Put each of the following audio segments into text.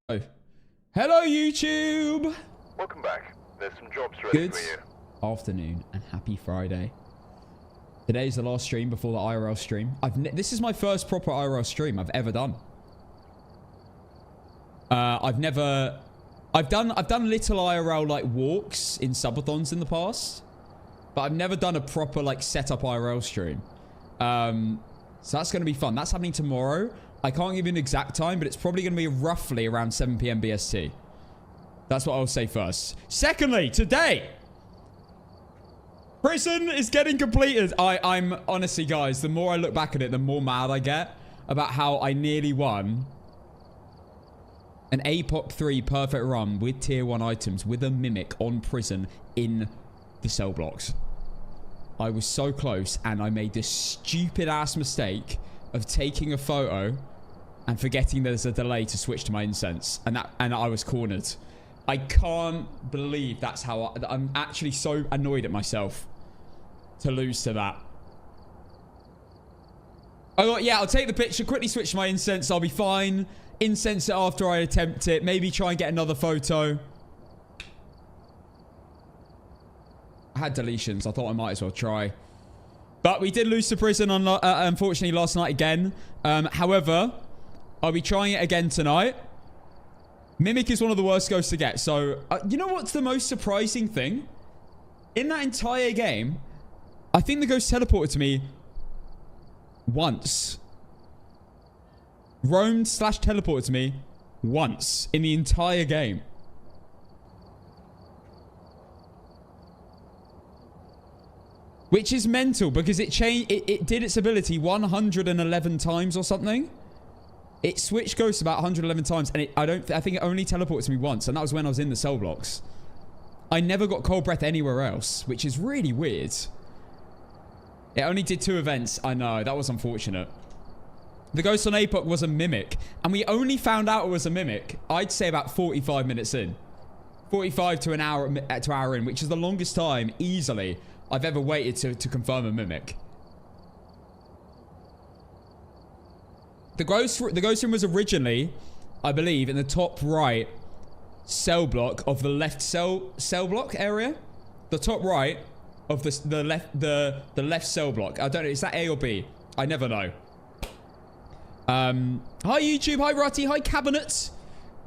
Oh. Hello, YouTube. Welcome back. There's some jobs ready Good for you. afternoon and happy Friday. Today's the last stream before the IRL stream. This is my first proper IRL stream I've ever done. I've done little IRL like walks in subathons in the past, but I've never done a proper like setup IRL stream. So that's going to be fun. That's happening tomorrow. I can't give you an exact time, but it's probably going to be roughly around 7 p.m. BST. That's what I'll say first. Secondly, today, prison is getting completed. I'm honestly, guys, the more I look back at it, the more mad I get about how I nearly won an APOC3 perfect run with tier 1 items with a mimic on prison in the cell blocks. I was so close, and I made this stupid ass mistake of taking a photo and forgetting there's a delay to switch to my incense, and I was cornered. I can't believe that's how I'm actually so annoyed at myself to lose to that. I thought, yeah, I'll take the picture, quickly switch to my incense, I'll be fine. Incense it after I attempt it, maybe try and get another photo. I had deletions, I thought I might as well try. But we did lose to prison, unfortunately, last night again. However, I'll be trying it again tonight. Mimic is one of the worst ghosts to get. So, you know what's the most surprising thing? In that entire game, I think the ghost teleported to me once. Roamed / teleported to me once in the entire game. Which is mental because it changed. It did its ability 111 times or something. It switched ghosts about 111 times, and I think it only teleported to me once, and that was when I was in the cell blocks. I never got cold breath anywhere else, which is really weird. It only did 2 events. I know, that was unfortunate. The ghost on APOC was a mimic, and we only found out it was a mimic, I'd say about 45 minutes in. 45 to an hour in, which is the longest time, easily, I've ever waited to confirm a mimic. The ghost room was originally, I believe, in the top right cell block of the left cell block area. The top right of the left cell block. I don't know, is that A or B? I never know. Hi YouTube, hi Rutty, hi Cabinet.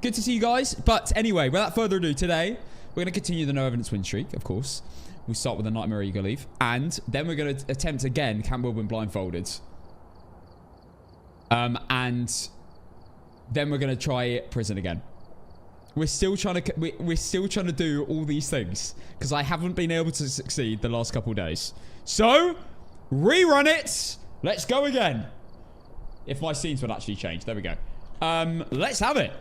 Good to see you guys. But anyway, without further ado, today we're going to continue the no evidence win streak, of course. We start with a Nightmare Eagle Leaf, and then we're going to attempt again Campbell when Blindfolded. And then we're going to try prison again. We're still trying to do all these things because I haven't been able to succeed the last couple of days. So, rerun it. Let's go again. If my scenes would actually change. There we go. Let's have it.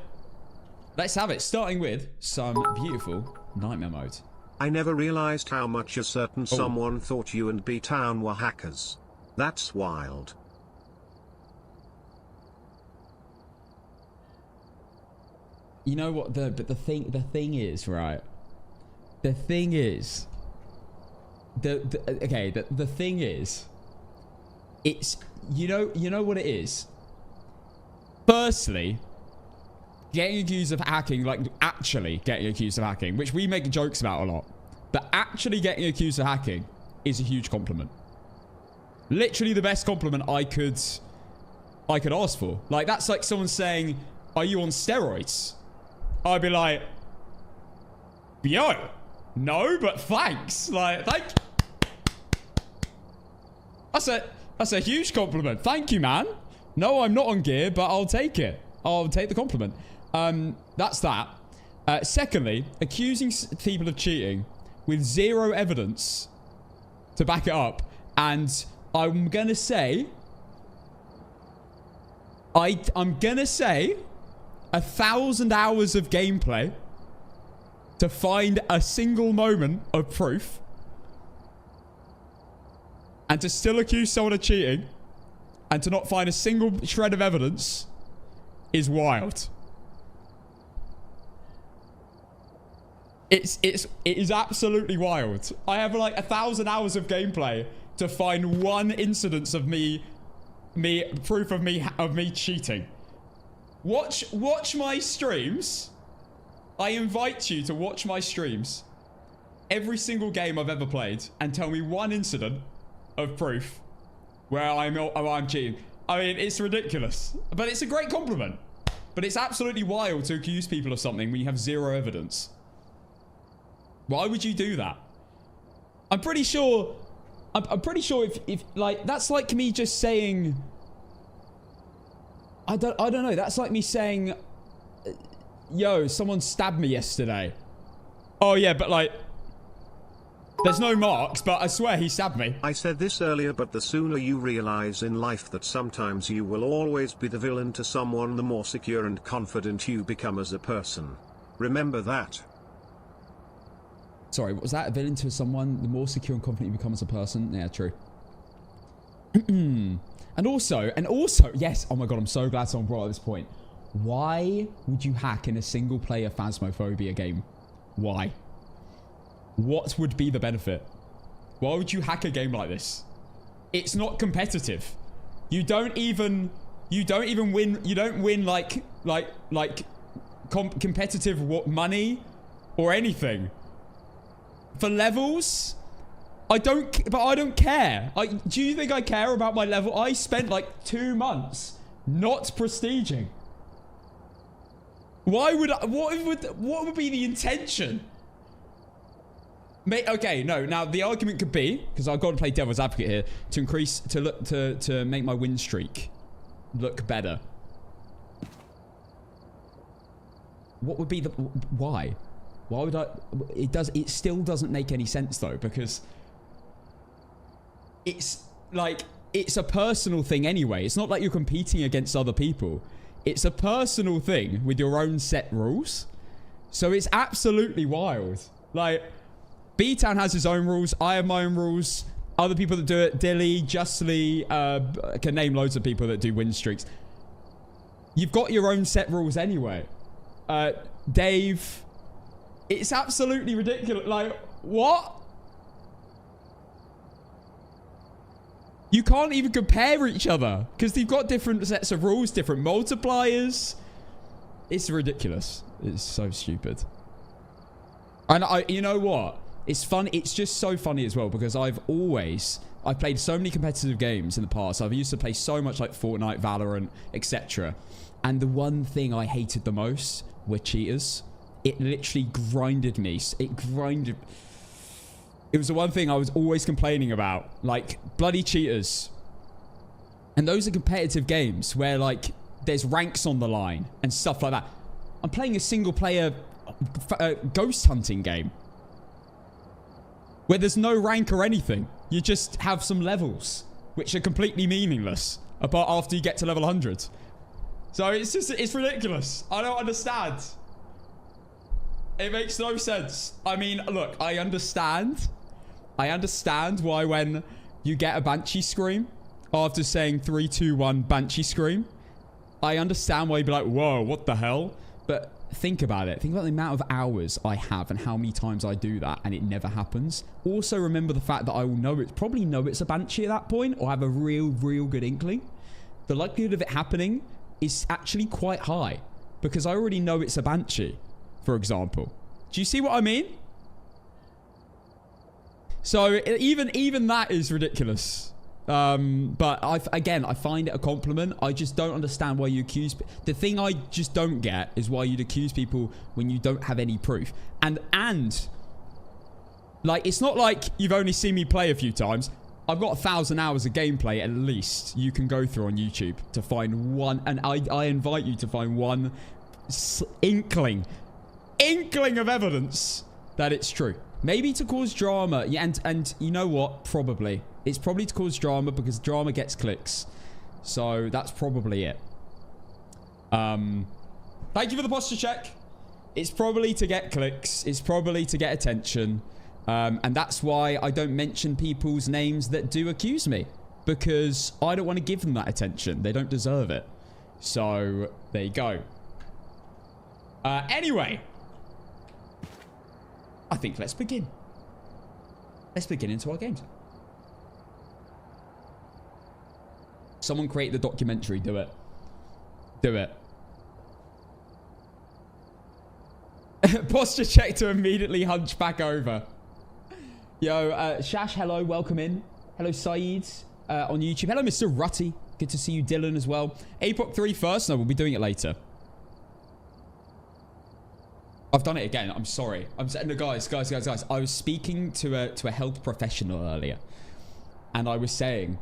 Let's have it. Starting with some beautiful nightmare mode. I never realized how much a certain someone thought you and B-Town were hackers. That's wild. You know what? The thing is, right? The thing is, the thing is, it's you know what it is. Firstly, getting accused of hacking, like actually getting accused of hacking, which we make jokes about a lot, but actually getting accused of hacking is a huge compliment. Literally the best compliment I could ask for. Like, that's like someone saying, "Are you on steroids?" I'd be like, "Yo, no, but thanks." Like, that's a huge compliment. Thank you, man. No, I'm not on gear, but I'll take it. I'll take the compliment. That's that. Secondly, accusing people of cheating with 0 evidence to back it up, and I'm gonna say, I'm gonna say 1,000 hours of gameplay to find a single moment of proof, and to still accuse someone of cheating and to not find a single shred of evidence is wild. It is absolutely wild. I have like 1,000 hours of gameplay to find one incidence of proof of me cheating. Watch my streams. I invite you to watch my streams. Every single game I've ever played, and tell me one incident of proof where I'm cheating. I mean, it's ridiculous, but it's a great compliment. But it's absolutely wild to accuse people of something when you have zero evidence. Why would you do that? I'm pretty sure if like, that's like me just saying, I don't know. That's like me saying, yo, someone stabbed me yesterday. Oh yeah, but like, there's no marks, but I swear he stabbed me. I said this earlier, but the sooner you realize in life that sometimes you will always be the villain to someone, the more secure and confident you become as a person. Remember that. Sorry, what was that? A villain to someone, the more secure and confident you become as a person? Yeah, true. And also, yes, oh my god, I'm so glad someone brought up this point. Why would you hack in a single player Phasmophobia game? Why? What would be the benefit? Why would you hack a game like this? It's not competitive. You don't even win. You don't win like competitive money or anything. For levels, I don't care. Do you think I care about my level? I spent like 2 months not prestiging. Why would I, what would be the intention? Okay, no. Now the argument could be, because I've got to play devil's advocate here, to make my win streak look better. What would be the why? Why would I? It still doesn't make any sense though, because it's like, it's a personal thing anyway. It's not like you're competing against other people. It's a personal thing with your own set rules. So it's absolutely wild. Like, B-Town has his own rules. I have my own rules. Other people that do it, Dilly, Justly, I can name loads of people that do win streaks. You've got your own set rules anyway. Dave, it's absolutely ridiculous. Like, what? You can't even compare each other because they've got different sets of rules, different multipliers. It's ridiculous. It's so stupid. And you know what? It's fun. It's just so funny as well because I've played so many competitive games in the past. I've used to play so much like Fortnite, Valorant, etc. And the one thing I hated the most were cheaters. It literally grinded me. It was the one thing I was always complaining about. Like, bloody cheaters. And those are competitive games where, like, there's ranks on the line and stuff like that. I'm playing a single player ghost hunting game where there's no rank or anything. You just have some levels, which are completely meaningless, apart after you get to level 100. So it's ridiculous. I don't understand. It makes no sense. I mean, look, I understand why when you get a banshee scream after saying 3, 2, 1 banshee scream, I understand why you'd be like, whoa, what the hell? But think about it. Think about the amount of hours I have and how many times I do that and it never happens. Also remember the fact that I will probably know it's a banshee at that point or have a real good inkling. The likelihood of it happening is actually quite high because I already know it's a banshee, for example. Do you see what I mean? So even that is ridiculous. But I find it a compliment. I just don't understand why you accuse. The thing I just don't get is why you'd accuse people when you don't have any proof. And like, it's not like you've only seen me play a few times. I've got 1,000 hours of gameplay at least you can go through on YouTube to find one. And I invite you to find one inkling of evidence that it's true. Maybe to cause drama. Yeah, and you know what? Probably. It's probably to cause drama because drama gets clicks. So that's probably it. Thank you for the posture check. It's probably to get clicks. It's probably to get attention. And that's why I don't mention people's names that do accuse me. Because I don't want to give them that attention. They don't deserve it. So there you go. Anyway. I think let's begin. Let's begin into our games. Someone create the documentary. Do it. Do it. Posture check to immediately hunch back over. Yo, Shash, hello, welcome in. Hello, Saeed on YouTube. Hello, Mr. Rutty. Good to see you, Dylan, as well. APOC3 first. No, we'll be doing it later. I've done it again. I'm sorry. I'm saying, no, guys. I was speaking to a health professional earlier, and I was saying,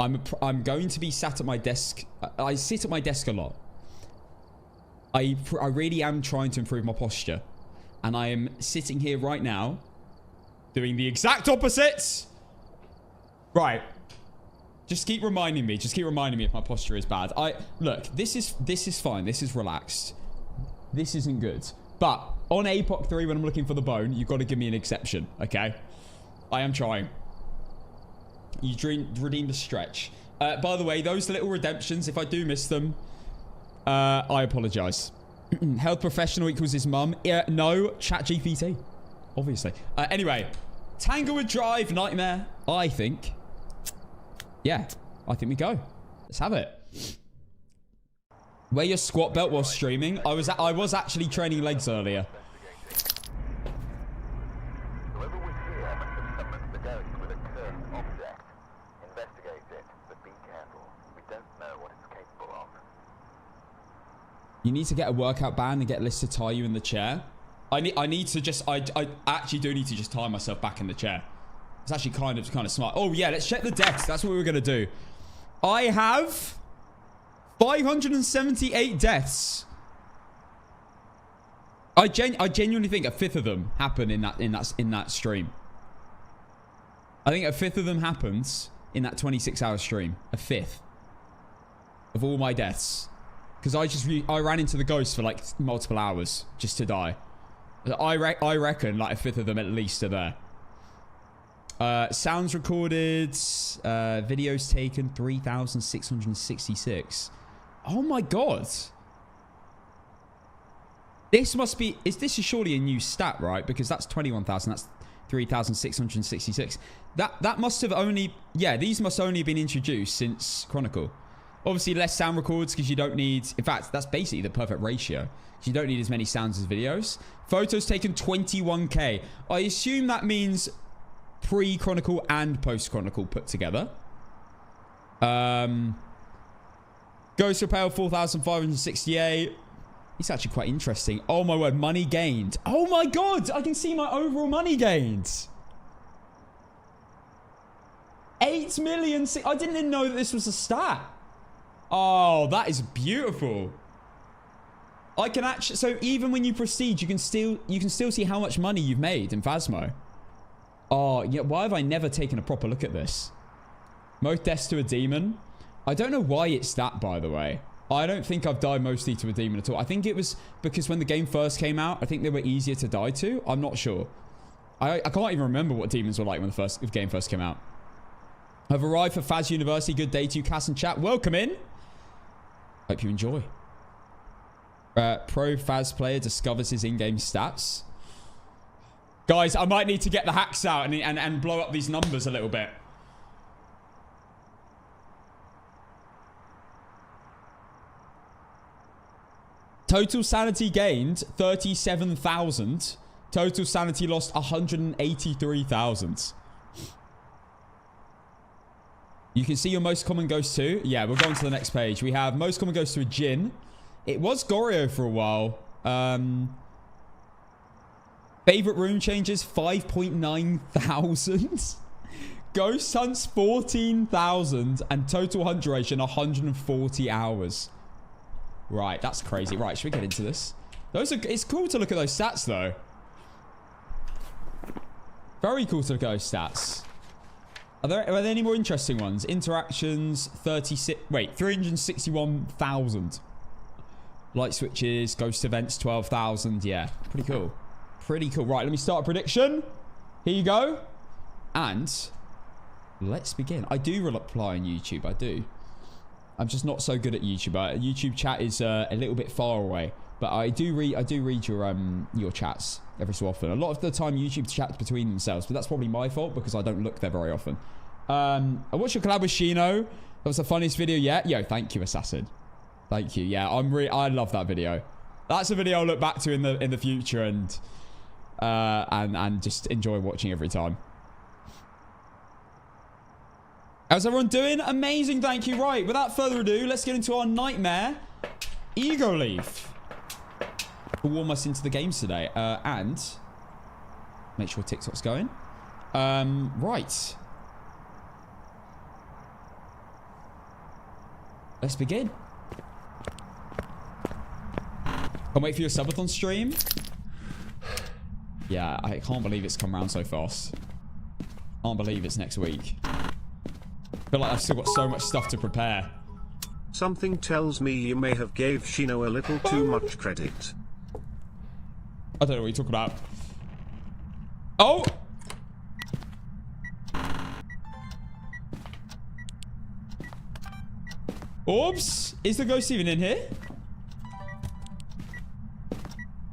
I'm going to be sat at my desk. I sit at my desk a lot. I really am trying to improve my posture, and I am sitting here right now, doing the exact opposite. Right. Just keep reminding me. Just keep reminding me if my posture is bad. Look. This is fine. This is relaxed. This isn't good. But on APOC3, when I'm looking for the bone, you've got to give me an exception, okay? I am trying. You redeemed a stretch. By the way, those little redemptions, if I do miss them, I apologize. Health professional equals his mum. No, ChatGPT, obviously. Anyway, Tanglewood Drive Nightmare, I think. Yeah, I think we go. Let's have it. Wear your squat belt while streaming. I was actually training legs earlier. Whoever was here must have summoned the ghost with a cursed object. Investigate it, but be careful. We don't know what it's capable of. You need to get a workout band and get Liz to tie you in the chair. I need to just I actually do need to just tie myself back in the chair. It's actually kind of smart. Oh yeah, let's check the deaths. That's what we were gonna do. I have 578 deaths. I genuinely think a fifth of them happen in that stream. I think a fifth of them happens in that 26-hour stream. A fifth of all my deaths, because I ran into the ghost for like multiple hours just to die. I reckon like a fifth of them at least are there. Sounds recorded, videos taken 3,666. Oh my god. This must be, this is surely a new stat, right? Because that's 21,000, that's 3,666. That must have only, yeah, these must only have been introduced since Chronicle. Obviously less sound records because you don't need, in fact, that's basically the perfect ratio. You don't need as many sounds as videos. Photos taken 21k. I assume that means pre-Chronicle and post-Chronicle put together. Ghost Repel 4,568. It's actually quite interesting. Oh my word, money gained. Oh my god, I can see my overall money gained. 8 million. I didn't even know that this was a stat. Oh, that is beautiful. I can actually, so even when you proceed, you can still see how much money you've made in Phasmo. Oh, yeah, why have I never taken a proper look at this? Most deaths to a demon. I don't know why it's that, by the way. I don't think I've died mostly to a demon at all. I think it was because when the game first came out, I think they were easier to die to. I'm not sure. I can't even remember what demons were like when the game first came out. I've arrived for Phaz University. Good day to you, Cass and chat. Welcome in. Hope you enjoy. Pro Phaz player discovers his in-game stats. Guys, I might need to get the hacks out and blow up these numbers a little bit. Total sanity gained, 37,000. Total sanity lost, 183,000. You can see your most common ghost too. Yeah, we'll go on to the next page. We have most common ghost to a Jinn. It was Goryo for a while. Favorite room changes, 5.9 thousand. Ghost hunts, 14,000. And total hunt duration, 140 hours. Right, that's crazy. Right, should we get into this? It's cool to look at those stats, though. Very cool to look at those stats. Are there any more interesting ones? Interactions, 361,000. Light switches, ghost events, 12,000. Yeah, pretty cool. Pretty cool. Right, let me start a prediction. Here you go. And let's begin. I do reply on YouTube. I do. I'm just not so good at YouTube. YouTube chat is a little bit far away, but I do read your chats every so often. A lot of the time, YouTube chats between themselves, but that's probably my fault because I don't look there very often. I watched your collab with Shino. That was the funniest video yet. Yo, thank you, Assassin. Thank you. Yeah, I love that video. That's a video I'll look back to in the future and just enjoy watching every time. How's everyone doing? Amazing, thank you. Right, without further ado, let's get into our nightmare ego leaf to warm us into the games today. And make sure TikTok's going. Right. Let's begin. Can't wait for your Subathon stream. Yeah, I can't believe it's come around so fast. Can't believe it's next week. I feel like I've still got so much stuff to prepare. Something tells me you may have gave Shino a little too much credit. I don't know what you're talking about. Oh! Orbs? Is the ghost even in here?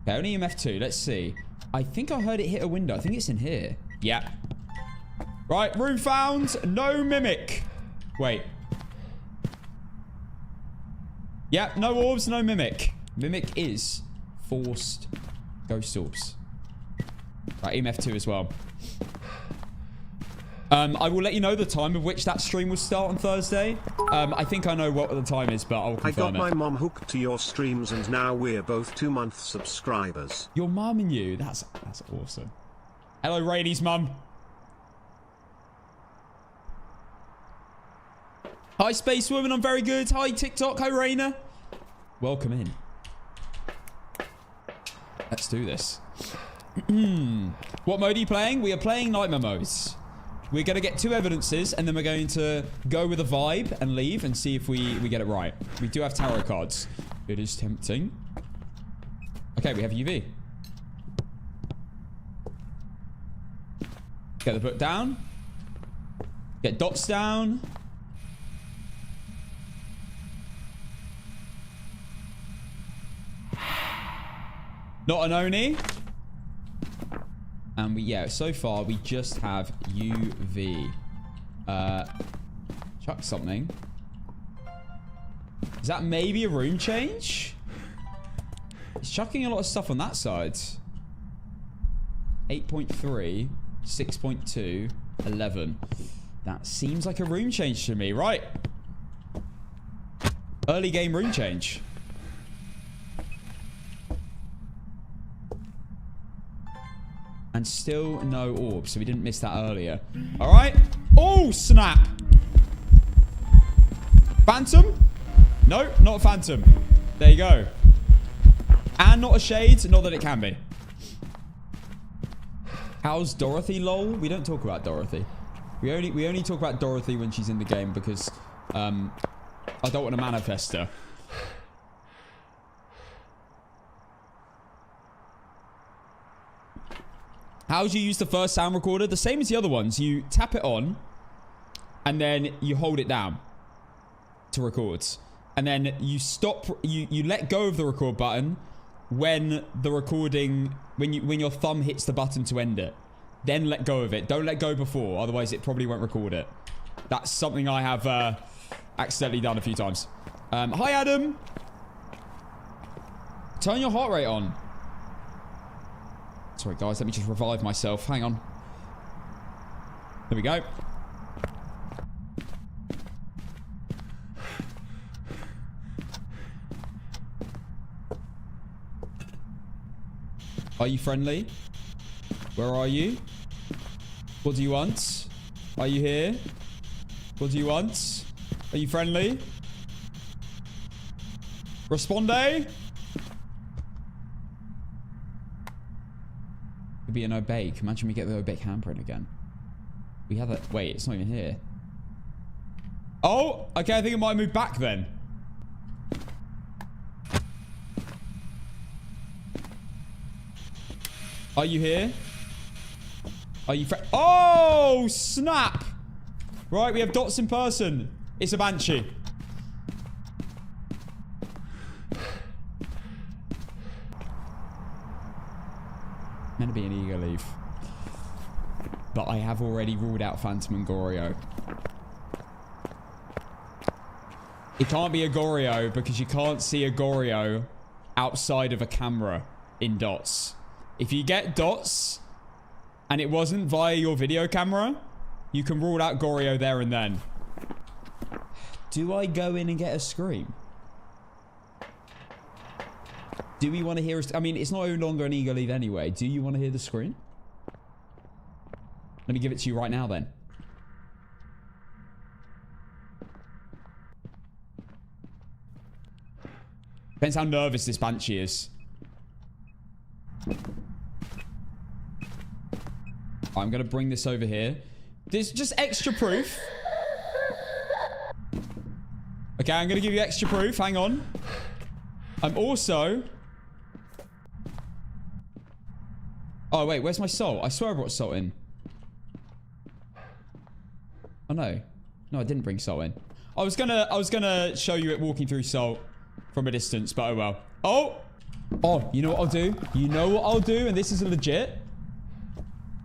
Okay, only EMF2. Let's see. I think I heard it hit a window. I think it's in here. Yeah. Right, room found. No mimic. Wait. Yep, no orbs, no mimic. Mimic is forced ghost orbs. Right, EMF2 as well. I will let you know the time of which that stream will start on Thursday. I think I know what the time is, but I'll confirm it. I got my mom hooked to your streams and now we're both 2-month subscribers. Your mum and you. That's awesome. Hello, Rainy's mum. Hi, Space Woman. I'm very good. Hi, TikTok. Hi, Raina. Welcome in. Let's do this. What mode are you playing? We are playing Nightmare modes. We're going to get 2 evidences, and then we're going to go with a vibe and leave and see if we get it right. We do have tarot cards. It is tempting. Okay, we have UV. Get the book down. Get dots down. Not an Oni. And yeah, so far we just have UV. Chuck something. Is that maybe a room change? It's chucking a lot of stuff on that side. 8.3, 6.2, 11. That seems like a room change to me. Right. Early game room change. And still no orbs, so we didn't miss that earlier. All right. Oh, snap. Phantom? No, not a phantom. There you go. And not a shade. Not that it can be. How's Dorothy, lol? We don't talk about Dorothy. We only talk about Dorothy when she's in the game because I don't want to manifest her. How do you use the first sound recorder? The same as the other ones. You tap it on, and then you hold it down to record. And then you stop. You let go of the record button when the recording, when your thumb hits the button to end it. Then let go of it. Don't let go before, otherwise it probably won't record it. That's something I have accidentally done a few times. Hi, Adam. Turn your heart rate on. Sorry, guys. Let me just revive myself. Hang on. There we go. Are you friendly? Where are you? What do you want? Are you here? What do you want? Are you friendly? Responde? Could be an Obey. Imagine we get the Obey handprint again. We have a... Wait, it's not even here. Oh! Okay, I think it might move back then. Are you here? Are you Oh, snap! Right, we have dots in person. It's a banshee. Meant to be an ego leaf. But I have already ruled out Phantom and Goryo. It can't be a Goryo because you can't see a Goryo outside of a camera in dots. If you get dots and it wasn't via your video camera, you can rule out Goryo there and then. Do I go in and get a scream? Do we want to hear... I mean, it's no longer an ego leave anyway. Do you want to hear the scream? Let me give it to you right now then. Depends how nervous this banshee is. I'm going to bring this over here. There's just extra proof. Okay, I'm going to give you extra proof. Hang on. I'm also... Oh, wait. Where's my salt? I swear I brought salt in. Oh, no. No, I didn't bring salt in. I was gonna show you it walking through salt from a distance, but oh well. Oh! Oh, you know what I'll do? You know what I'll do? And this is legit.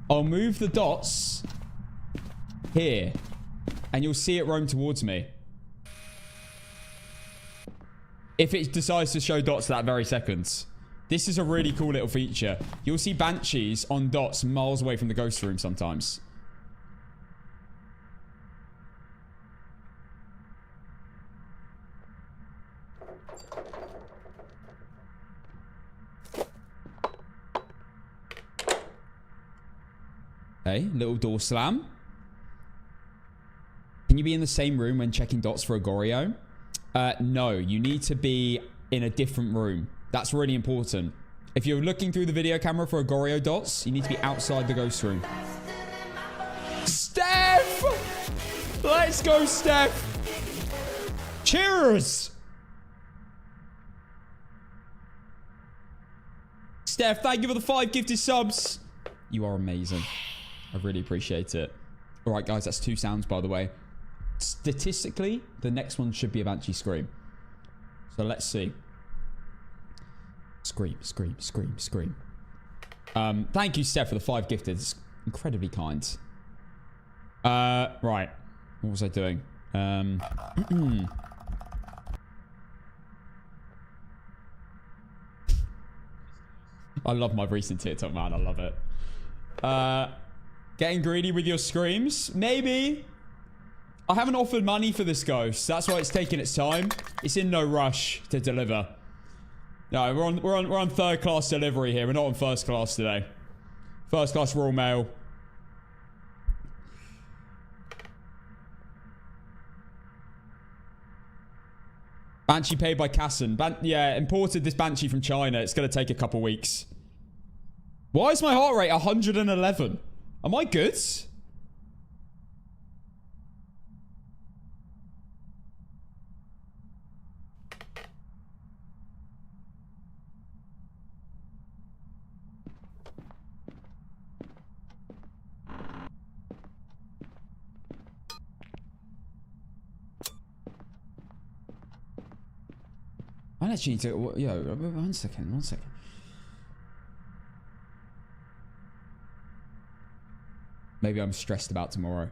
I'll move the dots here. And you'll see it roam towards me. If it decides to show dots that very second. This is a really cool little feature. You'll see banshees on dots miles away from the ghost room sometimes. Okay, little door slam. Can you be in the same room when checking dots for a Goryo? No, you need to be in a different room. That's really important. If you're looking through the video camera for a Goryo dots, you need to be outside the ghost room. Steph! Let's go, Steph! Cheers! Steph, thank you for the 5 gifted subs. You are amazing. I really appreciate it. All right, guys, that's 2 sounds, by the way. Statistically, the next one should be a banshee scream. So let's see. Scream, scream, scream, scream. Thank you, Steph, for the 5 gifted. It's incredibly kind. Right. What was I doing? I love my recent TikTok, man. I love it. Getting greedy with your screams? Maybe. I haven't offered money for this ghost. That's why it's taking its time. It's in no rush to deliver. No, we're on 3rd class delivery here. We're not on 1st class today. 1st class Royal Mail. Banshee paid by Casson. Yeah, imported this banshee from China. It's going to take a couple weeks. Why is my heart rate 111? Am I good? I actually need to... Yo, 1 second, 1 second. Maybe I'm stressed about tomorrow.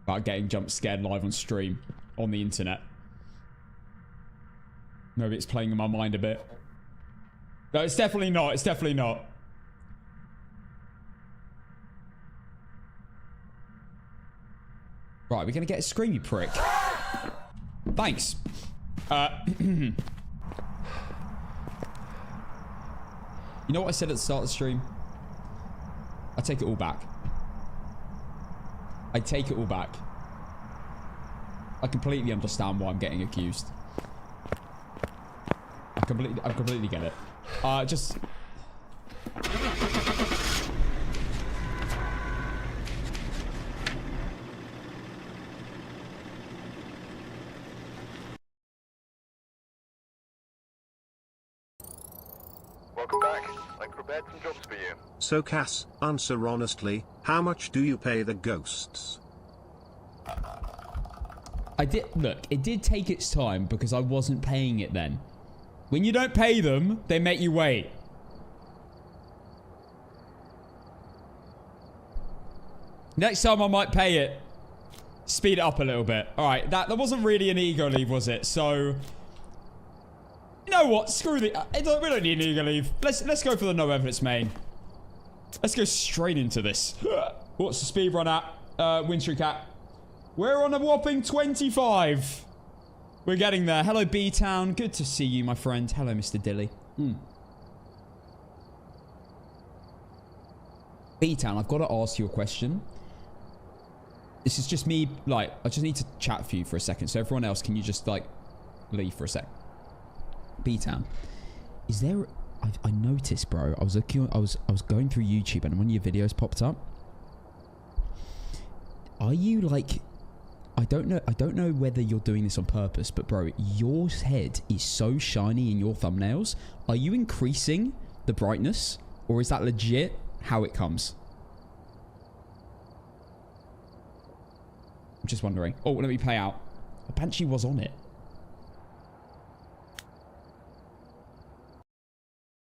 About getting jump scared live on stream. On the internet. Maybe it's playing in my mind a bit. No, it's definitely not. It's definitely not. Right, we're going to get a scream, you prick. Thanks. You know what I said at the start of the stream? I take it all back. I take it all back. I completely understand why I'm getting accused. I completely get it. Just... Welcome back. I've prepared some jobs for you. So Cass, answer honestly, how much do you pay the ghosts? Look, it did take its time because I wasn't paying it then. When you don't pay them, they make you wait. Next time I might pay it. Speed it up a little bit. Alright, that wasn't really an ego leave, was it? So... You know what? Screw the... we don't need legal leave. Let's go for the no evidence main. Let's go straight into this. What's the speed run at? Win streak at? We're on a whopping 25. We're getting there. Hello, B-Town. Good to see you, my friend. Hello, Mr. Dilly. B-Town, I've got to ask you a question. This is just me, like, I just need to chat for you for a second. So everyone else, can you just, like, leave for a sec? B-Town, is there... I noticed, bro. I was looking... I was going through YouTube and one of your videos popped up. Are you, like... I don't know whether you're doing this on purpose, but, bro, your head is so shiny in your thumbnails. Are you increasing the brightness? Or is that legit how it comes? I'm just wondering. Oh, let me pay out. A banshee was on it.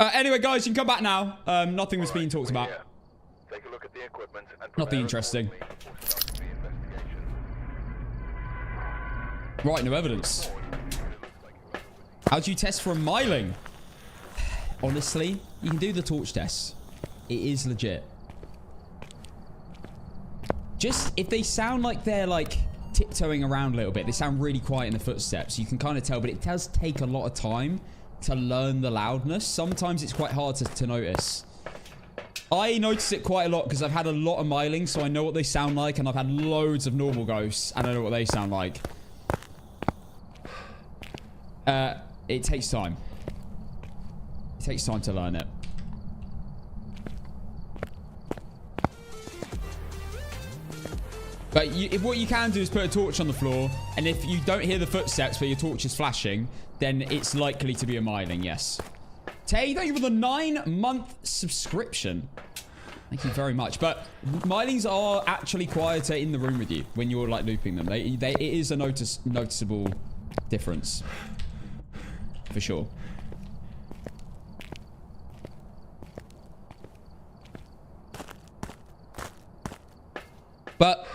Anyway, guys, you can come back now. Nothing was being talked about. Take a look at the equipment and Nothing interesting. Right, no evidence. How do you test for a myling? Honestly, you can do the torch test. It is legit. Just, if they sound like they're, like, tiptoeing around a little bit, they sound really quiet in the footsteps, you can kind of tell, but it does take a lot of time to learn the loudness. Sometimes it's quite hard to notice. I notice it quite a lot because I've had a lot of mylings, so I know what they sound like, and I've had loads of normal ghosts, and I know what they sound like. It takes time. It takes time to learn it. But what you can do is put a torch on the floor, and if you don't hear the footsteps but your torch is flashing, then it's likely to be a myling, yes. Tay, thank you for the 9-month subscription. Thank you very much. But mylings are actually quieter in the room with you when you're, like, looping them. It is a noticeable difference. For sure. But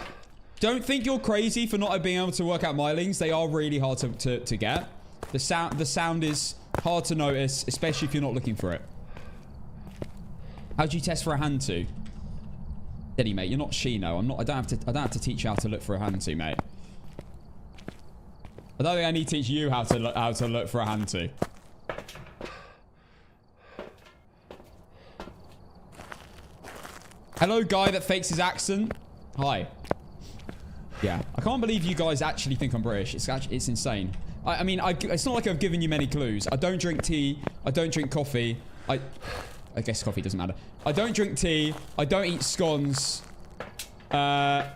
don't think you're crazy for not being able to work out mylings. They are really hard to get. The sound is hard to notice, especially if you're not looking for it. How do you test for a hantu? Denny, mate, you're not Shino. I don't have to teach you how to look for a hantu, mate. I don't think I need to teach you how to look for a hantu. Hello, guy that fakes his accent. Hi. Yeah, I can't believe you guys actually think I'm British. It's insane. I mean, it's not like I've given you many clues. I don't drink tea. I don't drink coffee. I guess coffee doesn't matter. I don't drink tea. I don't eat scones. What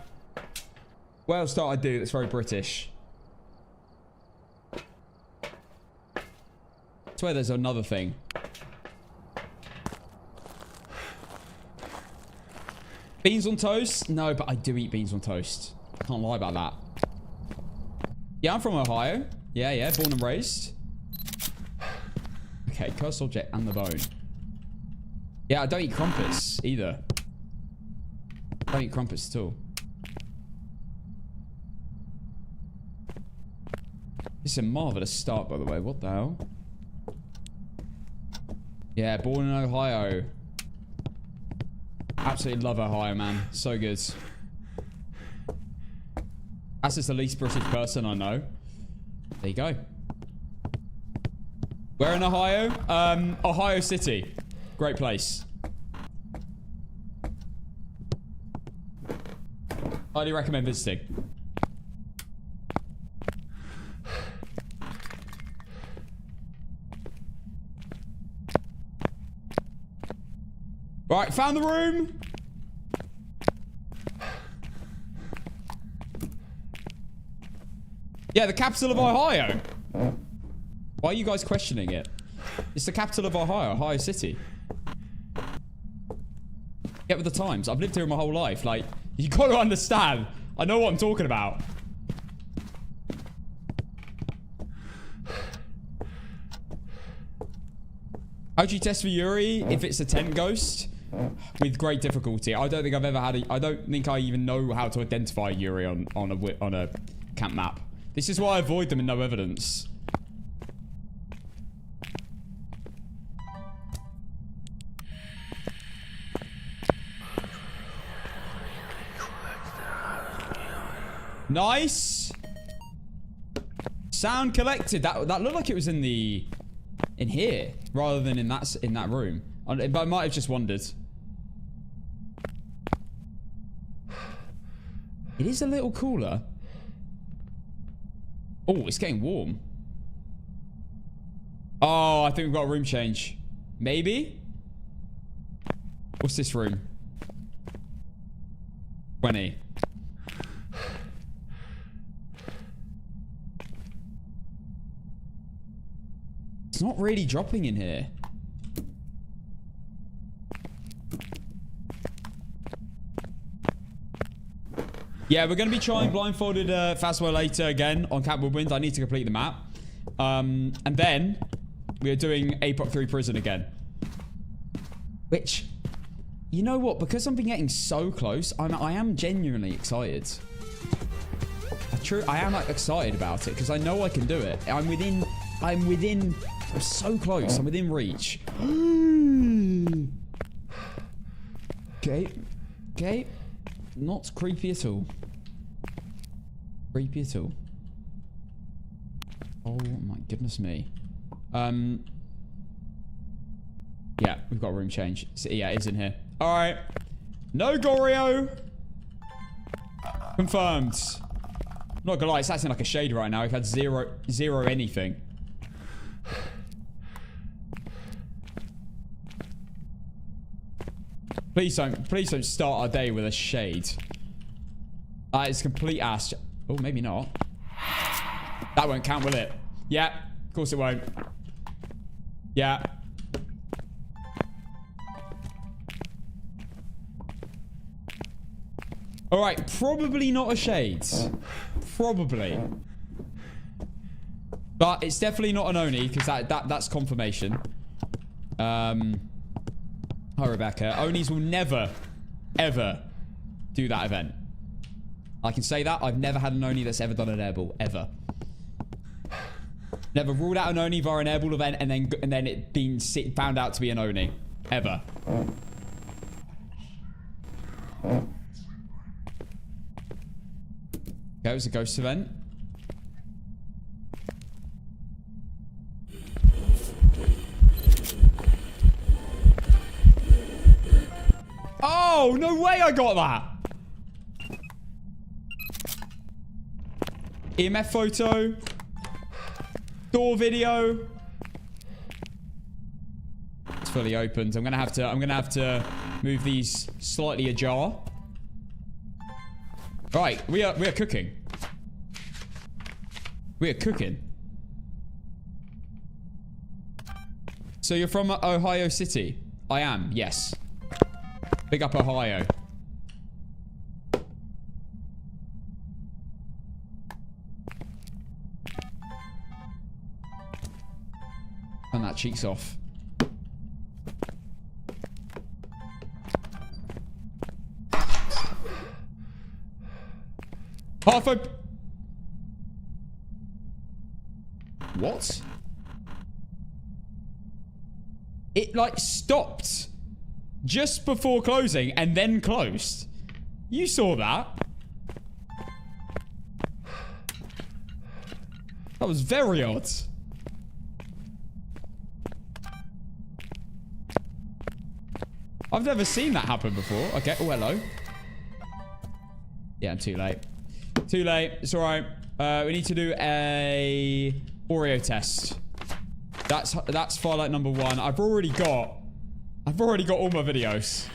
else do I do that's very British? I swear there's another thing. Beans on toast? No, but I do eat beans on toast. I can't lie about that. Yeah, I'm from Ohio. Yeah, born and raised. Okay, cursed object and the bone. Yeah, I don't eat crumpets either. I don't eat crumpets at all. This is a marvelous start, by the way. What the hell? Yeah, born in Ohio. Absolutely love Ohio, man. So good. That's just the least British person I know. There you go. Where in Ohio? Ohio City. Great place. Highly recommend visiting. Right, found the room. Yeah, the capital of Ohio. Why are you guys questioning it? It's the capital of Ohio, Ohio City. Get with the times. I've lived here my whole life. Like, you got to understand. I know what I'm talking about. How do you test for Yuri if it's a tent ghost? With great difficulty. I don't think I've ever had I don't think I even know how to identify Yuri on a camp map. This is why I avoid them in no evidence. Nice. Sound collected. That looked like it was in here rather than in that room. But I might have just wondered. It is a little cooler. Oh, it's getting warm. Oh, I think we've got a room change. Maybe? What's this room? 20. It's not really dropping in here. Yeah, we're going to be trying Blindfolded Phasmo later again on Camp Woodwind. I need to complete the map. And then we are doing APOC3 Prison again. Which, you know what? Because I've been getting so close, I am genuinely excited. I am like, excited about it because I know I can do it. I'm so close. I'm within reach. Okay. Okay. Not creepy at all. Creepy at all. Oh my goodness me. Yeah, we've got a room change. So, yeah, it's in here. Alright. No Goryo. Confirmed. Not gonna lie, it's acting like a shade right now. We've had zero anything. Please don't start our day with a shade. It's complete ass. Oh, maybe not. That won't count, will it? Yeah, of course it won't. Yeah. All right, probably not a shade. Probably. But it's definitely not an Oni because that's confirmation. Hi, Rebecca. Onis will never, ever do that event. I can say that. I've never had an Oni that's ever done an airball. Ever. Never ruled out an Oni via an airball event and then it being found out to be an Oni. Ever. Okay, it was a ghost event. Oh, no way I got that. EMF photo. Door video. It's fully opened. I'm gonna have to move these slightly ajar. Right, we are cooking. We are cooking. So you're from Ohio City? I am, yes. Big up Ohio. And that cheeks off. Half a... What? It like stopped just before closing and then closed. You saw that. That was very odd. I've never seen that happen before. Okay. Oh, hello. Yeah, I'm too late. Too late. It's alright. We need to do a Oreo test. That's Firelight number 1. I've already got all my videos.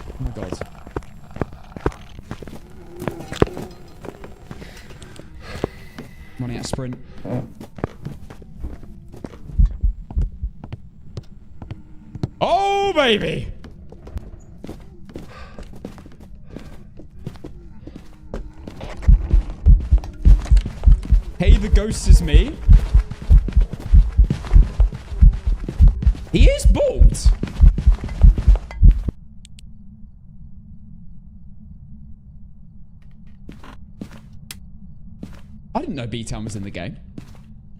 Oh my god. Running out of sprint. Oh, baby! Hey, the ghost is me. He is bald. I didn't know B-Town was in the game.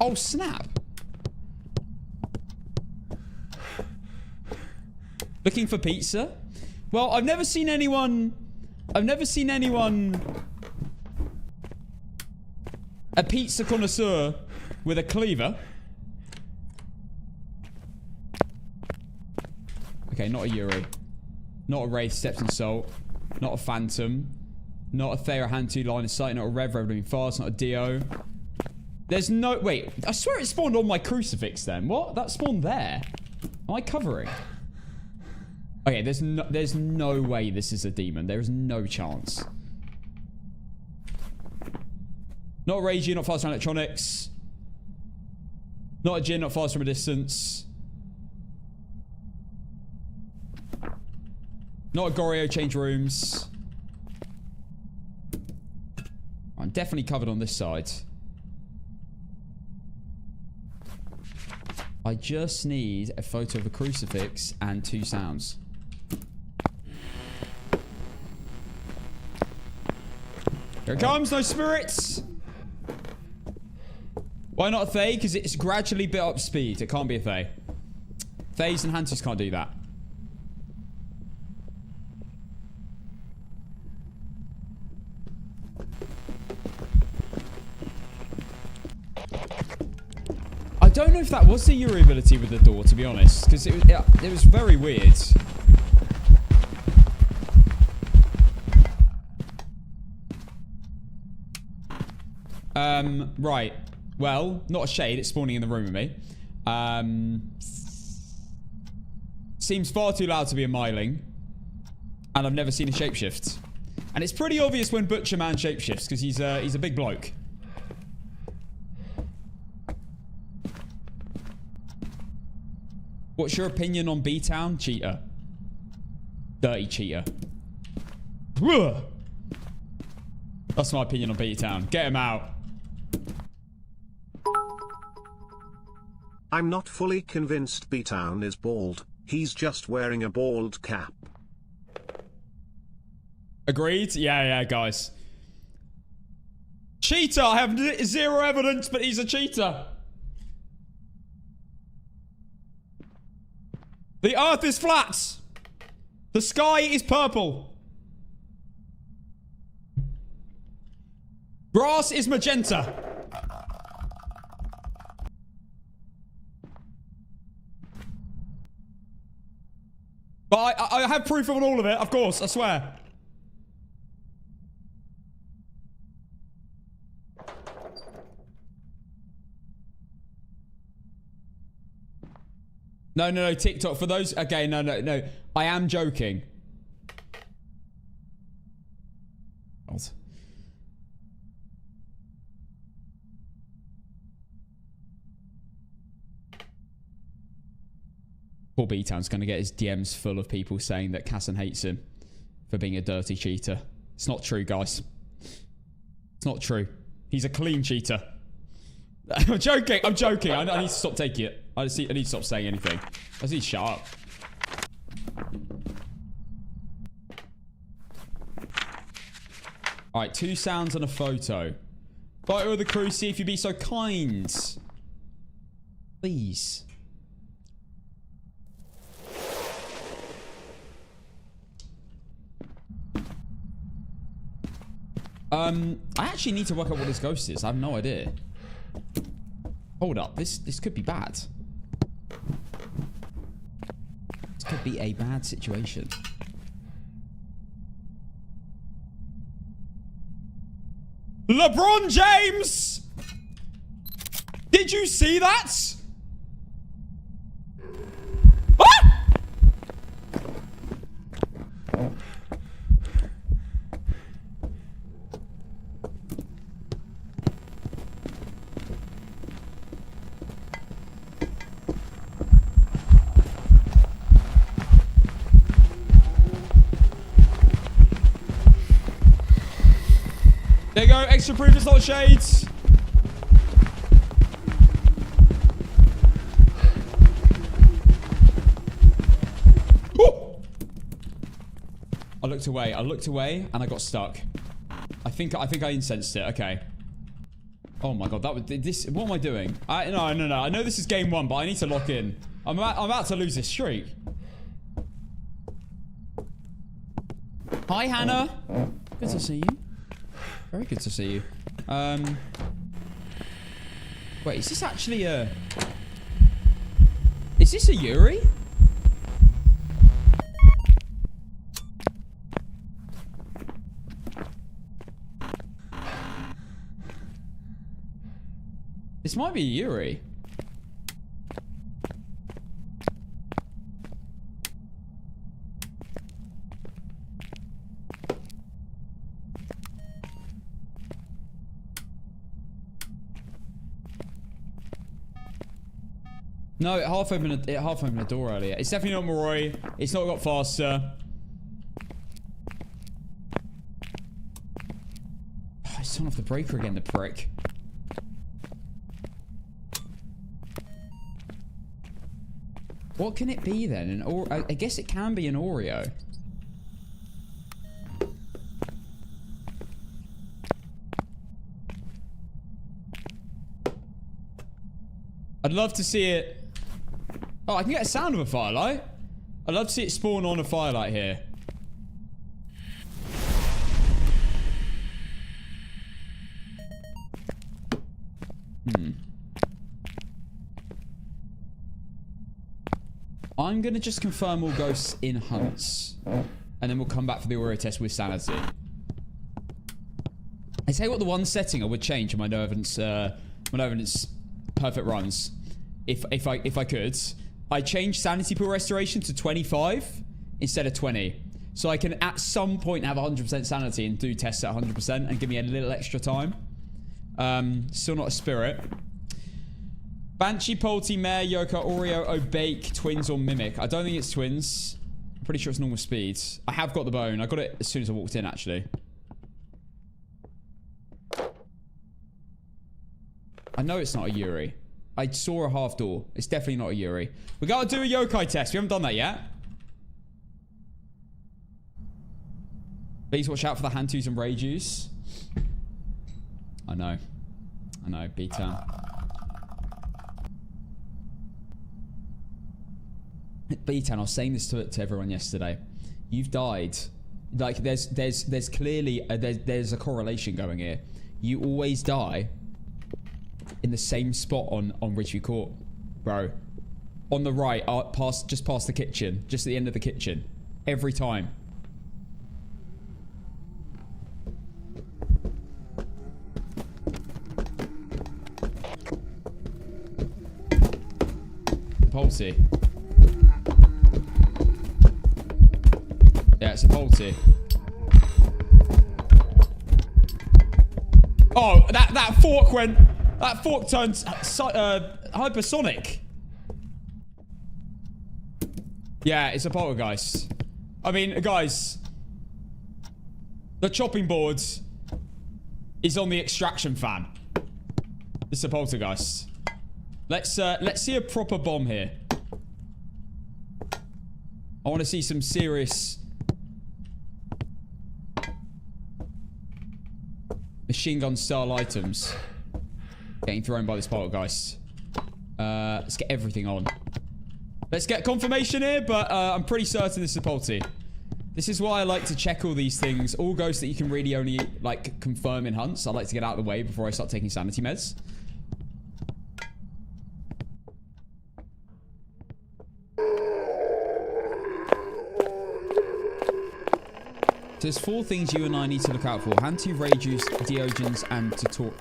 Oh, snap. Looking for pizza? Well, I've never seen anyone I've never seen anyone... A pizza connoisseur with a cleaver. Okay, not a Yuri. Not a Wraith Steps and Salt. Not a Phantom. Not a Thera Hand 2 line of sight. Not a Rev doing fast. Not a Dio. There's no... Wait, I swear it spawned on my crucifix then. What? That spawned there. Am I covering? Okay, there's no way this is a demon. There is no chance. Not a Ragey, not fast from electronics. Not a Jinn, not fast from a distance. Not a Goryo, change rooms. I'm definitely covered on this side. I just need a photo of a crucifix and 2 sounds. Here it comes, no spirits! Why not a Thay? Because it's gradually built up speed. It can't be a Thay. Thays and Hunters can't do that. I don't know if that was the Yuri ability with the door, to be honest, because it was very weird. Right. Well, not a shade. It's spawning in the room with me. Seems far too loud to be a myling, and I've never seen a shapeshift. And it's pretty obvious when Butcher Man shapeshifts because he's a big bloke. What's your opinion on B-Town? Cheater. Dirty cheater. Ugh. That's my opinion on B-Town. Get him out. I'm not fully convinced B-Town is bald. He's just wearing a bald cap. Agreed? Yeah, guys. Cheater! I have zero evidence, but he's a cheater. The earth is flat. The sky is purple. Grass is magenta. But I have proof of all of it, of course, I swear. No, TikTok. For those... Okay, no. I am joking. What? Poor B-Town's going to get his DMs full of people saying that Casson hates him for being a dirty cheater. It's not true, guys. It's not true. He's a clean cheater. I'm joking. I need to stop taking it. I need to stop saying anything. I just need to shut up. Alright, 2 sounds and a photo. Photo of the crew, see if you'd be so kind. Please. I actually need to work out what this ghost is. I have no idea. Hold up. This could be bad. This could be a bad situation. LeBron James! Did you see that? Ah! There you go, extra proof it's not shades. Ooh! I looked away and I got stuck. I think I incensed it, okay. Oh my god, that was this. What am I doing? No. I know this is game 1, but I need to lock in. I'm about to lose this streak. Hi, Hannah. Good to see you. Very good to see you. Wait, is this actually a... Is this a Yuri? This might be a Yuri. No, it half opened a door earlier. It's definitely not Moroi. It's not got faster. Oh, he's turned off the breaker again, the prick. What can it be then? I guess it can be an Oreo. I'd love to see it. Oh, I can get a sound of a firelight. I'd love to see it spawn on a firelight here. I'm gonna just confirm all ghosts in hunts. And then we'll come back for the Oreo test with sanity. I tell you what, the one setting I would change on my no evidence perfect runs. If I could. I change sanity pool restoration to 25 instead of 20. So I can at some point have 100% sanity and do tests at 100% and give me a little extra time. Still not a spirit. Banshee, Polty, Mare, Yoka, Oreo, Obake, Twins, or Mimic. I don't think it's Twins. I'm pretty sure it's normal speed. I have got the bone. I got it as soon as I walked in, actually. I know it's not a Yuri. I saw a half door. It's definitely not a Yuri. We gotta do a yokai test. We haven't done that yet. Please watch out for the Hantus and Reijus. I know. I know. B-Town. B-Town, I was saying this to everyone yesterday. You've died. Like, there's clearly... there's a correlation going here. You always die in the same spot on Ridgeview Court, bro. On the right, just past the kitchen, just at the end of the kitchen, every time. Polty. Yeah, it's a Polty. Oh, that fork went. That fork turned hypersonic. Yeah, it's a poltergeist. I mean, guys, the chopping board is on the extraction fan. It's a poltergeist. Let's see a proper bomb here. I want to see some serious machine gun style items getting thrown by this poltergeist. Let's get everything on. Let's get confirmation here, but I'm pretty certain this is a polty. This is why I like to check all these things. All ghosts that you can really only, like, confirm in hunts. I like to get out of the way before I start taking sanity meds. So there's 4 things you and I need to look out for. Hantu, Reijus, Deogens, and Tutor...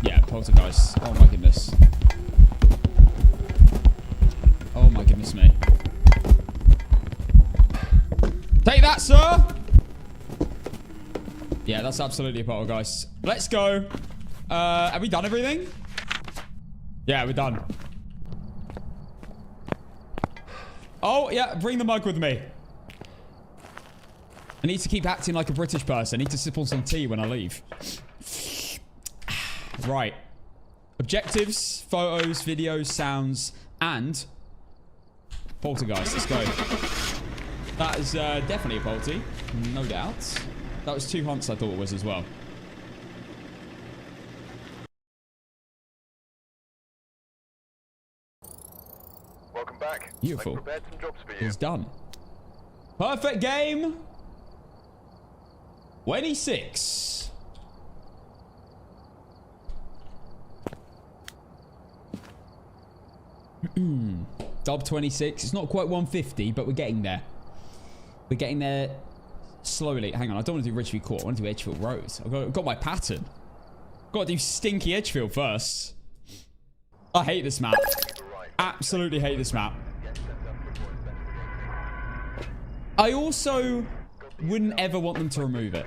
Yeah, poltergeist. Oh my goodness. Oh my goodness me. Take that, sir! Yeah, that's absolutely a poltergeist. Let's go. Have we done everything? Yeah, we're done. Oh, yeah, bring the mug with me. I need to keep acting like a British person. I need to sip on some tea when I leave. Right. Objectives, photos, videos, sounds, and poltergeist. Let's go. That is definitely a polty. No doubt. That was 2 hunts I thought it was as well. Beautiful. Prepared some jobs for you. It's done. Perfect game. 26. Dub 26. It's not quite 150, but we're getting there. We're getting there slowly. Hang on, I don't want to do Ridgeview Court. I want to do Edgefield Road. I've got my pattern. Got to do stinky Edgefield first. I hate this map. Absolutely hate this map. I also wouldn't ever want them to remove it.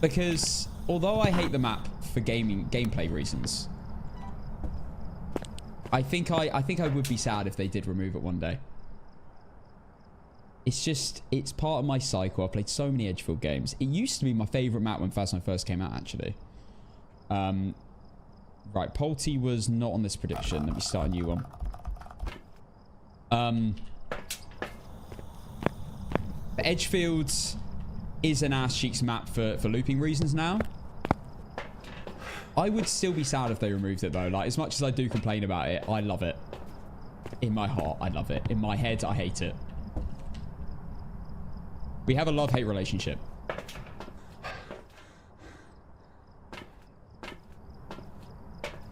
Because although I hate the map for gameplay reasons, I think I would be sad if they did remove it one day. It's part of my cycle. I've played so many Edgefield games. It used to be my favorite map when Phasmo first came out, actually. Right, Polty was not on this prediction. Let me start a new one. Edgefields is an ass cheeks map for looping reasons now. I would still be sad if they removed it though. Like, as much as I do complain about it, I love it. In my heart, I love it. In my head, I hate it. We have a love-hate relationship.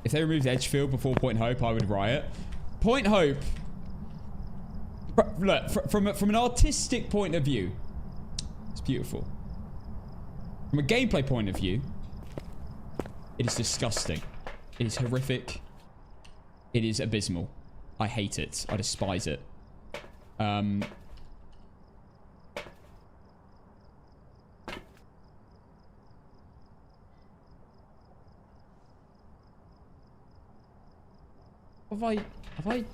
If they removed Edgefield before Point Hope, I would riot. Point Hope. Look, from an artistic point of view, it's beautiful. From a gameplay point of view, it is disgusting. It is horrific. It is abysmal. I hate it. I despise it. Have I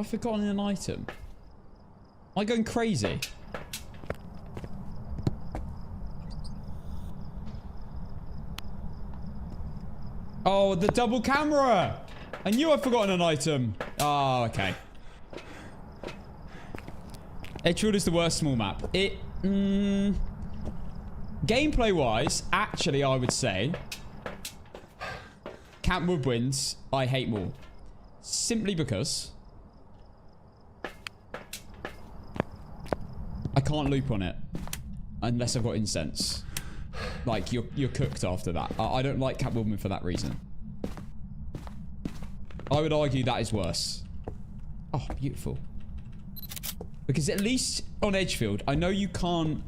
forgotten an item? Am I going crazy? Oh, the double camera! I knew I'd forgotten an item. Oh, okay. Edgefield is the worst small map. Gameplay-wise, actually, I would say Camp Woodwinds, I hate more. Simply because I can't loop on it unless I've got incense. Like, you're cooked after that. I don't like Camp Woodwind for that reason. I would argue that is worse. Oh, beautiful. Because at least on Edgefield, I know you can't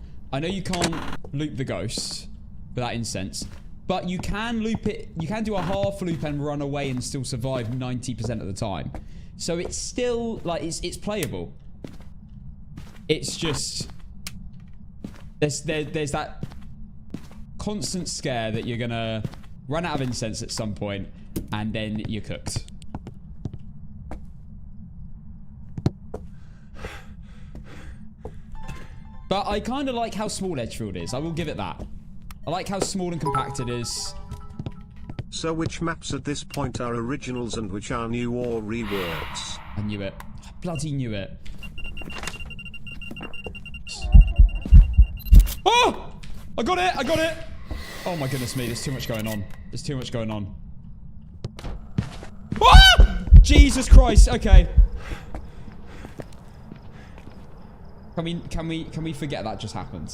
loop the ghost without incense. But you can loop it. You can do a half loop and run away and still survive 90% of the time. So it's still like it's playable. It's just there's that constant scare that you're gonna run out of incense at some point and then you're cooked. But I kind of like how small Edgefield is. I will give it that. I like how small and compact it is. So which maps at this point are originals and which are new or reworks? I knew it. I bloody knew it. Oh! I got it! I got it! Oh my goodness me, there's too much going on. There's too much going on. Ah! Jesus Christ, okay. Can we forget that just happened?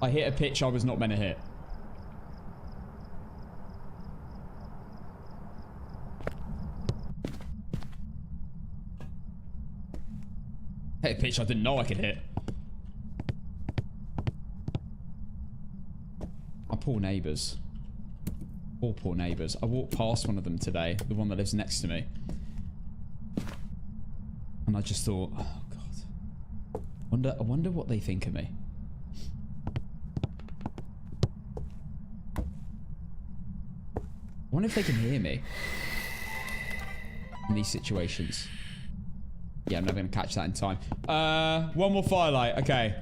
I hit a pitch I was not meant to hit. Hit a pitch I didn't know I could hit. My poor neighbours. Poor neighbours. I walked past one of them today, the one that lives next to me. And I just thought, oh God. I wonder what they think of me. I wonder if they can hear me in these situations. Yeah, I'm never going to catch that in time. One more firelight. Okay.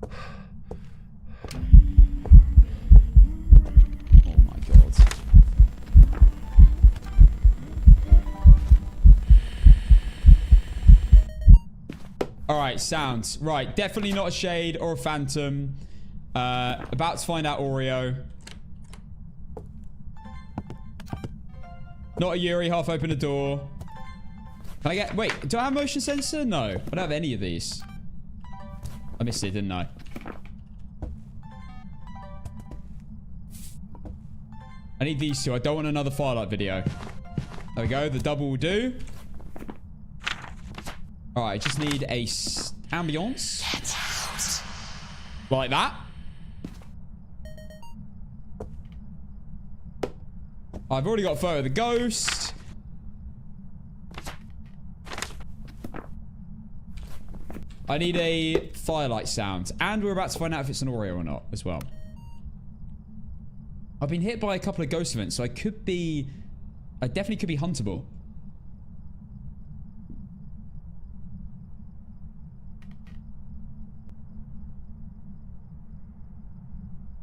Oh my God. Alright, sounds. Right, definitely not a shade or a phantom. About to find out Oreo. Not a Yuri. Half open a door. Can I get... Wait, do I have motion sensor? No. I don't have any of these. I missed it, didn't I? I need these two. I don't want another Firelight video. There we go. The double will do. Alright, I just need a ambience. Like that. I've already got a photo of the ghost. I need a Firelight sound. And we're about to find out if it's an Oreo or not as well. I've been hit by a couple of ghost events, so I definitely could be huntable.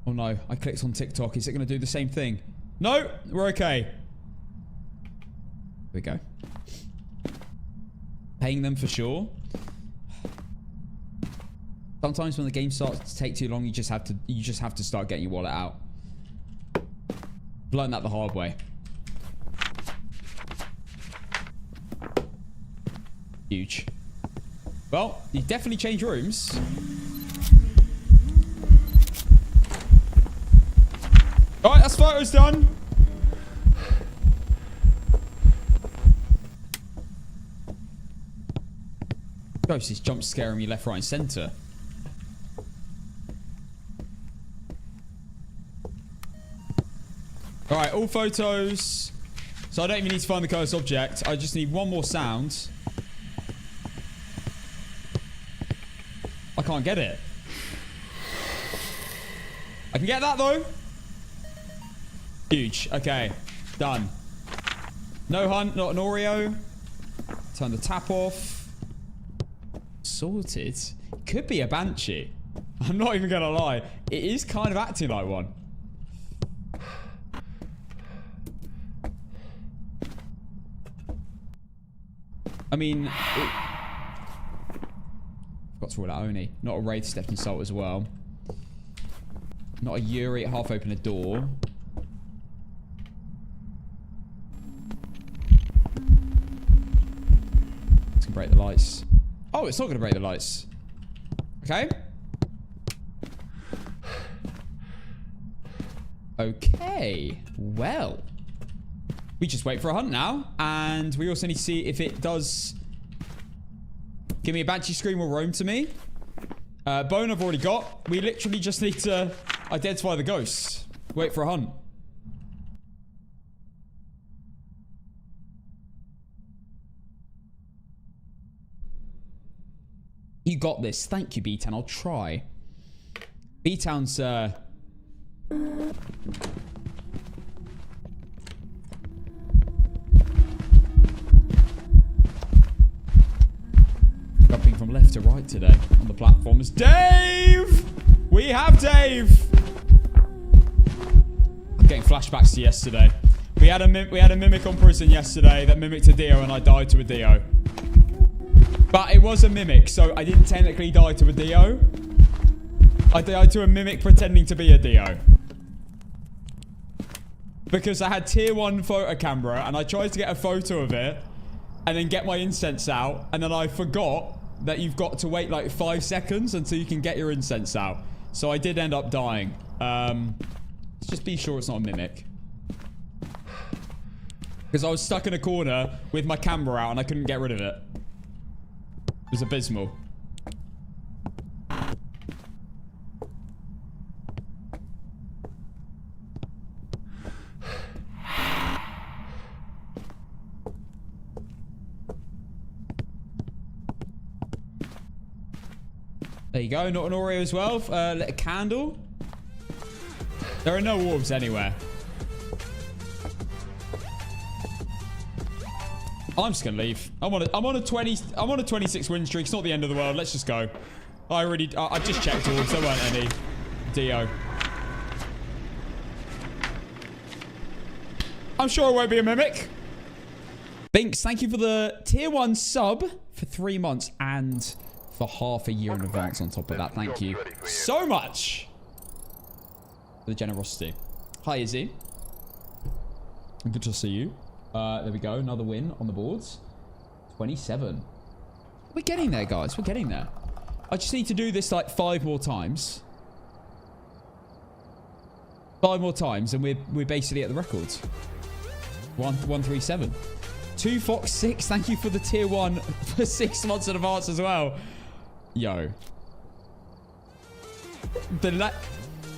Oh no, I clicked on TikTok. Is it going to do the same thing? No, we're okay. Here we go. Paying them for sure. Sometimes when the game starts to take too long, you just have to start getting your wallet out. I've learned that the hard way. Huge. Well, you definitely changed rooms. Alright, that's photos done. Ghost is jump scaring me left, right, and center. Alright, all photos. So I don't even need to find the cursed object. I just need one more sound. I can't get it. I can get that though. Huge. Okay. Done. No hunt, not an Oreo. Turn the tap off. Sorted. Could be a banshee. I'm not even gonna lie. It is kind of acting like one. I mean, got to rule out Oni. Not a Wraith stepped in salt as well. Not a Yuri at half open a door. It's gonna break the lights. Oh, it's not gonna break the lights. Okay. Okay. Well. We just wait for a hunt now. And we also need to see if it does give me a banshee scream or roam to me. Bone I've already got. We literally just need to identify the ghosts. Wait for a hunt. You got this. Thank you, B-Town. I'll try. B-Town's, jumping from left to right today on the platforms. Dave! We have Dave! I'm getting flashbacks to yesterday. We had a mimic on prison yesterday that mimicked a Dio and I died to a Dio. But it was a mimic, so I didn't technically die to a Dio. I died to a mimic pretending to be a Dio. Because I had tier 1 photo camera and I tried to get a photo of it and then get my incense out, and then I forgot that you've got to wait like 5 seconds until you can get your incense out. So I did end up dying. Let's just be sure it's not a mimic. Because I was stuck in a corner with my camera out and I couldn't get rid of it. It was abysmal. There you go. Not an Oreo as well. Lit a candle. There are no wolves anywhere. I'm just gonna leave. I'm on a 26 win streak. It's not the end of the world. Let's just go. I just checked wolves. There weren't any. Dio. I'm sure it won't be a mimic. Binks, thank you for the tier 1 sub for 3 months and for half a year in advance on top of that. Thank you so much for the generosity. Hi, Izzy. Good to see you. There we go. Another win on the boards. 27. We're getting there, guys. We're getting there. I just need to do this like 5 more times. 5 more times, and we're basically at the records. 137. 2 Fox 6. Thank you for the tier 1 for 6 months in advance as well. Yo.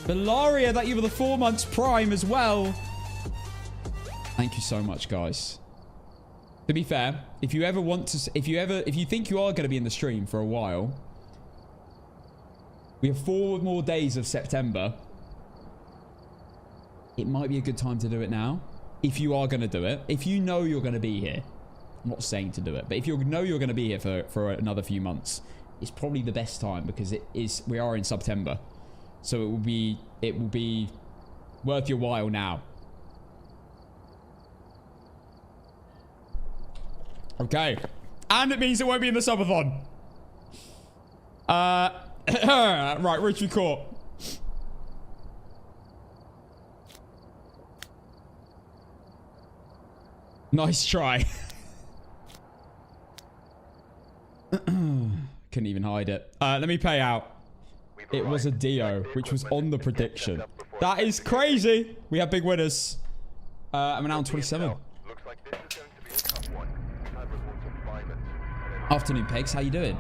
Bellaria, that you were the 4 months prime as well. Thank you so much, guys. To be fair, if you ever want to, if you think you are going to be in the stream for a while, we have 4 more days of September. It might be a good time to do it now. If you are going to do it, if you know you're going to be here, I'm not saying to do it, but if you know you're going to be here for another few months, it's probably the best time because we are in September. So it will be worth your while now. Okay. And it means it won't be in the subathon. Right, Richie Court. Nice try. Couldn't even hide it. Let me pay out. It was a Dio, which was on the prediction. That is crazy. We have big winners. I'm now on 27. Looks like this is going to be a tough one. I've reported violence. Afternoon, Pegs. How you doing?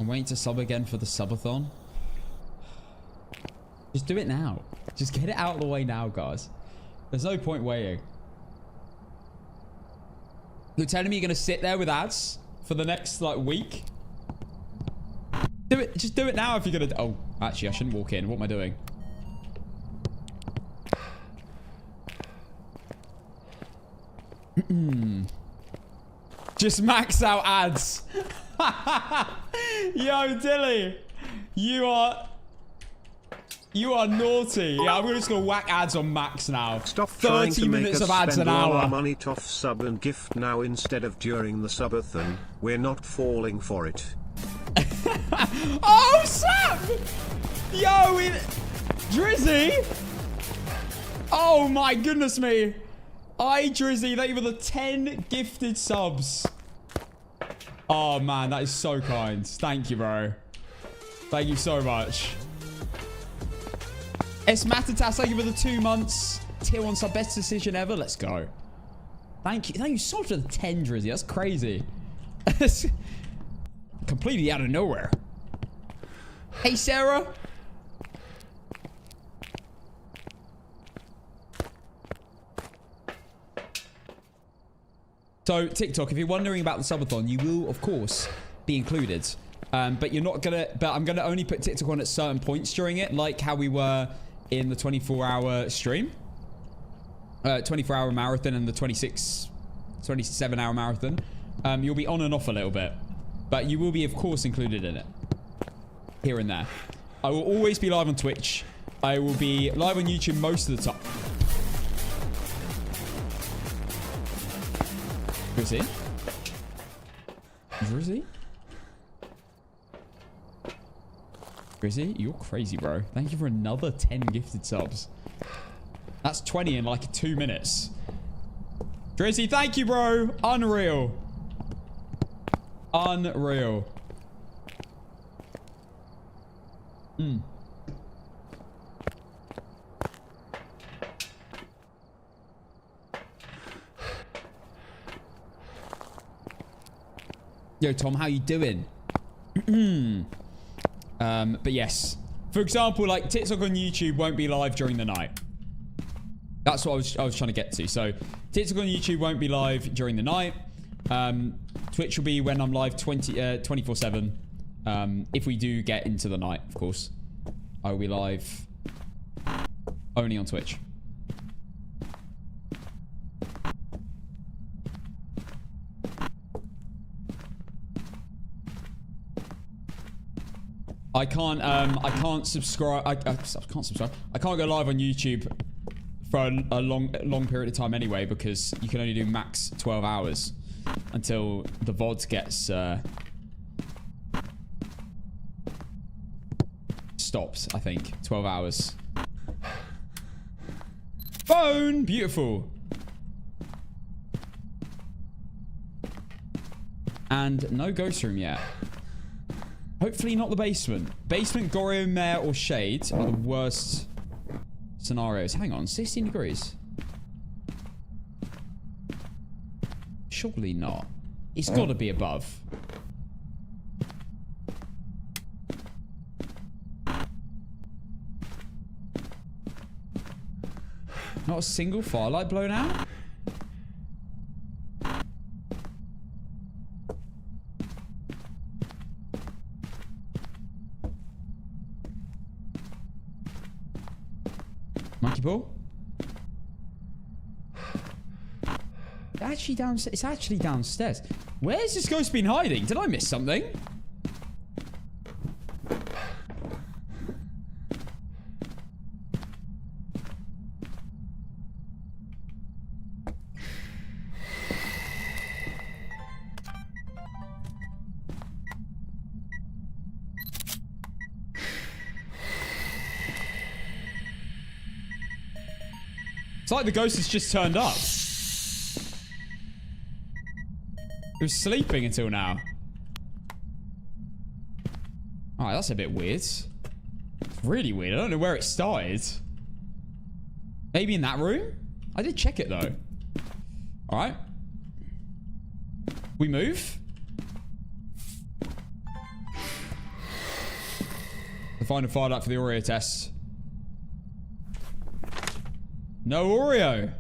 I'm waiting to sub again for the subathon. Just do it now. Just get it out of the way now, guys. There's no point waiting. You're telling me you're going to sit there with ads for the next, like, week? Do it. Just do it now if you're going to... Oh, actually, I shouldn't walk in. What am I doing? Just max out ads. Yo, Dilly. You are naughty. Yeah, I'm just gonna whack ads on max now. Stop trying 30 to make minutes us of ads spend an all our hour. money to sub and gift now instead of during the subathon. We're not falling for it. Oh, Sam! Yo, Drizzy! Oh my goodness me. Drizzy, thank you for the 10 gifted subs. Oh man, that is so kind. Thank you, bro. Thank you so much. Esmatatas, thank you for the 2 months. Tier 1 sub, best decision ever. Let's go. Thank you. Thank you so much for the 10, Drizzy. That's crazy. Completely out of nowhere. Hey, Sarah. So, TikTok, if you're wondering about the subathon, you will, of course, be included. But you're not gonna... But I'm gonna only put TikTok on at certain points during it, like how we were in the 24-hour stream. 24-hour marathon and the 27-hour marathon. You'll be on and off a little bit. But you will be, of course, included in it. Here and there. I will always be live on Twitch. I will be live on YouTube most of the time. Drizzy? Drizzy? Drizzy, you're crazy, bro. Thank you for another 10 gifted subs. That's 20 in like 2 minutes. Drizzy, thank you, bro. Unreal. Unreal. Yo, Tom, how you doing? But yes. For example, like, TikTok on YouTube won't be live during the night. That's what I was trying to get to. So, TikTok on YouTube won't be live during the night. Twitch will be when I'm live 24/7. If we do get into the night, of course. I will be live only on Twitch. I can't subscribe. I can't subscribe. I can't go live on YouTube for a long period of time anyway, because you can only do max 12 hours until the VOD gets stopped. I think 12 hours. Phone! Beautiful. And no ghost room yet. Hopefully not the basement. Basement, Goryo, Mare, or Shade are the worst scenarios. Hang on, 16 degrees. Surely not. It's got to be above. Not a single firelight blown out? Monkey ball? Actually downstairs. It's actually downstairs. Where's this ghost been hiding? Did I miss something? It's like the ghost has just turned up. He was sleeping until now. Alright, that's a bit weird. It's really weird. I don't know where it started. Maybe in that room? I did check it though. Alright. We move. The final firelight for the Oreo test. No Oreo.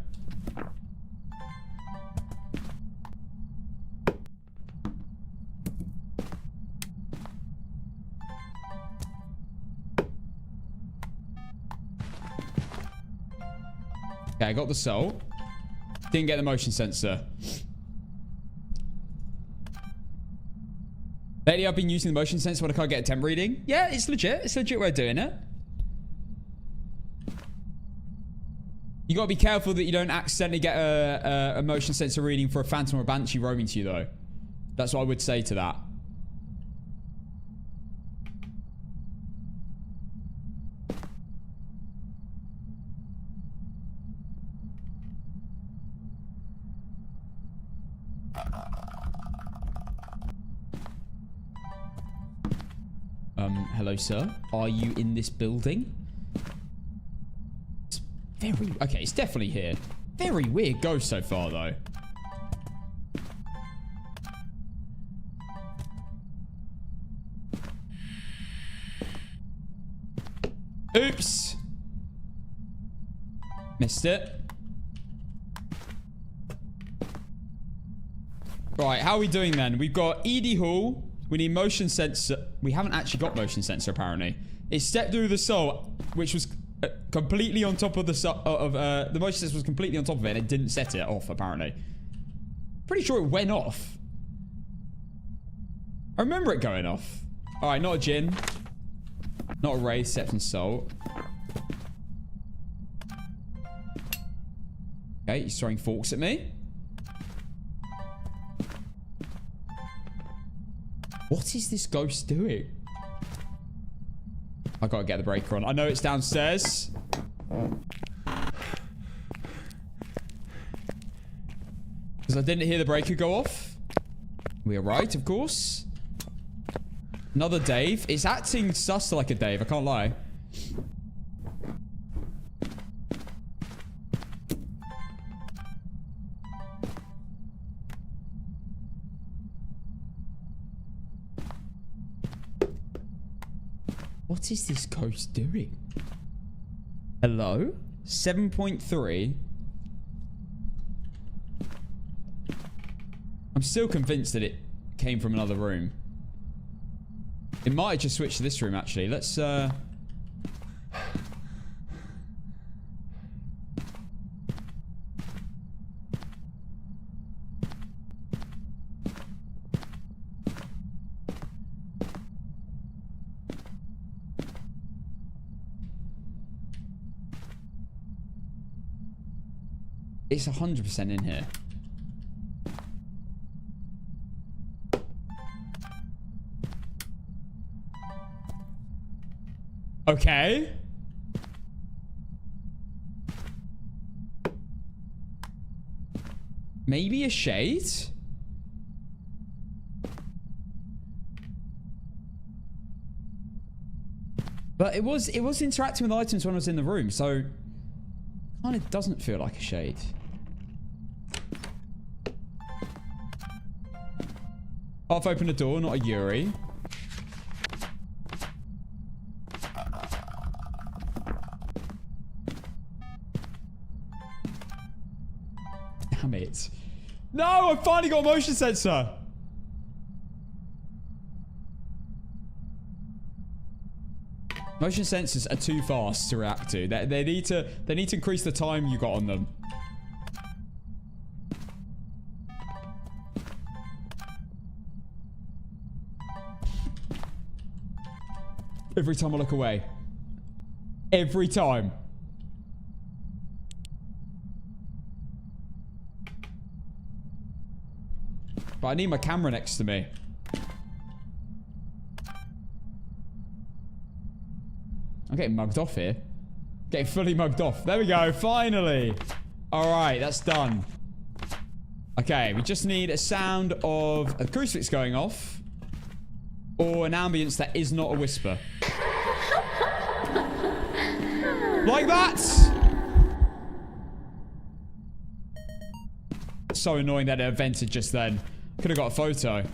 Okay, I got the soul. Didn't get the motion sensor. Lately, I've been using the motion sensor when I can't get a temp reading. Yeah, it's legit. It's a legit way of doing it. You gotta be careful that you don't accidentally get a motion sensor reading for a phantom or a banshee roaming to you, though. That's what I would say to that. Hello, sir. Are you in this building? It's very... Okay, it's definitely here. Very weird ghost so far, though. Oops. Missed it. Right, how are we doing then? We've got Edie Hall. We need motion sensor. We haven't actually got motion sensor, apparently. It stepped through the soul, which was completely on top of the the motion sensor was completely on top of it, and it didn't set it off, apparently. Pretty sure it went off. I remember it going off. All right, not a Jinn. Not a Wraith, Sept and Soul. Okay, he's throwing forks at me. What is this ghost doing? I gotta get the breaker on. I know it's downstairs. Because I didn't hear the breaker go off. We are right, of course. Another Dave. It's acting sus like a Dave, I can't lie. What is this ghost doing? Hello? 7.3. I'm still convinced that it came from another room. It might have just switched to this room, actually. Let's, It's 100% in here. Okay. Maybe a shade? But it was interacting with items when I was in the room, so kind of doesn't feel like a shade. Half open the door, not a Yuri. Damn it. No, I finally got a motion sensor. Motion sensors are too fast to react to. They need to increase the time you got on them. Every time I look away. Every time. But I need my camera next to me. I'm getting mugged off here. Getting fully mugged off. There we go. Finally. All right. That's done. Okay. We just need a sound of a crucifix going off. Or an ambience that is not a whisper. Like that. So annoying that it vented just then. Could have got a photo.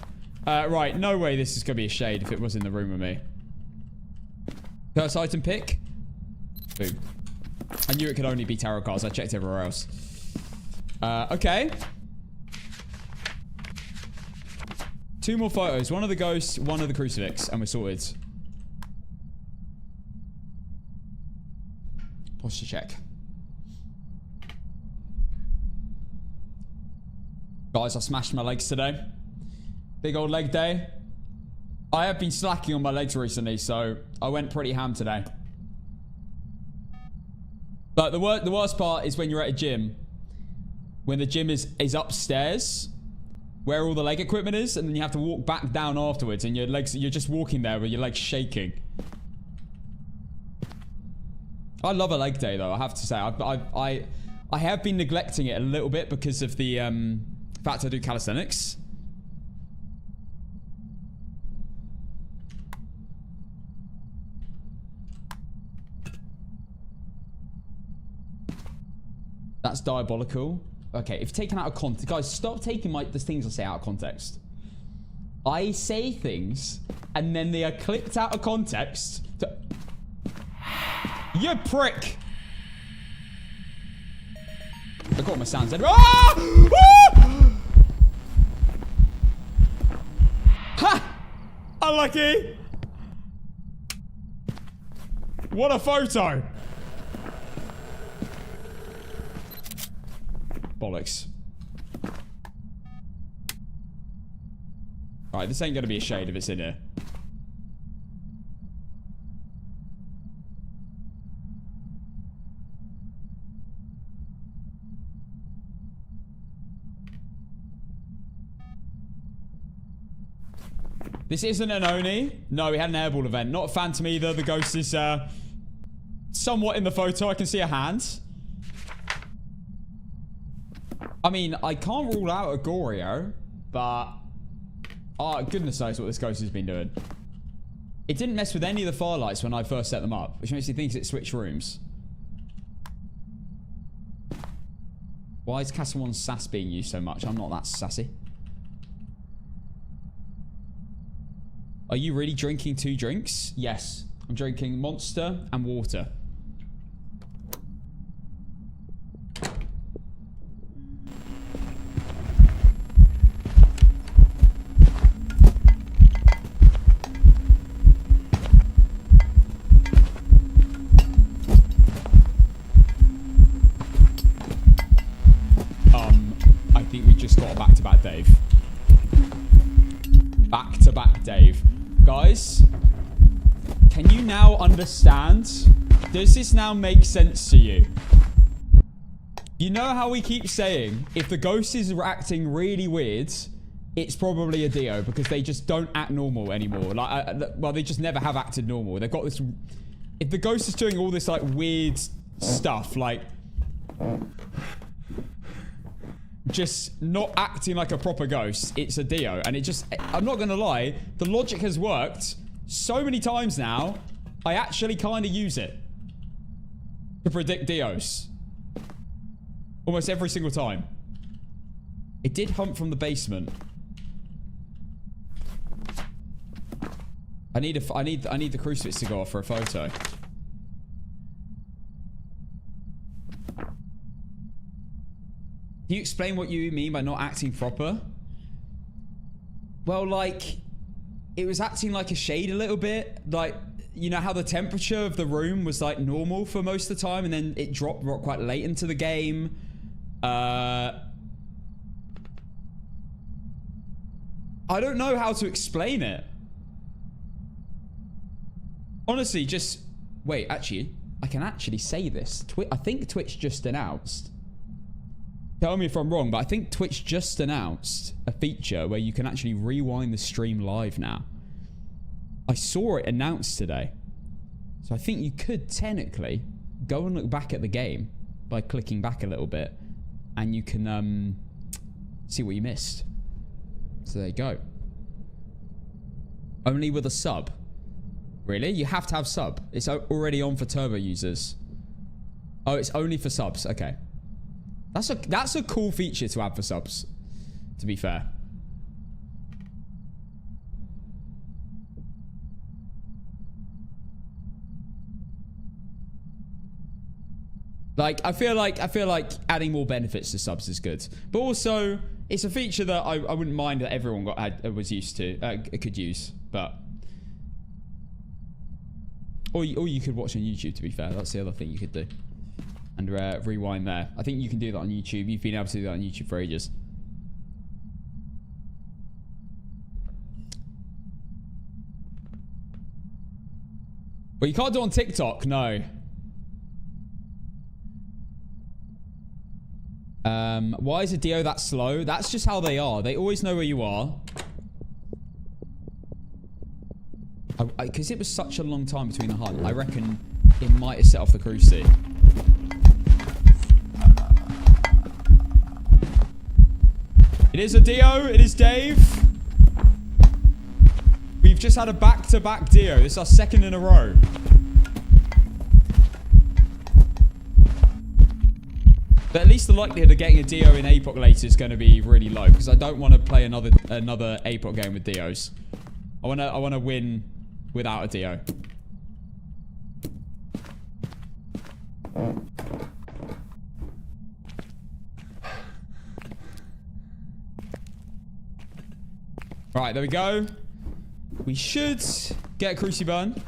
Right. No way this is going to be a shade if it was in the room with me. Curse item pick. Boom. I knew it could only be tarot cards. I checked everywhere else. Okay. 2 more photos. One of the ghosts, one of the crucifix. And we're sorted. Posture check. Guys, I smashed my legs today. Big old leg day. I have been slacking on my legs recently, so I went pretty ham today. But the worst part is when you're at a gym. When the gym is upstairs, where all the leg equipment is, and then you have to walk back down afterwards, and you're just walking there with your legs shaking. I love a leg day, though, I have to say. I have been neglecting it a little bit because of the fact I do calisthenics. That's diabolical. Okay, if taken out of context... Guys, stop taking the things I say out of context. I say things, and then they are clipped out of context to... You prick! I got my sounds anyway. Ah! Ah! Ha! Unlucky! What a photo! Bollocks. Alright, this ain't gonna be a shade if it's in here. This isn't an Oni. No, we had an airball event. Not a phantom either. The ghost is somewhat in the photo. I can see a hand. I mean, I can't rule out a Goryo, but... Oh, goodness knows what this ghost has been doing. It didn't mess with any of the firelights when I first set them up, which makes me think it switched rooms. Why is Castle 1's sass being used so much? I'm not that sassy. Are you really drinking 2 drinks? Yes. I'm drinking Monster and water. I think we just got a back-to-back Dave. Back-to-back Dave. Guys, can you now understand? Does this now make sense to you? You know how we keep saying, if the ghost is acting really weird, it's probably a Deo, because they just don't act normal anymore. Like, well, they just never have acted normal. They've got this... If the ghost is doing all this, like, weird stuff, like... just not acting like a proper ghost. It's a Deo. And it just, I'm not going to lie, the logic has worked so many times now, I actually kind of use it to predict Deos. Almost every single time. It did hump from the basement. I need the crucifix to go off for a photo. Can you explain what you mean by not acting proper? Well, like, it was acting like a shade a little bit. Like, you know how the temperature of the room was like normal for most of the time, and then it dropped quite late into the game. I don't know how to explain it. Honestly, just wait. Actually, I can actually say this. I think Twitch just announced. Tell me if I'm wrong, but I think Twitch just announced a feature where you can actually rewind the stream live now. I saw it announced today. So I think you could technically go and look back at the game by clicking back a little bit, and you can see what you missed. So there you go. Only with a sub. Really? You have to have sub. It's already on for turbo users. Oh, it's only for subs. Okay. That's a cool feature to add for subs, to be fair. Like, I feel like adding more benefits to subs is good. But also, it's a feature that I wouldn't mind that everyone was used to, could use. But or you could watch on YouTube, to be fair. That's the other thing you could do. And rewind there. I think you can do that on YouTube. You've been able to do that on YouTube for ages. Well, you can't do it on TikTok, no. Why is a Dio that slow? That's just how they are. They always know where you are. Because it was such a long time between the HUD, I reckon it might have set off the cruci. It is a Dio. It is Dave. We've just had a back-to-back Dio. This is our second in a row. But at least the likelihood of getting a Dio in APOC later is going to be really low, because I don't want to play another APOC game with Dios. I want to win without a Dio. Right, there we go. We should get a cruci burn.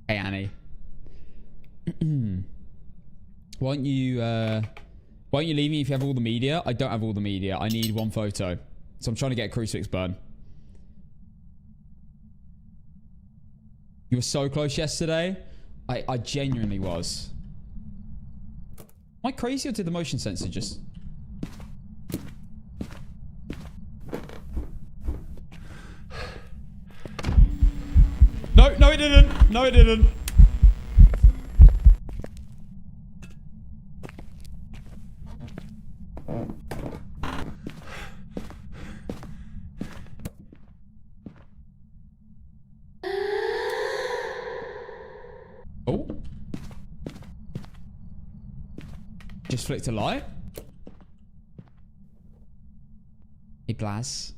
Hey, Annie. Why don't you leave me if you have all the media? I don't have all the media. I need one photo. So I'm trying to get a crucifix burn. You were so close yesterday. I genuinely was. Am I crazy, or did the motion sensor just... No, it didn't. No, it didn't. Oh. Just flicked a light. Hey, Blaz.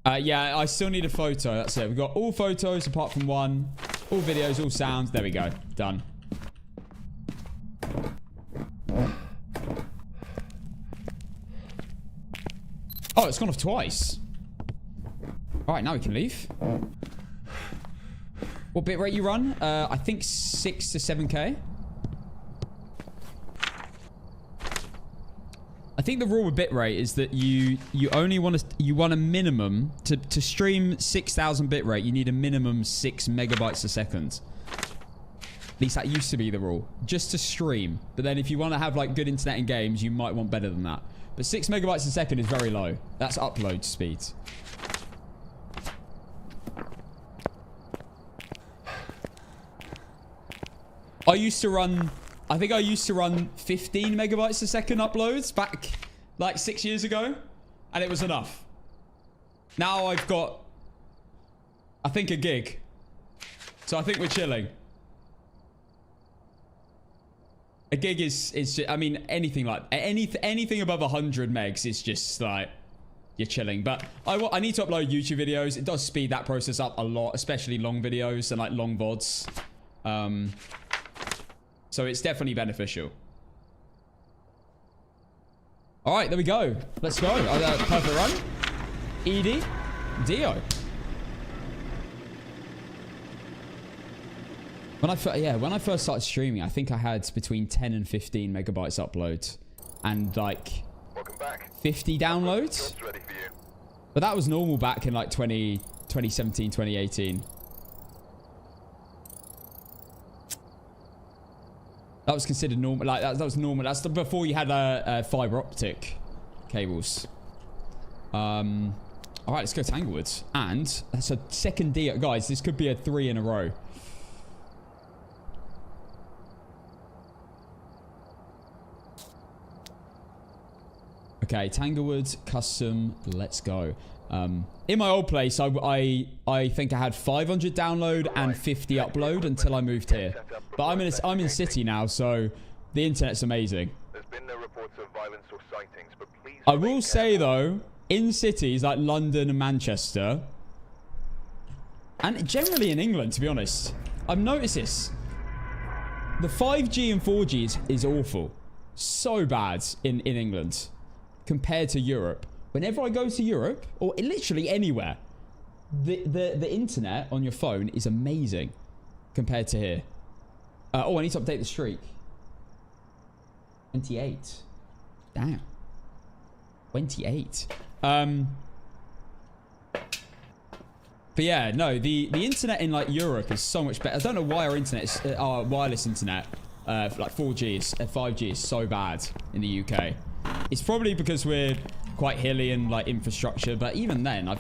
Yeah, I still need a photo. That's it. We've got all photos apart from one. All videos, all sounds. There we go. Done. Oh, it's gone off twice. All right, now we can leave. What bitrate you run? I think 6 to 7K. I think the rule with bitrate is that you only want a minimum to stream 6,000 bitrate. You need a minimum 6 megabytes a second. At least that used to be the rule, just to stream. But then if you want to have like good internet in games, you might want better than that. But 6 megabytes a second is very low. That's upload speed. I used to run, I think I used to run 15 megabytes a second uploads back like 6 years ago. And it was enough. Now I've got, I think, a gig. So I think we're chilling. A gig is just, I mean, anything like, anything above 100 megs is just like, you're chilling. But I need to upload YouTube videos. It does speed that process up a lot, especially long videos and like long VODs. So it's definitely beneficial. All right, there we go. Let's go. Perfect run. ED. Dio. When I first started streaming, I think I had between 10 and 15 megabytes uploads and like 50 downloads. But that was normal back in like 2017, 2018. That was considered normal. Like that was normal. That's before you had fiber optic cables. All right, let's go Tanglewood. And that's a second D. Guys, this could be a 3 in a row. Okay, Tanglewood, custom, let's go. In my old place, I think I had 500 download and 50 upload until I moved here. But I'm in city now, so the internet's amazing. There's been no reports of violence or sightings, but please I will say though, in cities like London and Manchester, and generally in England, to be honest, I've noticed this. The 5G and 4G is awful. So bad in England compared to Europe. Whenever I go to Europe, or literally anywhere, the internet on your phone is amazing compared to here. Oh, I need to update the streak. 28. Damn. 28. But yeah, no, the internet in like Europe is so much better. I don't know why our internet is, our wireless internet, like 4G, 5G is so bad in the UK. It's probably because we're quite hilly and like infrastructure, but even then, like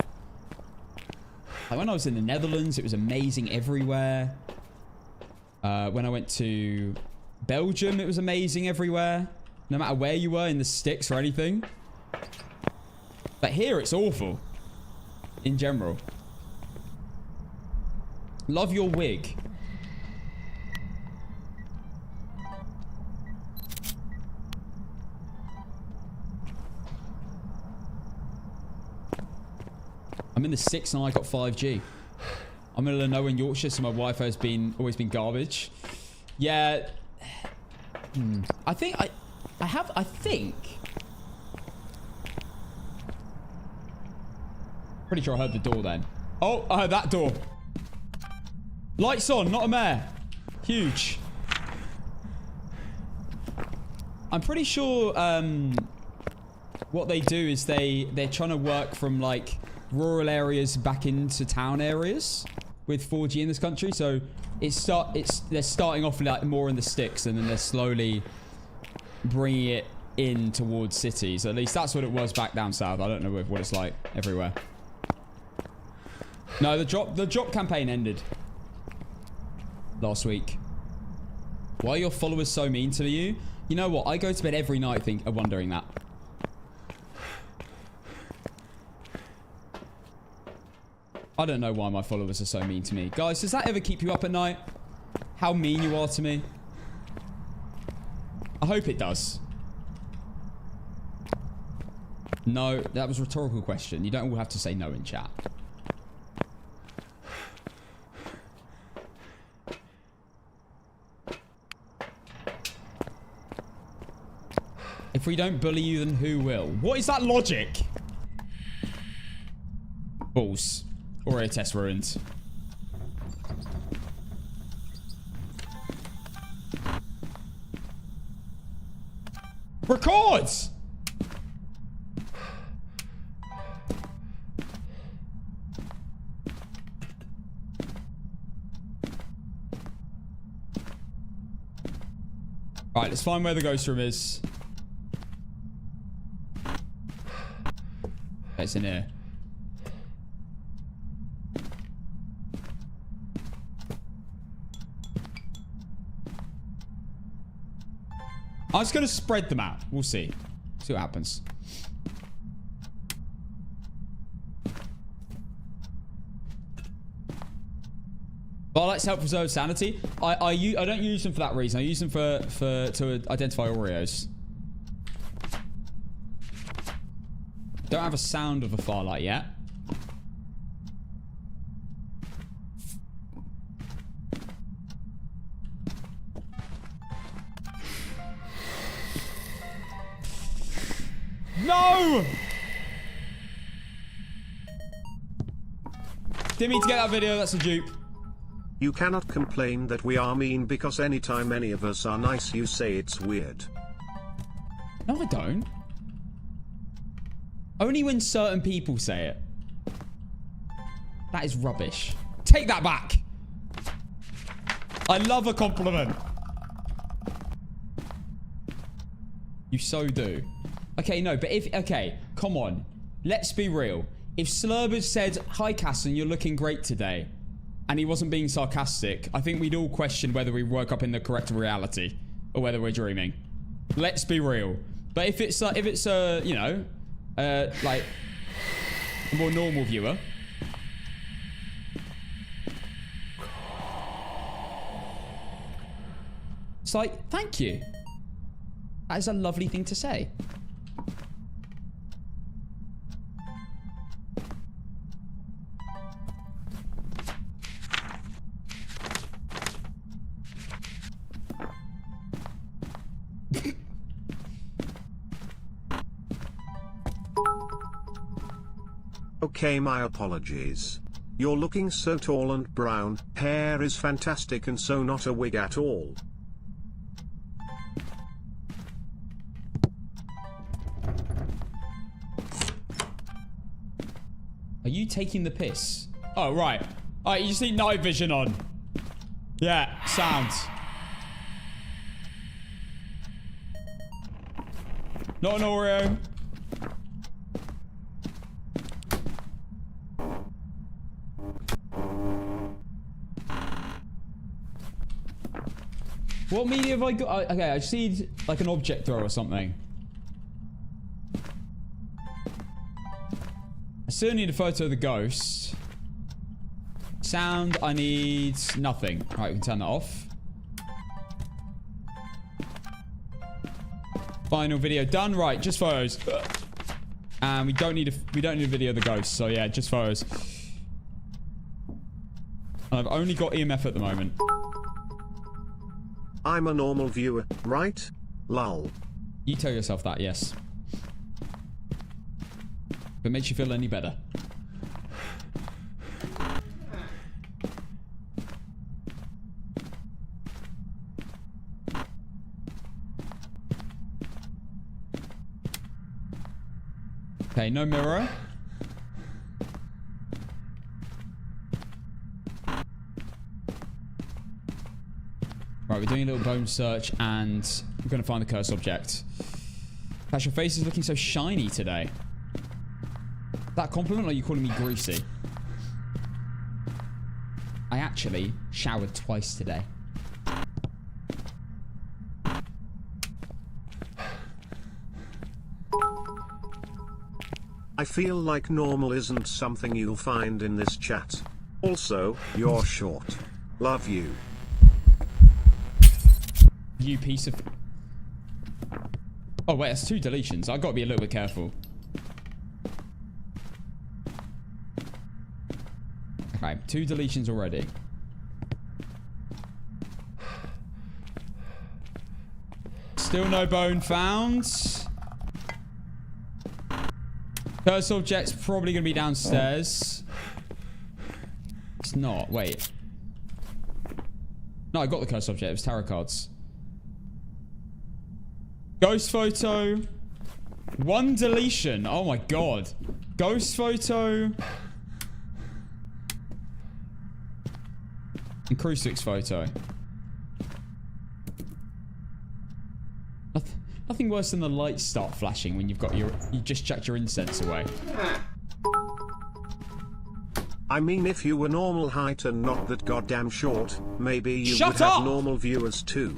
when I was in the Netherlands, it was amazing everywhere. When I went to Belgium, it was amazing everywhere, no matter where you were in the sticks or anything. But here, it's awful in general. Love your wig. I'm in the 6 and I got 5G. I'm in Lenovo in Yorkshire, so my Wi-Fi has always been garbage. Yeah. I think I think. Pretty sure I heard the door then. Oh, I heard that door. Lights on, not a mare. Huge. I'm pretty sure what they do is they're trying to work from like rural areas back into town areas with 4G in this country. So they're starting off like more in the sticks, and then they're slowly bringing it in towards cities. At least that's what it was back down south. I don't know what it's like everywhere. No, the drop campaign ended last week. Why are your followers so mean to you? You know what? I go to bed every night wondering that. I don't know why my followers are so mean to me. Guys, does that ever keep you up at night? How mean you are to me? I hope it does. No, that was a rhetorical question. You don't all have to say no in chat. If we don't bully you, then who will? What is that logic? Balls. Or a test ruined. Records! Right, let's find where the ghost room is. It's in here. I'm just going to spread them out. We'll see. See what happens. But I like to help preserve sanity. I don't use them for that reason. I use them to identify Oreos. Don't have a sound of a firelight yet. No! Didn't mean to get that video. That's a dupe. You cannot complain that we are mean because anytime any of us are nice you say it's weird. No, I don't. Only when certain people say it. That is rubbish. Take that back. I love a compliment. You so do. Okay, no, but if... Okay, come on. Let's be real. If Slurber said, "Hi, Casson, you're looking great today," and he wasn't being sarcastic, I think we'd all question whether we woke up in the correct reality or whether we're dreaming. Let's be real. But if it's you know, like a more normal viewer, it's like, thank you. That is a lovely thing to say. Okay, my apologies. You're looking so tall and brown, hair is fantastic and so not a wig at all. Are you taking the piss? Oh, right. Alright, you just need night vision on. Yeah, sounds. Not an Oreo. What media have I got? Okay, I just need like an object throw or something. I still need a photo of the ghost. Sound, I need nothing. Alright, we can turn that off. Final video done. Right, just photos. And we don't need a video of the ghost, so yeah, just photos. And I've only got EMF at the moment. I'm a normal viewer, right? Lol. You tell yourself that, yes. If it makes you feel any better. Okay, no mirror. Right, we're doing a little bone search and we're going to find the cursed object. Gosh, your face is looking so shiny today. Is that a compliment or are you calling me greasy? I actually showered twice today. I feel like normal isn't something you'll find in this chat. Also, you're short. Love you. You piece of... Oh wait, that's 2 deletions. I've got to be a little bit careful. Okay, 2 deletions already. Still no bone found. Cursed object's probably going to be downstairs. It's not. Wait. No, I got the cursed object. It was tarot cards. Ghost photo. 1 deletion. Oh my god. Ghost photo. And crucifix photo. Nothing worse than the lights start flashing when you just chucked your incense away. I mean, if you were normal height and not that goddamn short, maybe you would Shut have up! normal viewers too.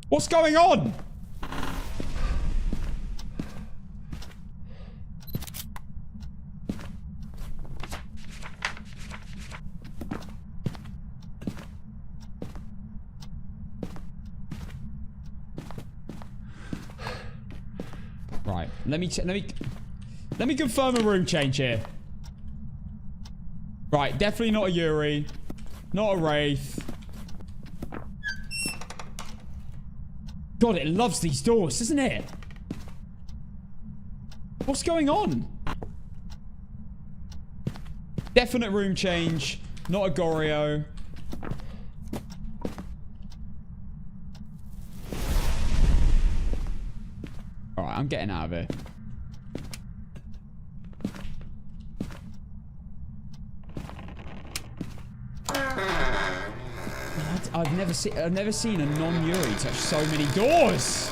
What's going on? Right, let me confirm a room change here. Right, definitely not a Yuri, not a Wraith. God, it loves these doors, doesn't it? What's going on? Definite room change, not a Goryo. Alright, I'm getting out of here. I've never seen a non-Yuri touch so many doors.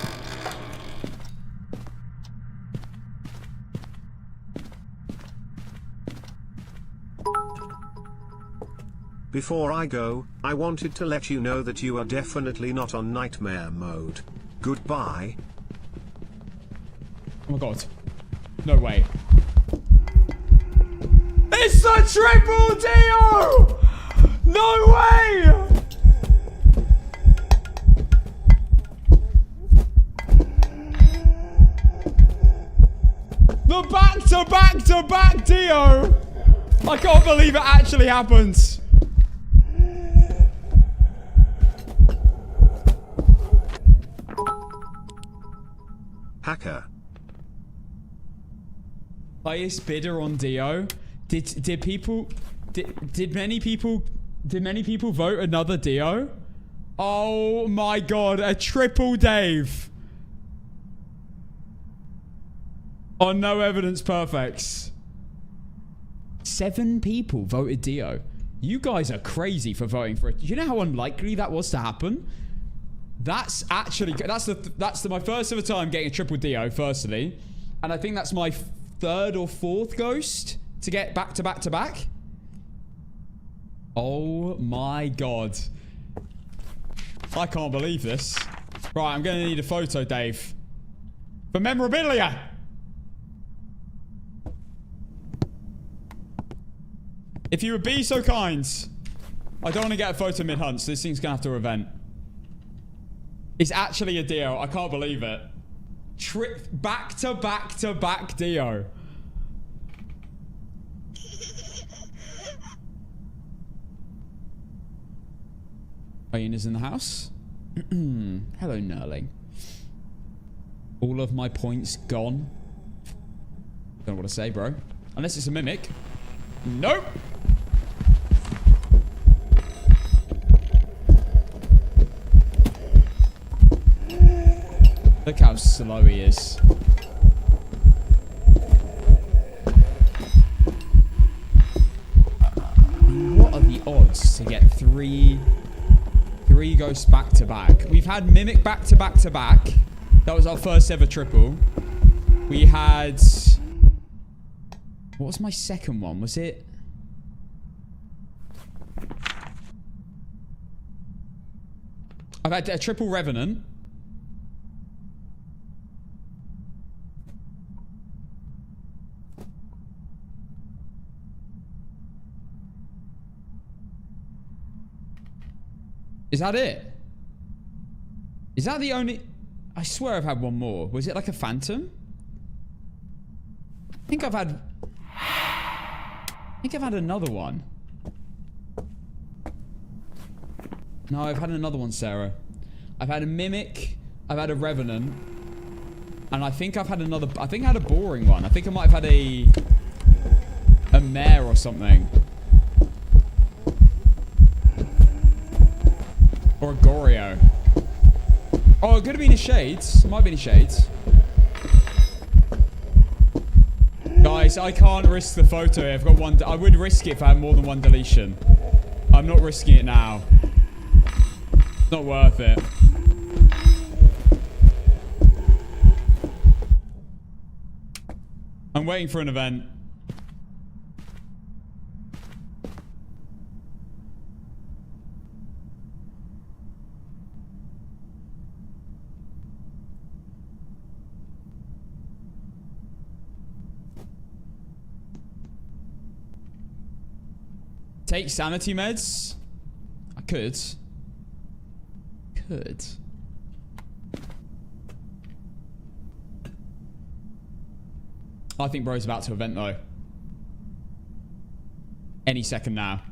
Before I go, I wanted to let you know that you are definitely not on nightmare mode. Goodbye. Oh my god. No way. It's the triple Dio! No way! The back-to-back-to-back Dio! I can't believe it actually happens. Hacker. Highest bidder on Dio. Did many people vote another Dio? Oh my god, a triple Dave. On no evidence perfects. 7 people voted Dio. You guys are crazy for voting for it. Do you know how unlikely that was to happen? That's actually my first ever time getting a triple Dio, firstly. And I think that's my 3rd or 4th ghost to get back to back to back. Oh my god. I can't believe this. Right, I'm gonna need a photo, Dave. For memorabilia! If you would be so kind. I don't want to get a photo mid-hunt, so this thing's gonna have to revent. It's actually a Dio. I can't believe it. Back to back to back Dio. Hyena's in the house. Hello, Nerling. All of my points gone. Don't know what to say, bro. Unless it's a mimic. Nope. Look how slow he is. What are the odds to get three ghosts back to back? We've had Mimic back to back to back. That was our first ever triple. We had... What was my second one? Was it... I've had a triple Revenant. Is that it? Is that the only... I swear I've had one more. Was it like a phantom? I think I've had another one. No, I've had another one, Sarah. I've had a Mimic. I've had a Revenant. And I think I've had another... I think I had a boring one. I think I might have had a mare or something. Or a Goryo. Oh, it could have been a Shades. It might have been a Shades. Guys, I can't risk the photo here. I've got one... I would risk it if I had more than one deletion. I'm not risking it now. It's not worth it. I'm waiting for an event. Take sanity meds. I could. I think bro's about to event though. Any second now.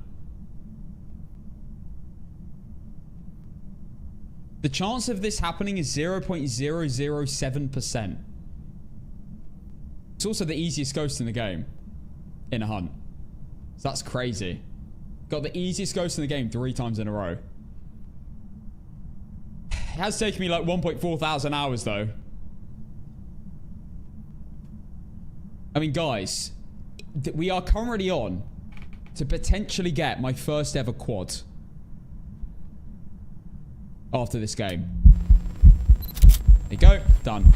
The chance of this happening is 0.007%. It's also the easiest ghost in the game. In a hunt. So that's crazy. Got the easiest ghost in the game 3 times in a row. It has taken me like 1.4 thousand hours though. I mean, guys, we are currently on to potentially get my first ever quad after this game. There you go. Done.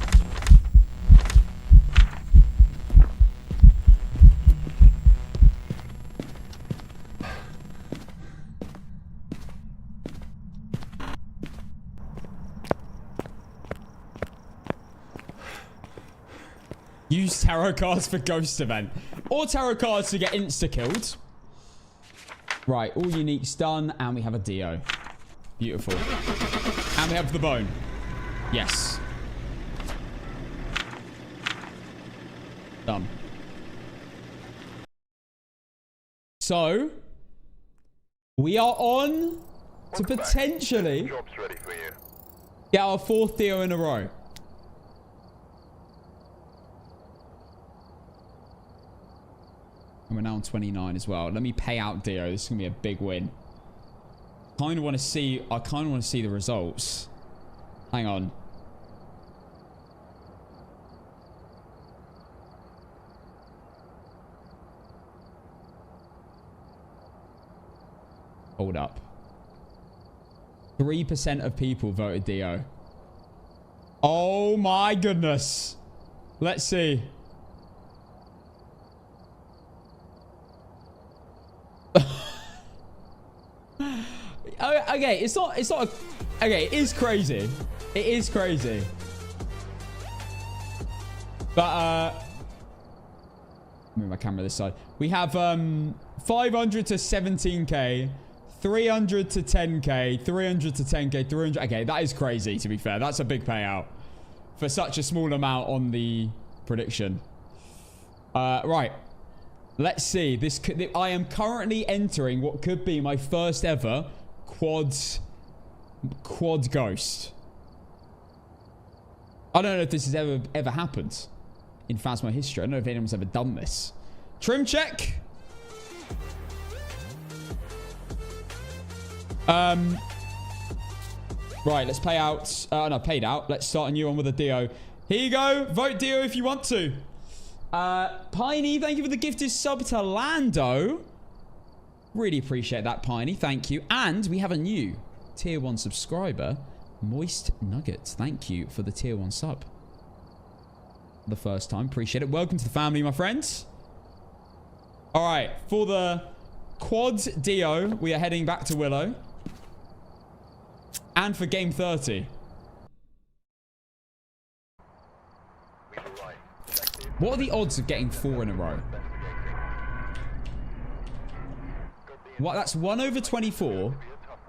Use tarot cards for ghost event. Or tarot cards to get insta-killed. Right, all uniques done. And we have a Dio. Beautiful. And we have the bone. Yes. Done. So, we are on to potentially get our 4th Dio in a row. And we're now on 29 as well. Let me pay out Dio. This is going to be a big win. I kind of want to see the results. Hang on. Hold up. 3% of people voted Dio. Oh my goodness. Let's see. Okay, it's not okay, it is crazy. It is crazy. But move my camera this side. We have 500 to 17k, 300 to 10k, 300 to 10k, 300. Okay, that is crazy to be fair. That's a big payout for such a small amount on the prediction. Right. Let's see. I am currently entering what could be my first ever quad ghost. I don't know if this has ever happened in Phasmo history. I don't know if anyone's ever done this. Trim check. Right, let's pay out. No, paid out. Let's start a new one with a Dio. Here you go. Vote Dio if you want to. Piney, thank you for the gifted sub to Lando. Really appreciate that, Piney. Thank you. And we have a new tier 1 subscriber, Moist Nuggets. Thank you for the tier 1 sub. The first time. Appreciate it. Welcome to the family, my friends. All right. For the quad Dio, we are heading back to Willow. And for game 30. What are the odds of getting 4 in a row? What? That's 1 over 24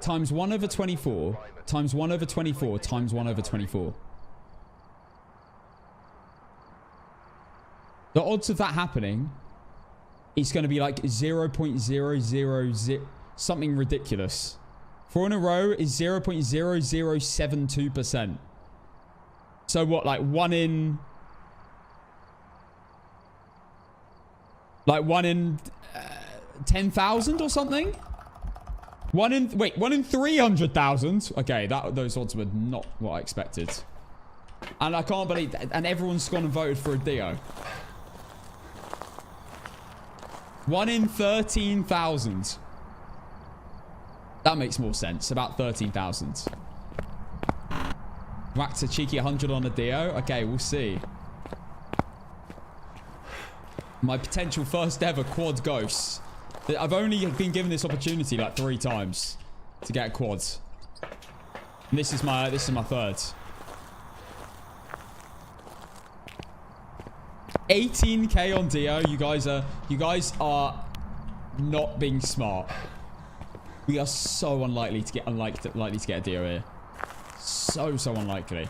times 1 over 24 times 1 over 24 times 1 over 24. The odds of that happening is going to be like 0.000 something ridiculous. 4 in a row is 0.0072%. So what, like 1 in... Like 1 in 10,000 or something? 1 in 300,000? Okay, those odds were not what I expected. And I can't believe that. And everyone's gone and voted for a Dio. 1 in 13,000. That makes more sense. About 13,000. Whacked a cheeky 100 on a Dio. Okay, we'll see. My potential first ever quad ghost. I've only been given this opportunity like 3 times to get quads. And this is my third. 18k on Dio. You guys are not being smart. We are so unlikely to get likely to get a deal here. So unlikely.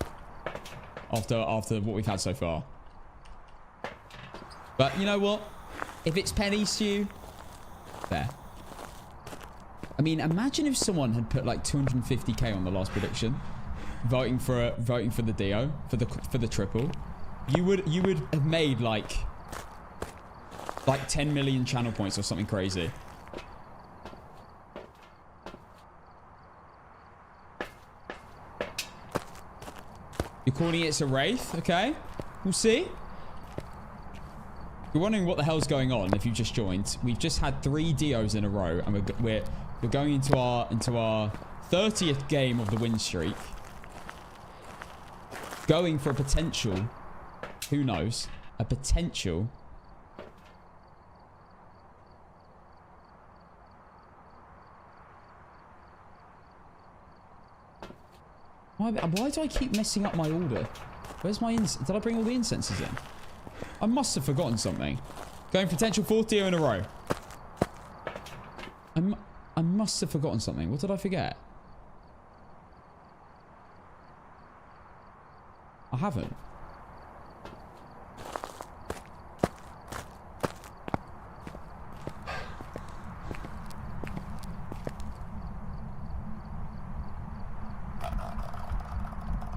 After what we've had so far. But you know what? If it's penny stew, fair. I mean, imagine if someone had put like 250k on the last prediction, voting for the Dio for the triple. You would have made like 10 million channel points or something crazy. You're calling it's a wraith, okay? We'll see. You're wondering what the hell's going on if you just joined. We've just had 3 Dios in a row, and we're going into our 30th game of the win streak. Going for a potential, who knows, a potential. Why do I keep messing up my order? Where's my incense? Did I bring all the incenses in? I must have forgotten something. Going potential 4th Dio in a row. I must have forgotten something. What did I forget? I haven't.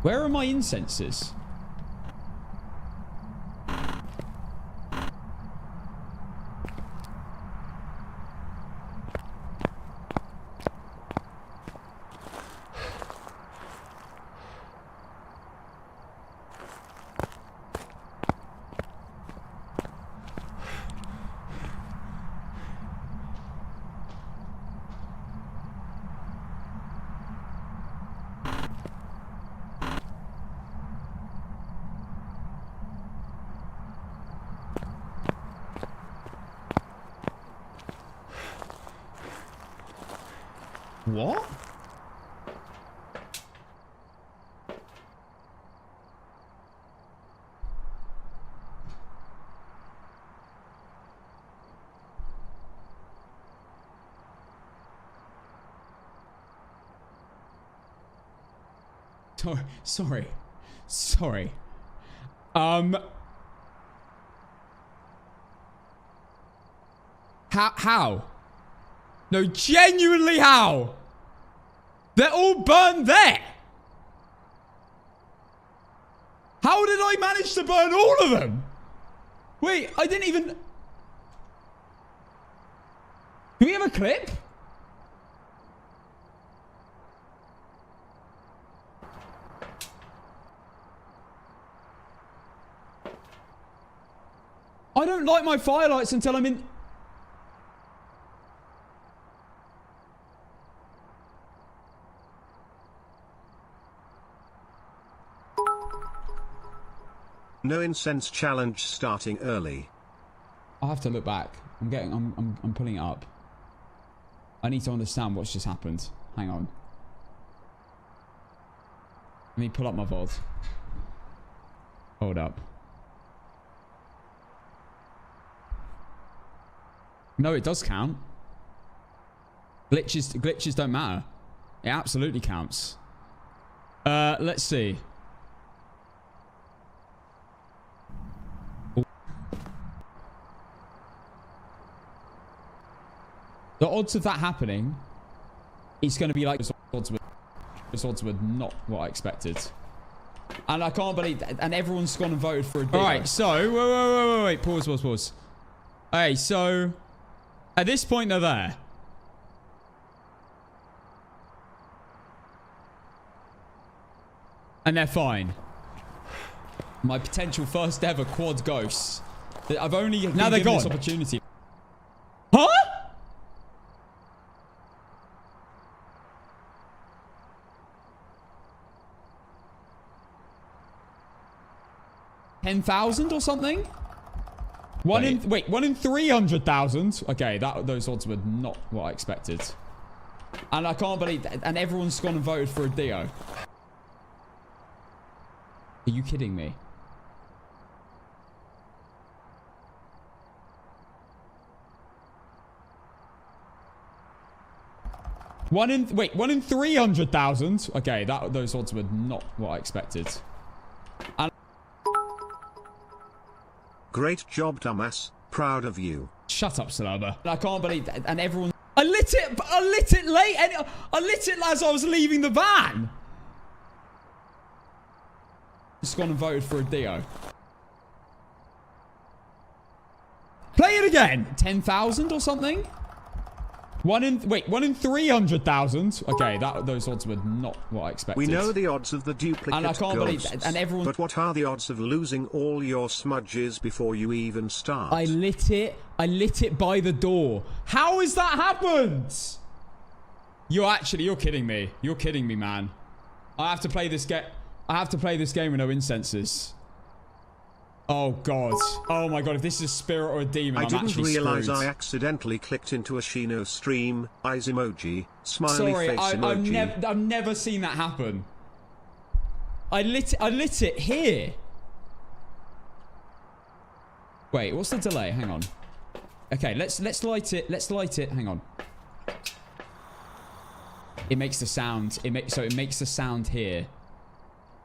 Where are my incenses? What? Sorry. How? No, genuinely how? They're all burned there. How did I manage to burn all of them? Wait, I didn't even... Do we have a clip? I don't light my firelights until I'm in... No incense challenge starting early. I have to look back. I'm pulling it up. I need to understand what's just happened. Hang on. Let me pull up my VOD. Hold up. No, it does count. Glitches don't matter. It absolutely counts. Let's see. The odds of that happening, it's going to be like this odds were not what I expected. And I can't believe that. And everyone's gone and voted for a deal. All right, so wait. Pause. Okay, so at this point they're there. And they're fine. My potential first ever quad ghosts. I've only been given this opportunity. Huh? 10,000 or something? One in 300,000. Okay, those odds were not what I expected. And I can't believe that. And everyone's gone and voted for a Dio. Are you kidding me? 1 in 300,000. Okay, those odds were not what I expected. And Great job, dumbass. Proud of you. shut up, Salama. I can't believe that. And everyone... I lit it late. And I lit it as I was leaving the van. Just gone and voted for a Dio. Play it again. 10,000 or something? 1 in 300,000. Okay, those odds were not what I expected. We know the odds of the duplicate and I can't believe ghosts, that. And everyone... But what are the odds of losing all your smudges before you even start? I lit it by the door. How has that happened? You're kidding me. You're kidding me, man. I have to play this game with no incenses. Oh, God. Oh, my God. If this is a spirit or a demon, I didn't realize screwed. I accidentally clicked into a Shino stream. Eyes emoji. Smiley face emoji. I've never seen that happen. I lit it here. Wait, what's the delay? Hang on. Okay, let's light it. Let's light it. Hang on. It makes the sound. It makes the sound here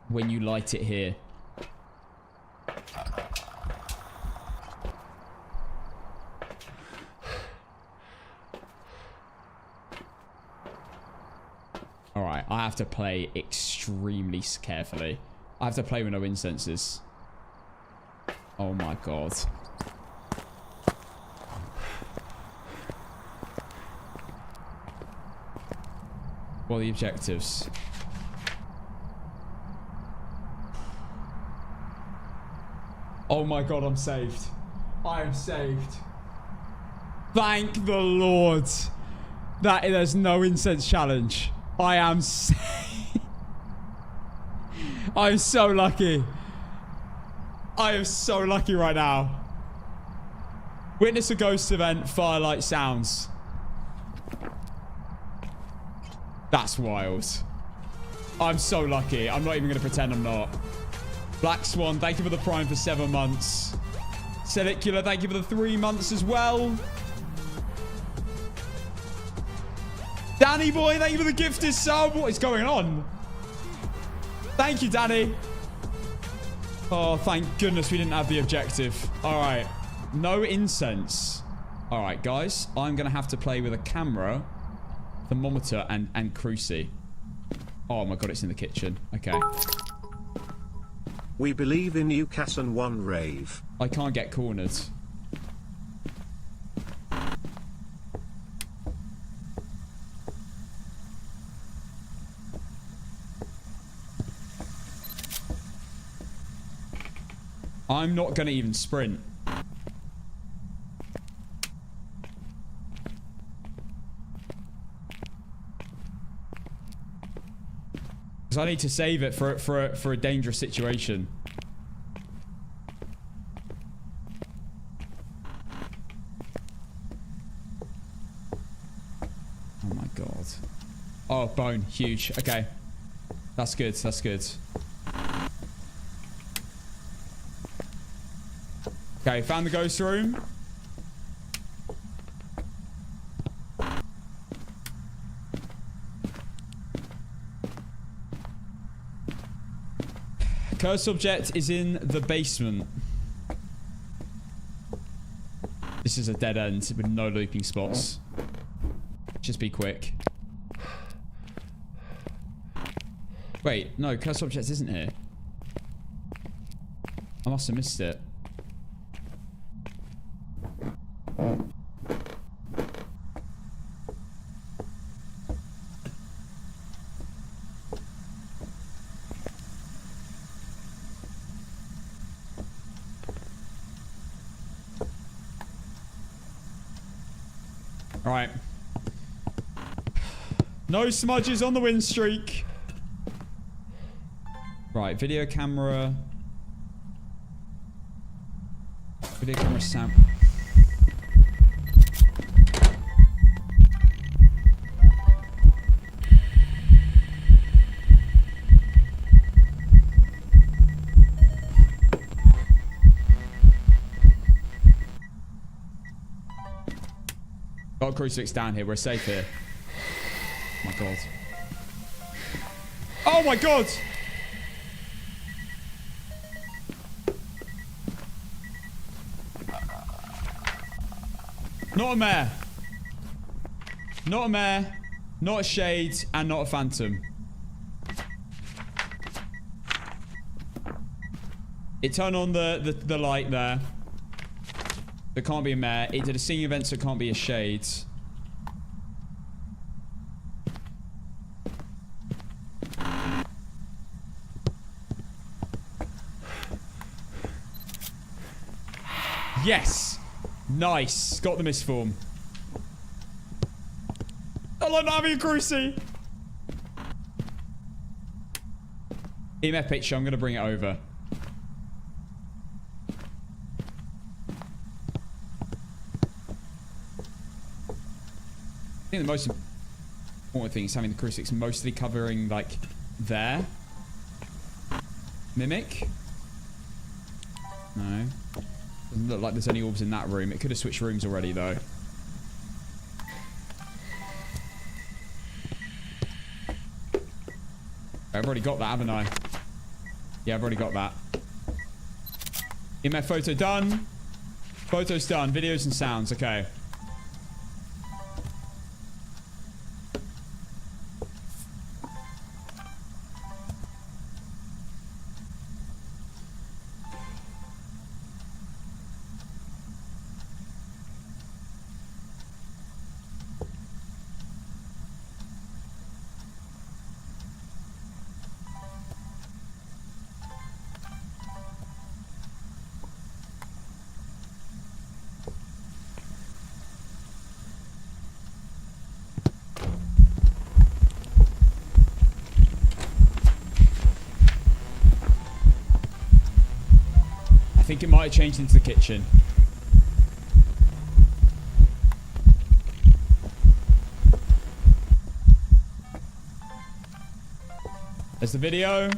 when you light it here. Alright, I have to play extremely carefully. I have to play with no incenses. Oh my god. What are the objectives? Oh my god, I'm saved. I am saved. Thank the Lord that there's no incense challenge. I am I'm so lucky. I am so lucky right now. Witness a ghost event, firelight sounds. That's wild. I'm so lucky. I'm not even going to pretend I'm not. Black Swan, thank you for the Prime for 7 months. Statistical, thank you for the 3 months as well. Danny boy, thank you for the gifted sub. What is going on? Thank you, Danny. Oh, thank goodness we didn't have the objective. All right. No incense. All right, guys. I'm going to have to play with a camera, thermometer, and cruci. Oh, my God. It's in the kitchen. Okay. We believe in you, Casson One Rave. I can't get cornered. I'm not going to even sprint. Because I need to save it for a dangerous situation. Oh my god. Oh, bone. Huge. Okay. That's good. That's good. Okay, found the ghost room. Cursed object is in the basement. This is a dead end with no looping spots. Just be quick. Wait, no, cursed object isn't here. I must have missed it. Alright. No smudges on the win streak. Right, video camera. Video camera Sam. Got a crucifix down here. We're safe here. my god. Oh my god! Not a mare. Not a mare. Not a shade. And not a phantom. It turned on the light there. There can't be a mare. It did a singing event, so it can't be a shade. Yes! Nice. Got the misform. I like not having a cruci. EMF picture, I'm going to bring it over. I think the most important thing is having the crucifix mostly covering, like, there. Mimic. No. Doesn't look like there's any orbs in that room. It could have switched rooms already, though. I've already got that, haven't I? Yeah, I've already got that. EMF photo done. Photos done. Videos and sounds. Okay. I think it might have changed into the kitchen. There's the video.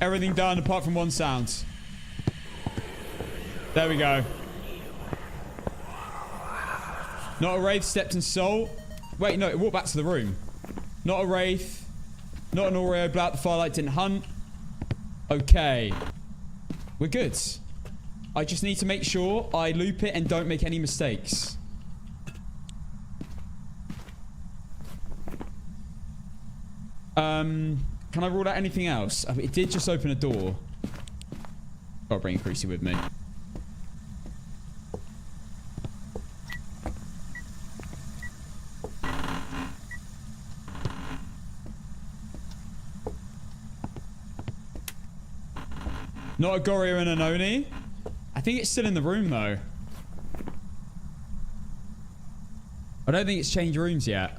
Everything done apart from one sound. There we go. Not a wraith, stepped in salt. Wait, no, it walked back to the room. Not a wraith. Not an Oreo, blew out the firelight, didn't hunt. Okay. We're good. I just need to make sure I loop it and don't make any mistakes. Can I rule out anything else? I mean, it did just open a door. Gotta bring Cruci with me. Not a Goryo and an Oni. I think it's still in the room, though. I don't think it's changed rooms yet.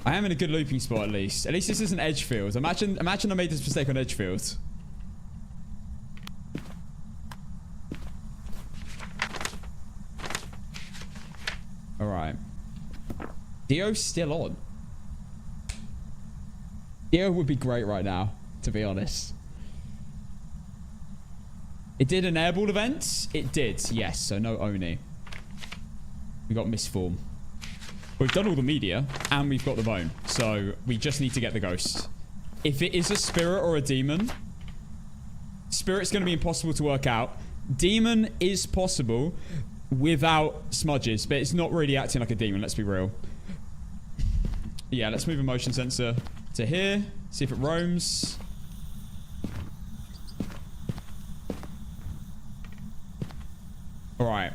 I am in a good looping spot, at least. At least this isn't Edgefield. Imagine I made this mistake on Edgefield. Alright. Deo's still on. Deo would be great right now, to be honest. It did an airball event? It did, yes. So no Oni. We got misform. We've done all the media, and we've got the bone. So we just need to get the ghost. If it is a spirit or a demon, spirit's going to be impossible to work out. Demon is possible without smudges, but it's not really acting like a demon, let's be real. Yeah, let's move a motion sensor to here. See if it roams. Alright.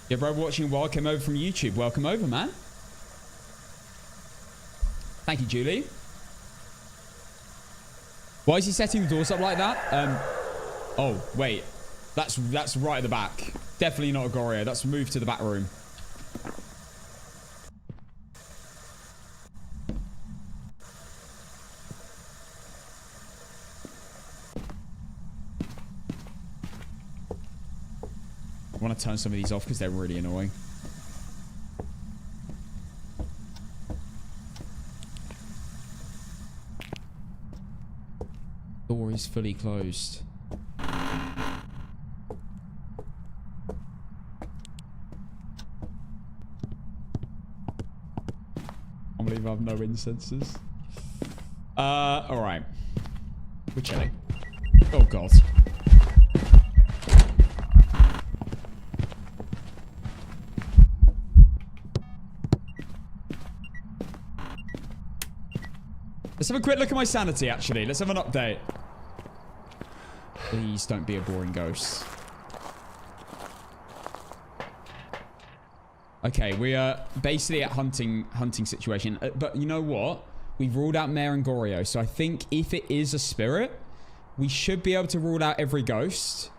Yeah, bro, watching while came over from YouTube. Welcome over, man. Thank you, Julie. Why is he setting the doors up like that? Oh, wait. That's right at the back. Definitely not a Goryo. That's moved to the back room. I want to turn some of these off because they're really annoying. Door is fully closed. if I have no incenses. Alright. We're chilling. Oh, God. Let's have a quick look at my sanity, actually. Let's have an update. Please don't be a boring ghost. Okay, we are basically at hunting situation. But you know what? We've ruled out Mare and Gorio. So I think if it is a spirit, we should be able to rule out every ghost,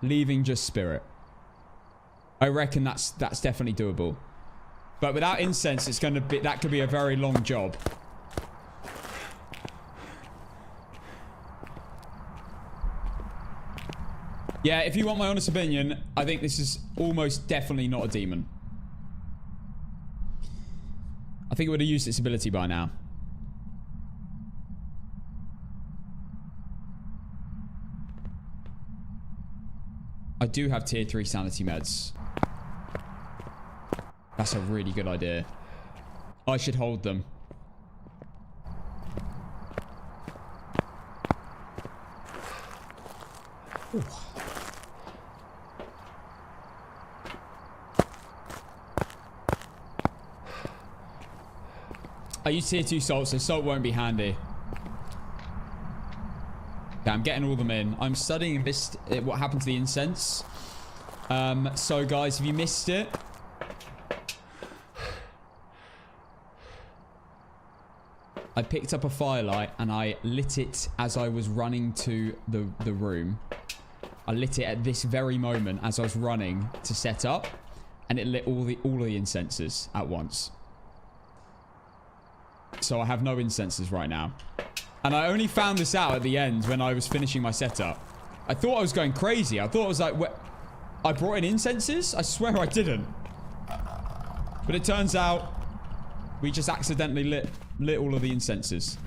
leaving just spirit. I reckon that's definitely doable. But without incense, it's going to be, that could be a very long job. Yeah, if you want my honest opinion, I think this is almost definitely not a demon. I think it would have used its ability by now. I do have tier 3 sanity meds. That's a really good idea. I should hold them. Ooh. I use tier 2 salt, so salt won't be handy. Yeah, I'm getting all them in. I'm studying this, what happened to the incense. So guys, if you missed it, I picked up a firelight and I lit it as I was running to the room. I lit it at this very moment as I was running to set up, and it lit all of the incenses at once. So I have no incenses right now. And I only found this out at the end when I was finishing my setup. I thought I was going crazy. I thought I was like, I brought in incenses? I swear I didn't. But it turns out we just accidentally lit all of the incenses.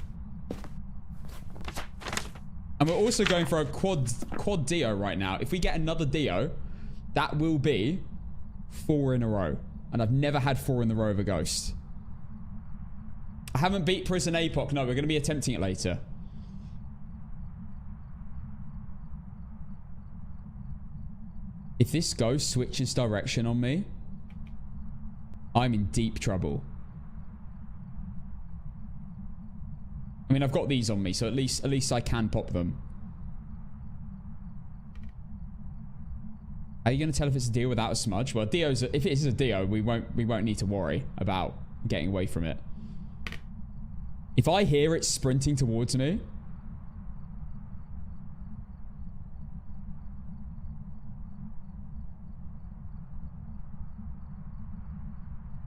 And we're also going for a quad Deo right now. If we get another Deo, that will be 4 in a row. And I've never had 4 in the row of a ghost. I haven't beat Prison APOC. No, we're going to be attempting it later. If this ghost switches direction on me, I'm in deep trouble. I mean, I've got these on me, so at least I can pop them. Are you going to tell if it's a Deo without a smudge? Well, if it is a Deo, we won't need to worry about getting away from it. If I hear it sprinting towards me,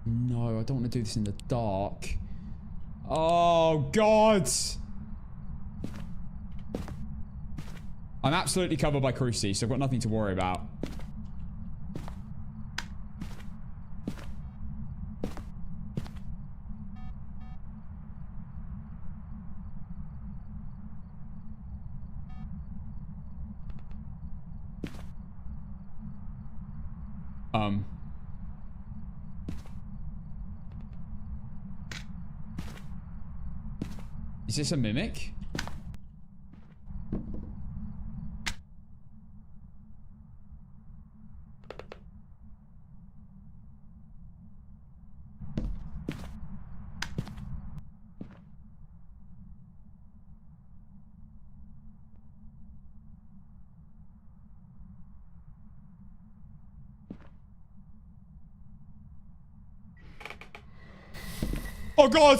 no, I don't want to do this in the dark. Oh, God. I'm absolutely covered by Cruci, so I've got nothing to worry about. Is this a mimic? Oh, God!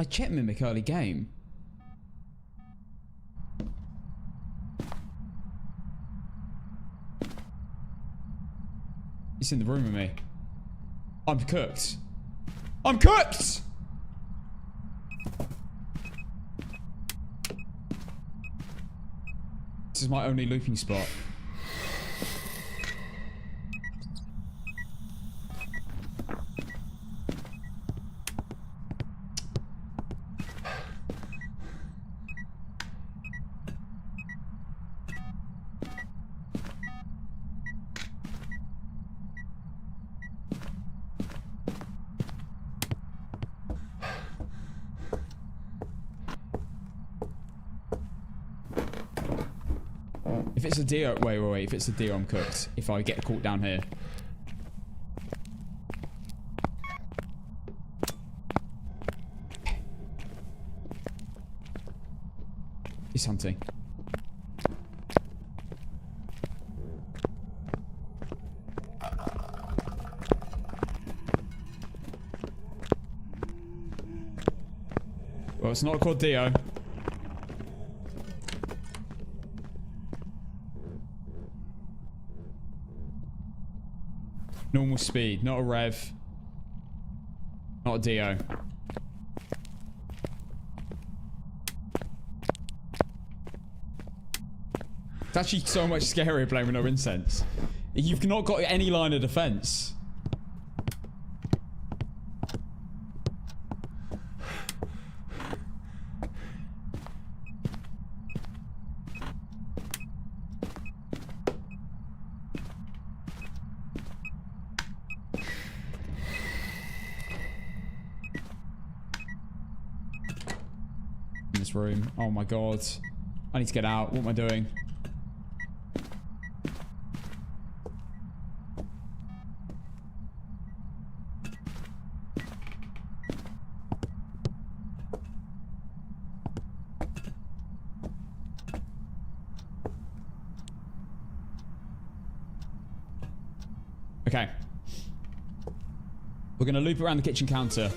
I checked Mimic early game. It's in the room with me. I'm cooked. I'm cooked! This is my only looping spot. If it's a deer, wait. If it's a deer, I'm cooked. If I get caught down here. He's hunting. Well, it's not called Dio. Normal speed, not a rev. Not a Dio. It's actually so much scarier playing with no incense. You've not got any line of defense. Room. Oh my god. I need to get out. What am I doing? Okay. We're gonna loop around the kitchen counter.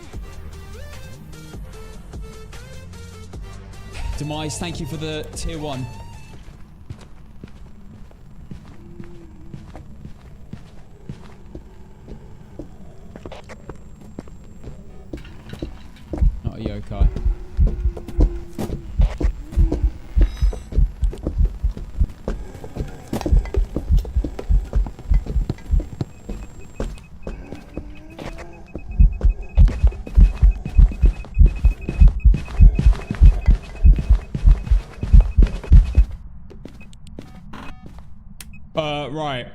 Demise, thank you for the tier 1. Not a yokai. Right.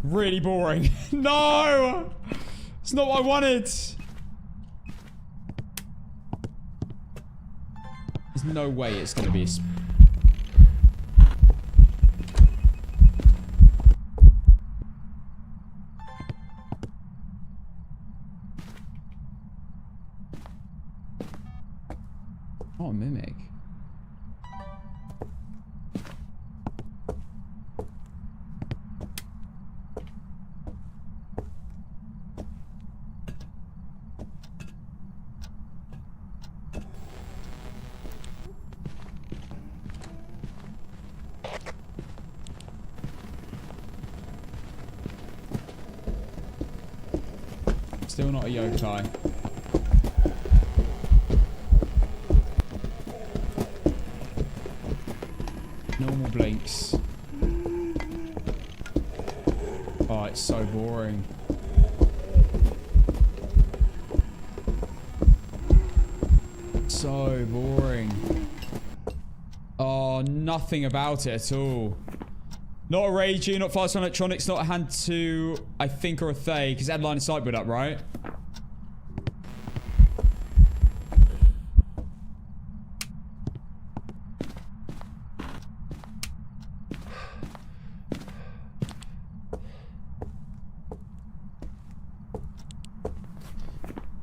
Really boring. No! It's not what I wanted. There's no way it's going to be a... Oh, a mimic. Still not a yokai. Normal blinks. Oh, it's so boring. So boring. Oh, nothing about it at all. Not a Raging, not Fast Electronics, not a Hand 2, I think, or a Thay, because it had line of sight build up, right?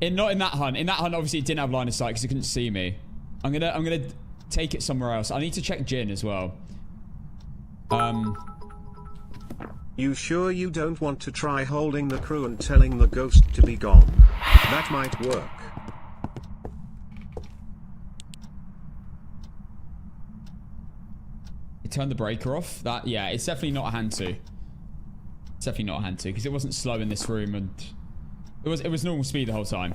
Not in that hunt. In that hunt, obviously, it didn't have line of sight because it couldn't see me. I'm gonna take it somewhere else. I need to check Jin as well. You sure you don't want to try holding the crew and telling the ghost to be gone? That might work. It turned the breaker off. That, yeah, it's definitely not a Hand 2. It's definitely not a Hand 2 because it wasn't slow in this room and It was normal speed the whole time.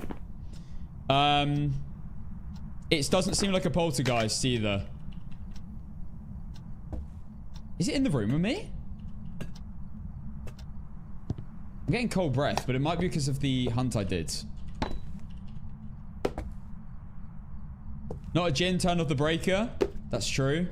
It doesn't seem like a poltergeist either. Is it in the room with me? I'm getting cold breath, but it might be because of the hunt I did. Not a gin, turn off the breaker. That's true.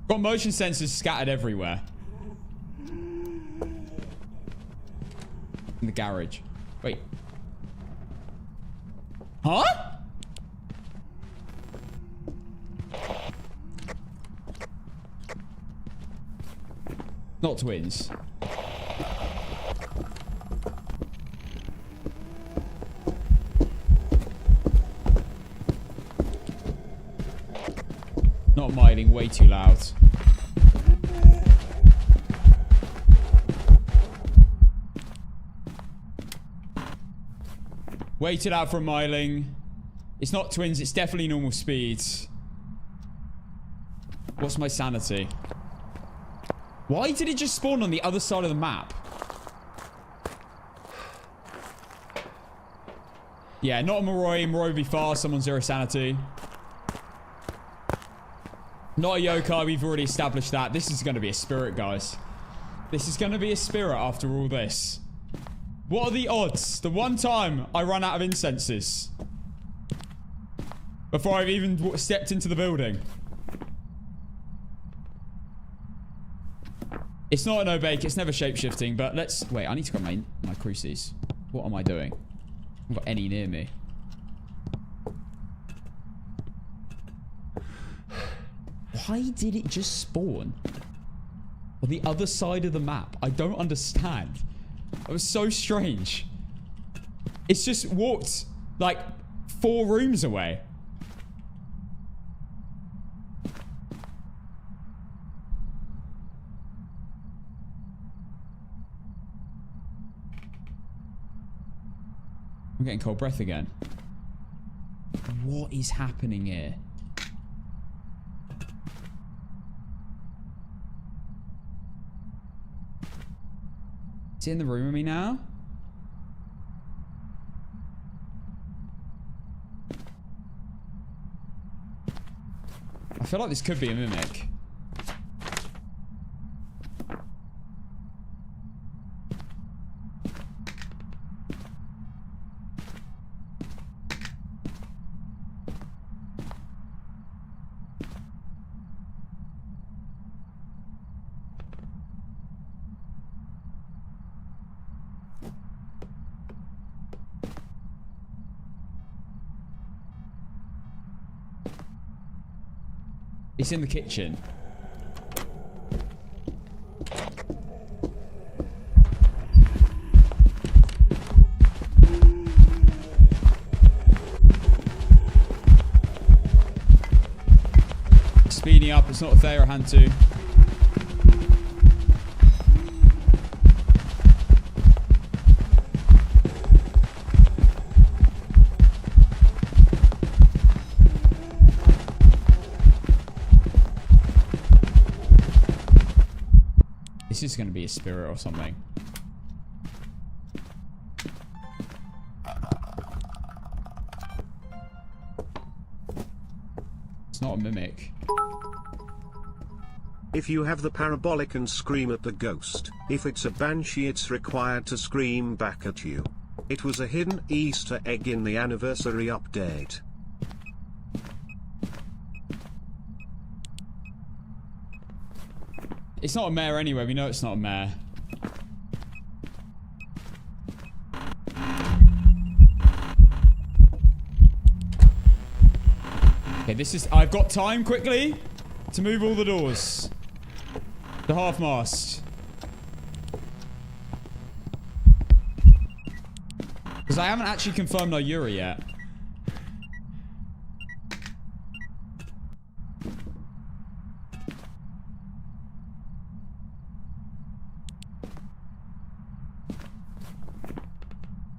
Got motion sensors scattered everywhere. In the garage. Wait. Huh? Not twins. Not miling, way too loud. Waited out for a miling. It's not twins, it's definitely normal speeds. What's my sanity? Why did it just spawn on the other side of the map? Yeah, not a Moroi. Moroi would be fast. Someone 0 sanity. Not a yokai. We've already established that. This is going to be a spirit, guys. This is going to be a spirit after all this. What are the odds? The one time I run out of incenses. Before I've even stepped into the building. It's not an obake. It's never shape-shifting, but let's... Wait, I need to grab my cruces. What am I doing? I haven't got any near me. Why did it just spawn on the other side of the map? I don't understand. It was so strange. It's just walked like 4 rooms away. I'm getting cold breath again. What is happening here? Is he in the room with me now? I feel like this could be a mimic. It's in the kitchen. Speeding up. It's not a Thayer hand to. This is going to be a spirit or something. It's not a mimic. If you have the parabolic and scream at the ghost, if it's a banshee it's required to scream back at you. It was a hidden Easter egg in the anniversary update. It's not a mare anyway. We know it's not a mare. Okay, this is... I've got time quickly to move all the doors. The half mast. Because I haven't actually confirmed our Yuri yet.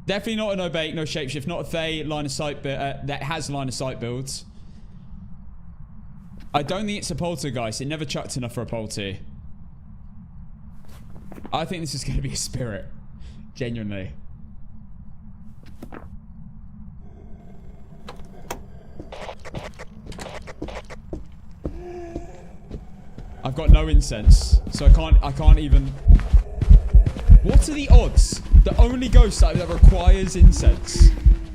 Definitely not a no bake, no shapeshift, not a Thay line of sight that has line of sight builds. I don't think it's a poltergeist. It never chucked enough for a polter. I think this is going to be a spirit. Genuinely. I've got no incense, so I can't even... What are the odds? The only ghost that requires incense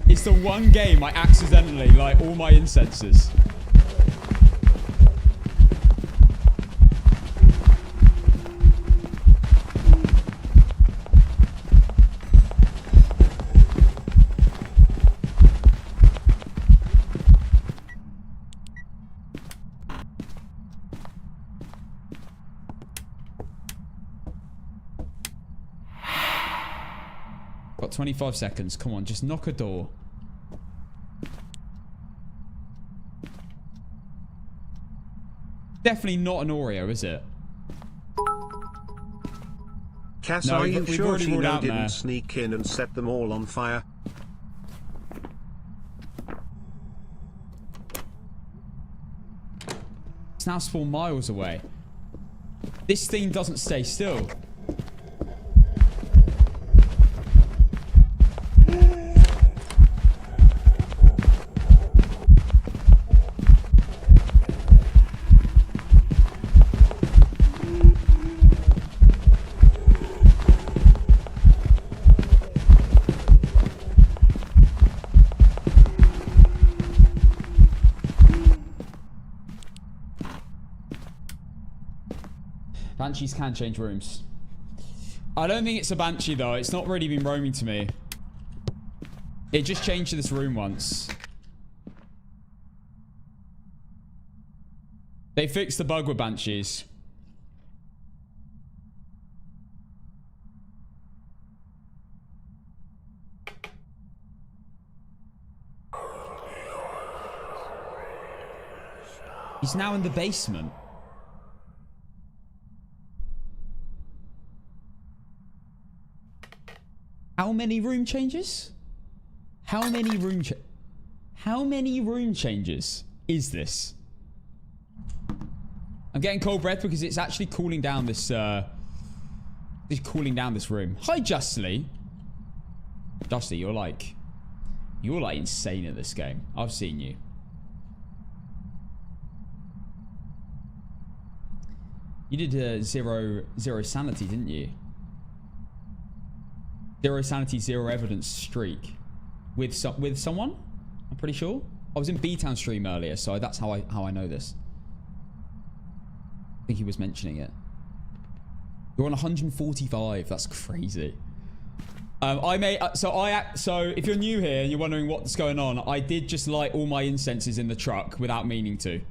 is the one game I accidentally light all my incenses. Got 25 seconds. Come on, just knock a door. Definitely not an Oreo, is it? Cass, No, are you we've sure already she ruled now out didn't there. sneak in and set them all on fire? It's now spawned miles away. This thing doesn't stay still. Banshees can change rooms. I don't think it's a banshee though. It's not really been roaming to me. It just changed to this room once. They fixed the bug with banshees. He's now in the basement. How many room changes? How many room changes is this? I'm getting cold breath because it's actually cooling down this it's cooling down this room. Hi Justly. Justly, you're like insane at this game. I've seen you. You did zero sanity, didn't you? 0 sanity, 0 evidence streak with someone. I'm pretty sure. I was in B-Town stream earlier, so that's how I know this. I think he was mentioning it. You're on 145. That's crazy. So if you're new here and you're wondering what's going on, I did just light all my incenses in the truck without meaning to.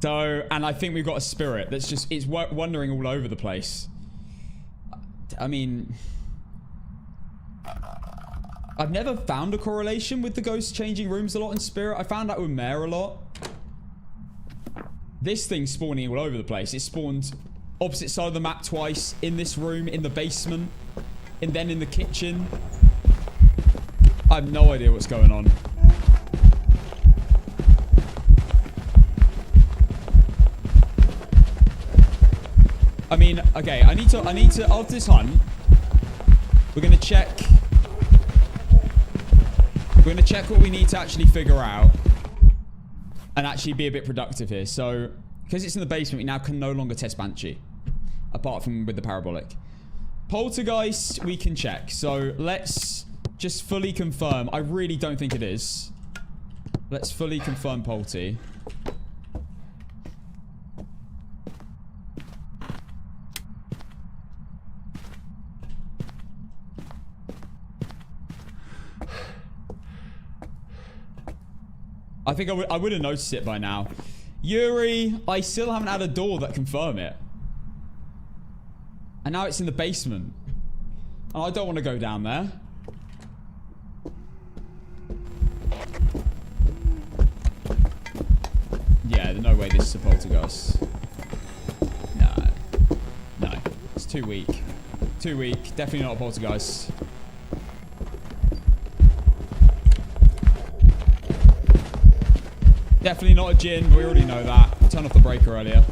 So, and I think we've got a spirit that's just, it's wandering all over the place. I mean, I've never found a correlation with the ghost changing rooms a lot in spirit. I found that with Mare a lot. This thing's spawning all over the place. It spawned opposite side of the map twice, in this room, in the basement, and then in the kitchen. I have no idea what's going on. I mean, okay, I need to, after this hunt, we're going to check what we need to actually figure out and actually be a bit productive here. So, because it's in the basement, we now can no longer test Banshee, apart from with the parabolic. Poltergeist, we can check. So, let's just fully confirm. I really don't think it is. Let's fully confirm Polty. I think I would have noticed it by now. Yuri, I still haven't had a door that confirm it. And now it's in the basement. And I don't want to go down there. Yeah, there's no way this this is a poltergeist. No. No. It's too weak. Too weak. Definitely not a poltergeist. Definitely not a djinn, but we already know that. Turn off the breaker earlier.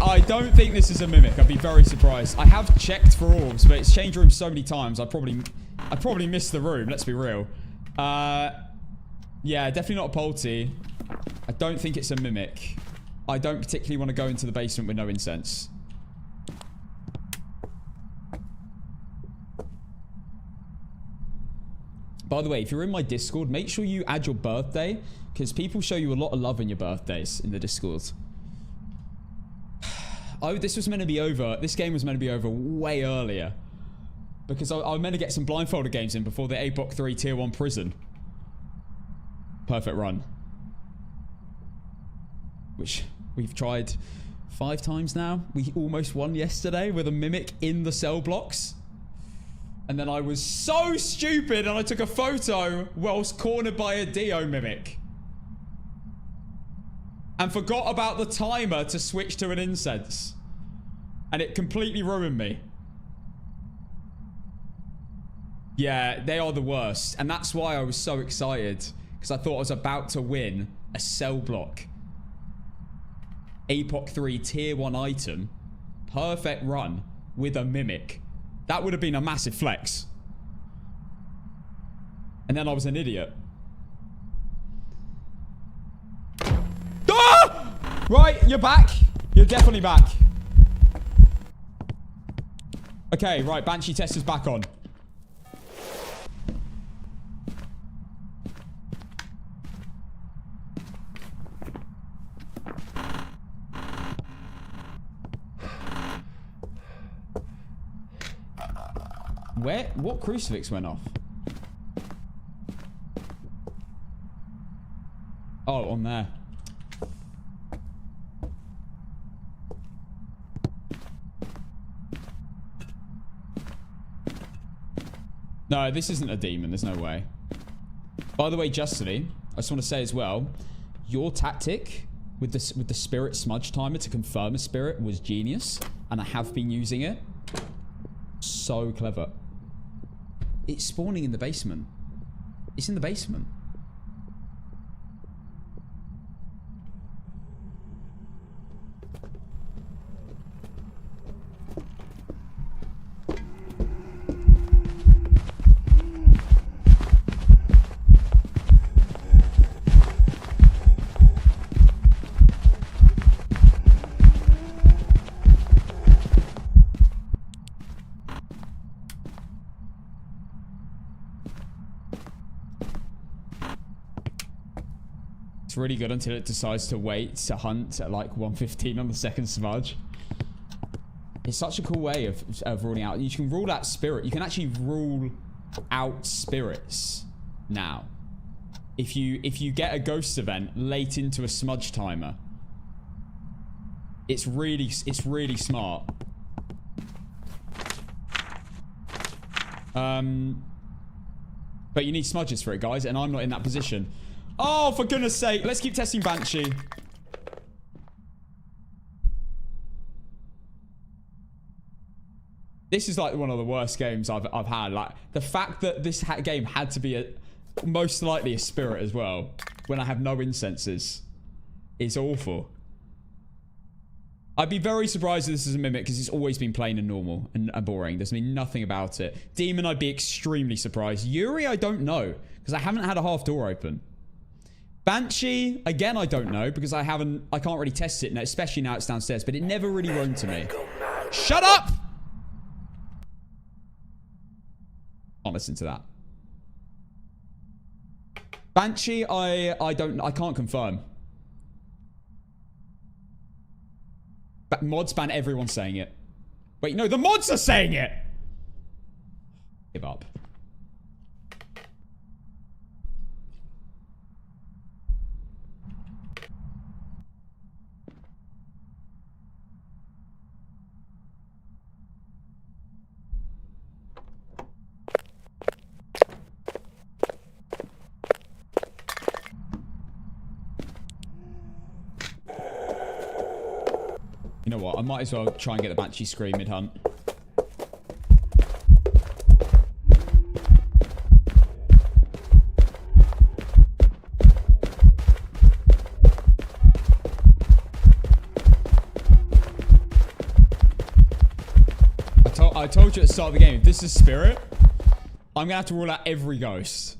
I don't think this is a mimic. I'd be very surprised. I have checked for orbs, but it's changed rooms so many times. I probably missed the room. Let's be real. Yeah, definitely not a polty. I don't think it's a mimic. I don't particularly want to go into the basement with no incense. By the way, if you're in my Discord, make sure you add your birthday, because people show you a lot of love in your birthdays in the Discord. Oh, this was meant to be over. This game was meant to be over way earlier. Because I meant to get some Blindfolded games in before the APOC3 Tier 1 prison. Perfect run. Which we've tried 5 times now. We almost won yesterday with a mimic in the cell blocks. And then I was so stupid and I took a photo whilst cornered by a Deo mimic. And forgot about the timer to switch to an incense. And it completely ruined me. Yeah, they are the worst. And that's why I was so excited. Because I thought I was about to win a cell block. APOC3 Tier 1 item. Perfect run with a mimic. That would have been a massive flex. And then I was an idiot. Ah! Right, you're back. You're definitely back. Okay, right, Banshee tester's back on. Where? What crucifix went off? Oh, on there. No, this isn't a demon. There's no way. By the way, Justly, I just want to say as well, your tactic with the spirit smudge timer to confirm a spirit was genius, and I have been using it. So clever. It's spawning in the basement. It's in the basement. It's really good until it decides to wait to hunt at like 1:15 on the second smudge. It's such a cool way of ruling out. You can rule out spirit. You can actually rule out spirits now. If you get a ghost event late into a smudge timer, it's really smart. But you need smudges for it, guys, and I'm not in that position. Oh, for goodness sake. Let's keep testing Banshee. This is like one of the worst games I've had. Like, the fact that this game had to be most likely a spirit as well, when I have no incenses, is awful. I'd be very surprised if this is a mimic, because it's always been plain and normal and boring. There's been nothing about it. Demon, I'd be extremely surprised. Yuri, I don't know, because I haven't had a half door open. Banshee, again, I don't know, because I can't really test it, especially now it's downstairs, but it never really roamed to me. Shut up! Can't listen to that. Banshee, I can't confirm. But mods ban everyone's saying it. Wait, no, the mods are saying it! Give up. You know what? I might as well try and get the banshee scream mid-hunt. I told you at the start of the game, if this is spirit, I'm gonna have to rule out every ghost.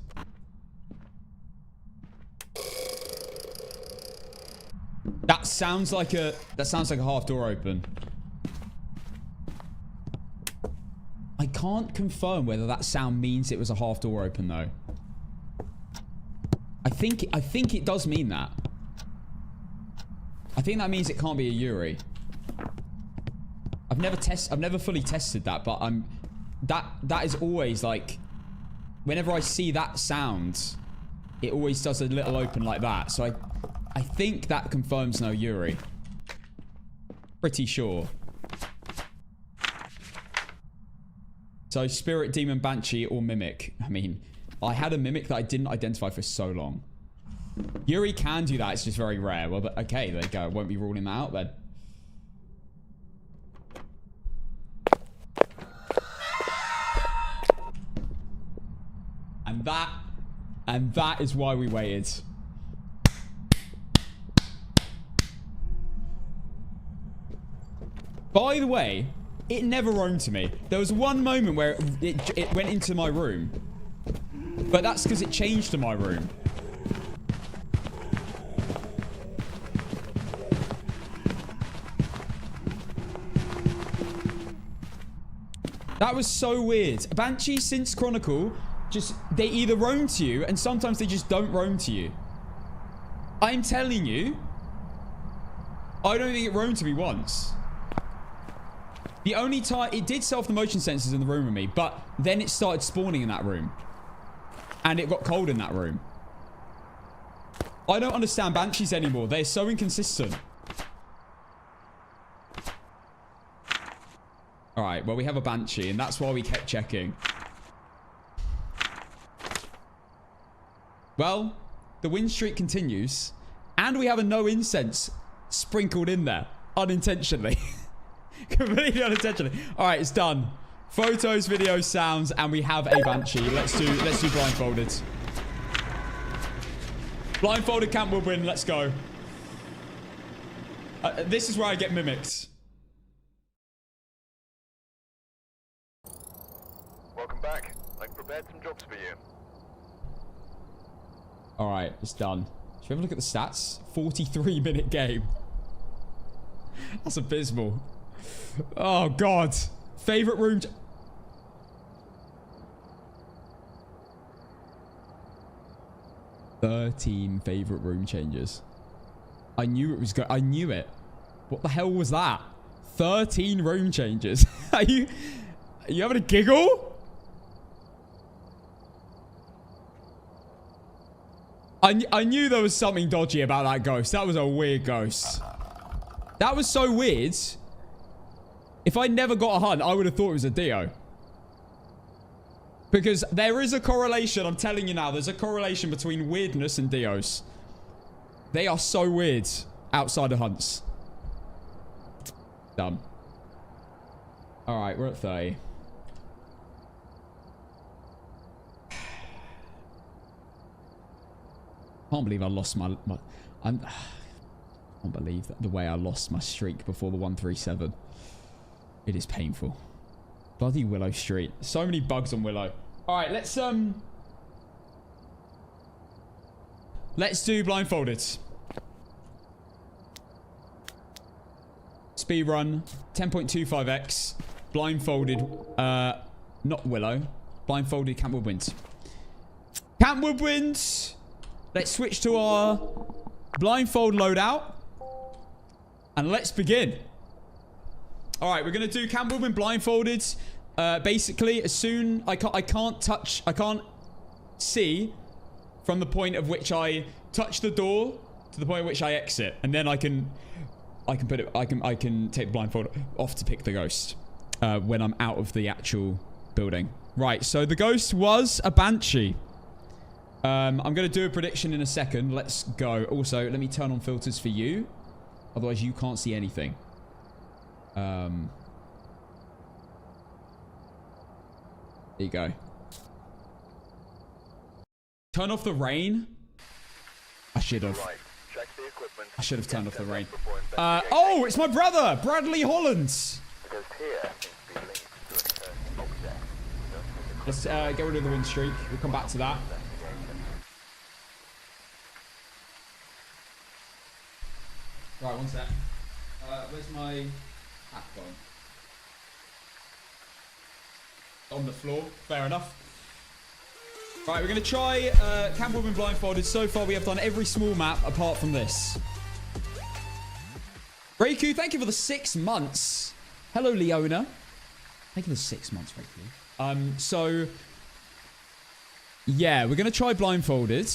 That sounds like a half door open. I can't confirm whether that sound means it was a half door open though. I think it does mean that. I think that means it can't be a Yuri. I've never fully tested that, but that is always like, whenever I see that sound, it always does a little open like that. So I think that confirms no Yuri. Pretty sure. So spirit, demon, banshee, or mimic. I mean, I had a mimic that I didn't identify for so long. Yuri can do that, it's just very rare. Well, but okay, there you go. Won't be ruling that out then. And that is why we waited. By the way, it never roamed to me. There was one moment where it went into my room. But that's because it changed to my room. That was so weird. Banshee since Chronicle, they either roam to you, and sometimes they just don't roam to you. I'm telling you, I don't think it roamed to me once. The only time it did set off the motion sensors in the room with me, but then it started spawning in that room. And it got cold in that room. I don't understand banshees anymore. They're so inconsistent. Alright, well, we have a banshee, and that's why we kept checking. Well, the win streak continues, and we have a no incense sprinkled in there, unintentionally. Completely unintentionally. Alright, it's done. Photos, videos, sounds, and we have a banshee. Let's do blindfolded. Blindfolded camp will win. Let's go. This is where I get mimicked. Welcome back. I've prepared some jobs for you. Alright, it's done. Should we have a look at the stats? 43-minute game. That's abysmal. Oh, God. Favorite room... 13 favorite room changes. I knew it was I knew it. What the hell was that? 13 room changes. Are you having a giggle? I knew there was something dodgy about that ghost. That was a weird ghost. That was so weird. If I never got a hunt, I would have thought it was a Deo. Because there is a correlation, I'm telling you now, there's a correlation between weirdness and Deos. They are so weird outside of hunts. Done. Alright, we're at 30. Can't believe I lost my I can't believe that the way I lost my streak before the 137. It is painful. Bloody Willow Street. So many bugs on Willow. Alright, let's do blindfolded. Speed run 10.25x. Blindfolded not Willow. Blindfolded Camp Woodwinds. Camp Woodwinds. Let's switch to our blindfold loadout. And let's begin. Alright, we're going to do Camp Woodwind blindfolded. Basically, as soon... I can't see from the point of which I touch the door to the point at which I exit. And then I can take the blindfold off to pick the ghost. When I'm out of the actual building. Right, so the ghost was a banshee. I'm going to do a prediction in a second. Let's go. Also, let me turn on filters for you. Otherwise, you can't see anything. There you go. Turn off the rain. I should have. Right. Check the equipment. I should have turned off the rain. Before investigating. Oh, it's my brother, Bradley Holland. The ghost here seems to be linked to a cursed object. Let's get rid of the wind streak. We'll come back to that. Right, one sec. Where's my hat gone? On the floor. Fair enough. Right, we're going to try Campbell been blindfolded. So far, we have done every small map apart from this. Reiku, thank you for the 6 months. Hello, Leona. Thank you for the 6 months, Reiku. So, yeah, we're going to try blindfolded.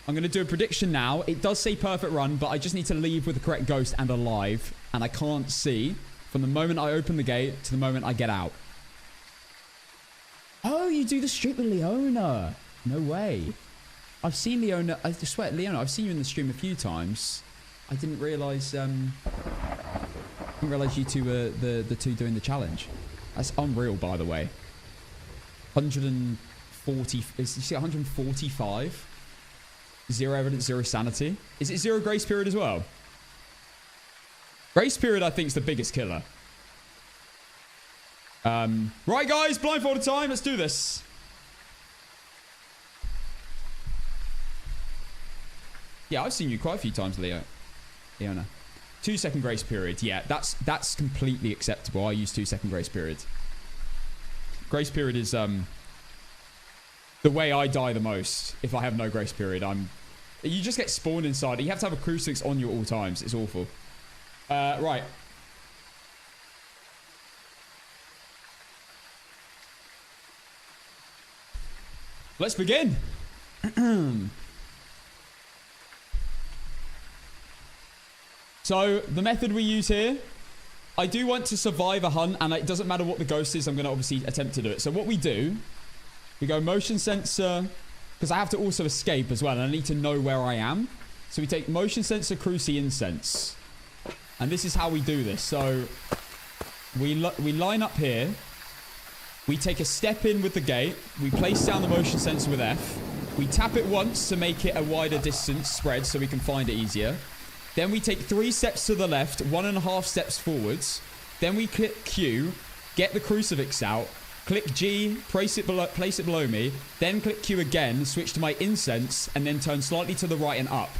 I'm going to do a prediction now. It does say perfect run, but I just need to leave with the correct ghost and alive. And I can't see from the moment I open the gate to the moment I get out. Oh, you do the stream with Leona. No way. I've seen Leona. I swear, Leona, I've seen you in the stream a few times. I didn't realise you two were the two doing the challenge. That's unreal, by the way. 140. You see 145? 0 evidence, 0 sanity. Is it 0 grace period as well? Grace period, I think, is the biggest killer. Right, guys, blindfolded time. Let's do this. Yeah, I've seen you quite a few times, Leona. 2 second grace period. Yeah, that's completely acceptable. I use 2 second grace period. Grace period is the way I die the most. If I have no grace period, you just get spawned inside. You have to have a crucifix on you at all times. It's awful. Right. Let's begin. So, the method we use here, I do want to survive a hunt, and it doesn't matter what the ghost is, I'm going to obviously attempt to do it. So what we do, we go motion sensor, because I have to also escape as well, and I need to know where I am. So we take motion sensor, cruci, incense. And this is how we do this. So, we line up here. We take a step in with the gate. We place down the motion sensor with F. We tap it once to make it a wider distance spread so we can find it easier. Then we take 3 steps to the left, 1.5 steps forwards. Then we click Q, get the crucifix out, click G, place it below me. Then click Q again, switch to my incense, and then turn slightly to the right and up.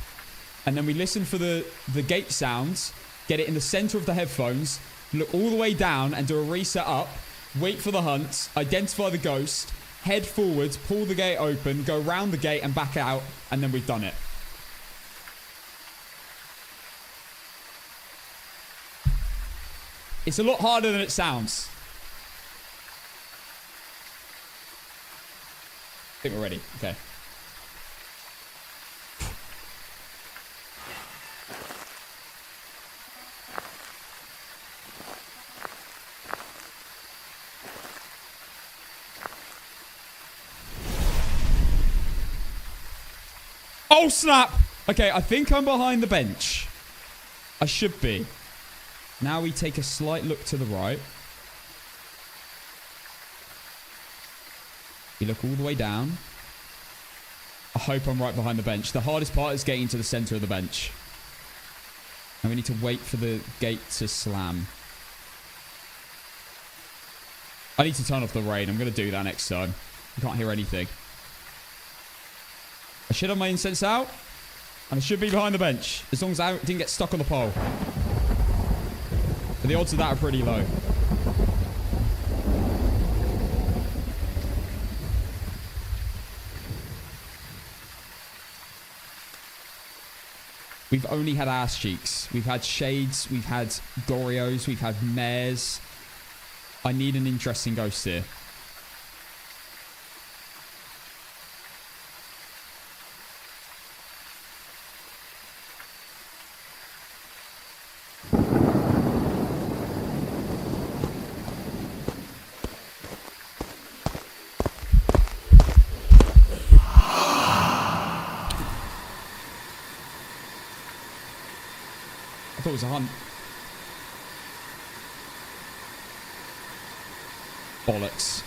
And then we listen for the gate sounds, get it in the center of the headphones, look all the way down and do a reset up. Wait for the hunt, identify the ghost, head forwards, pull the gate open, go round the gate and back out, and then we've done it. It's a lot harder than it sounds. I think we're ready. Okay. Oh, snap! Okay, I think I'm behind the bench. I should be. Now we take a slight look to the right. We look all the way down. I hope I'm right behind the bench. The hardest part is getting to the center of the bench. And we need to wait for the gate to slam. I need to turn off the rain. I'm going to do that next time. I can't hear anything. I should have my incense out. And I should be behind the bench. As long as I didn't get stuck on the pole. But the odds of that are pretty low. We've only had ass cheeks. We've had shades. We've had Gorios. We've had mares. I need an interesting ghost here. It was a hunt. Bollocks.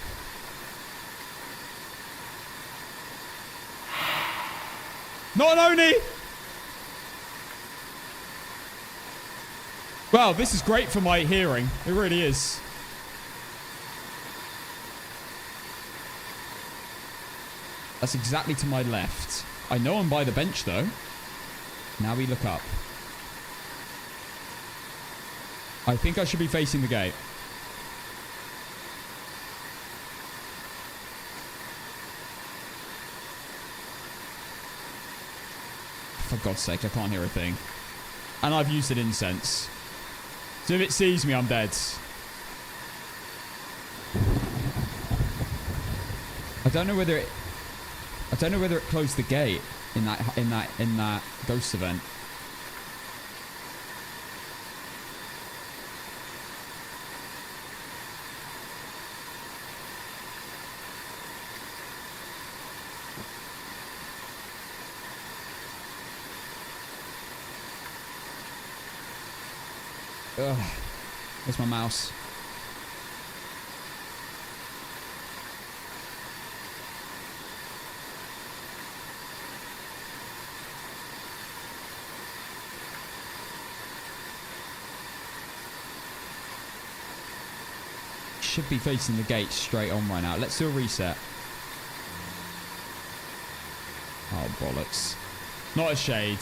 Not an Oni! Well, this is great for my hearing. It really is. That's exactly to my left. I know I'm by the bench, though. Now we look up. I think I should be facing the gate. For God's sake, I can't hear a thing. And I've used an incense. So if it sees me, I'm dead. I don't know whether it closed the gate in that ghost event. Ugh. Where's my mouse? Should be facing the gate straight on right now. Let's do a reset. Oh, bollocks. Not a shade.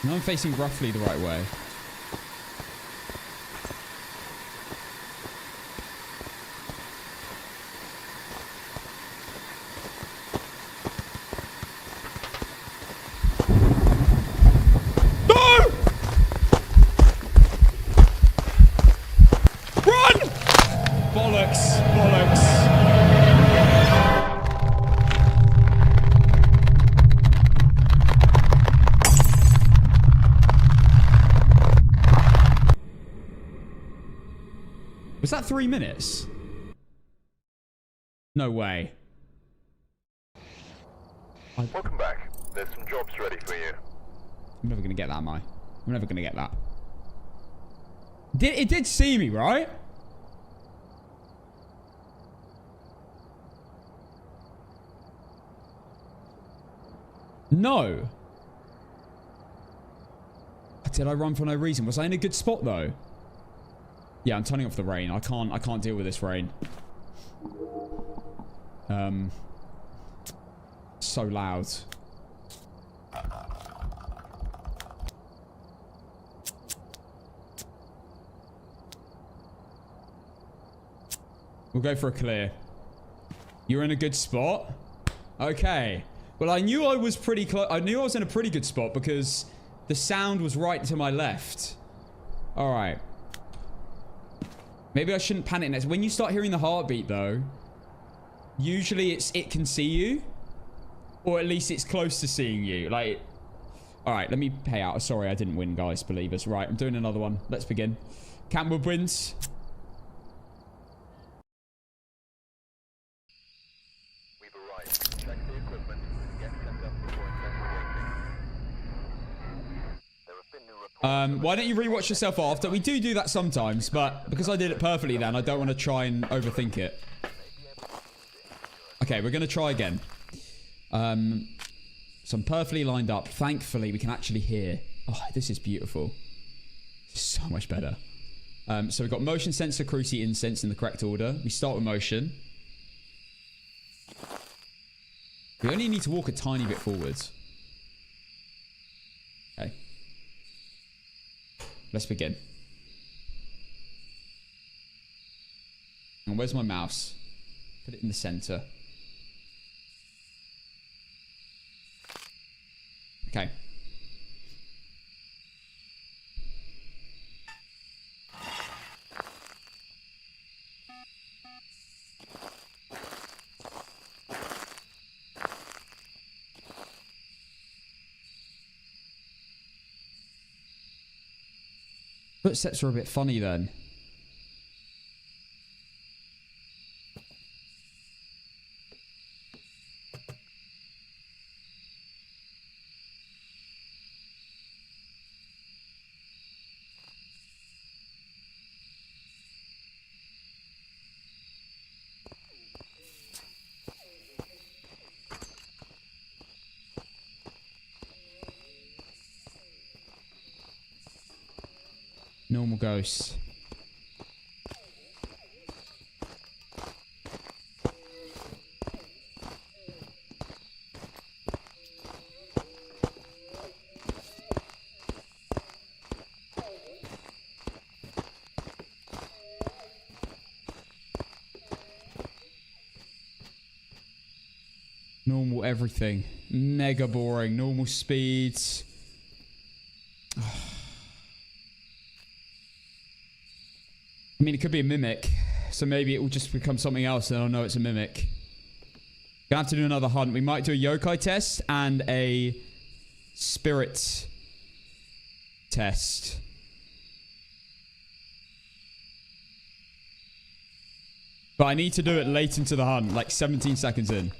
Now I'm facing roughly the right way. Was that 3 minutes? No way. Welcome back. There's some jobs ready for you. I'm never gonna get that, am I? I'm never gonna get that. It did see me, right? No. Did I run for no reason? Was I in a good spot though? Yeah, I'm turning off the rain. I can't deal with this rain. So loud. We'll go for a clear. You're in a good spot? Okay. Well, I knew I was pretty close. I knew I was in a pretty good spot because the sound was right to my left. All right. Maybe I shouldn't panic next. When you start hearing the heartbeat, though, usually it can see you. Or at least it's close to seeing you. Like, all right, let me pay out. Sorry, I didn't win, guys. Believe us. Right, I'm doing another one. Let's begin. Campbell wins. We've arrived. Check the equipment and get set up before investigating. There have been new reports. Why don't you rewatch yourself after? We do that sometimes, but because I did it perfectly then, I don't want to try and overthink it. Okay, we're going to try again. So I'm perfectly lined up. Thankfully, we can actually hear. Oh, this is beautiful. This is so much better. So we've got motion sensor, cruci, incense in the correct order. We start with motion. We only need to walk a tiny bit forwards. Okay. Let's begin. And where's my mouse? Put it in the center. Okay. Footsteps are a bit funny then. Normal ghosts. Normal everything. Mega boring. Normal speeds. I mean, it could be a mimic. So maybe it will just become something else and I'll know it's a mimic. Gonna have to do another hunt. We might do a yokai test and a spirit test. But I need to do it late into the hunt, like 17 seconds in.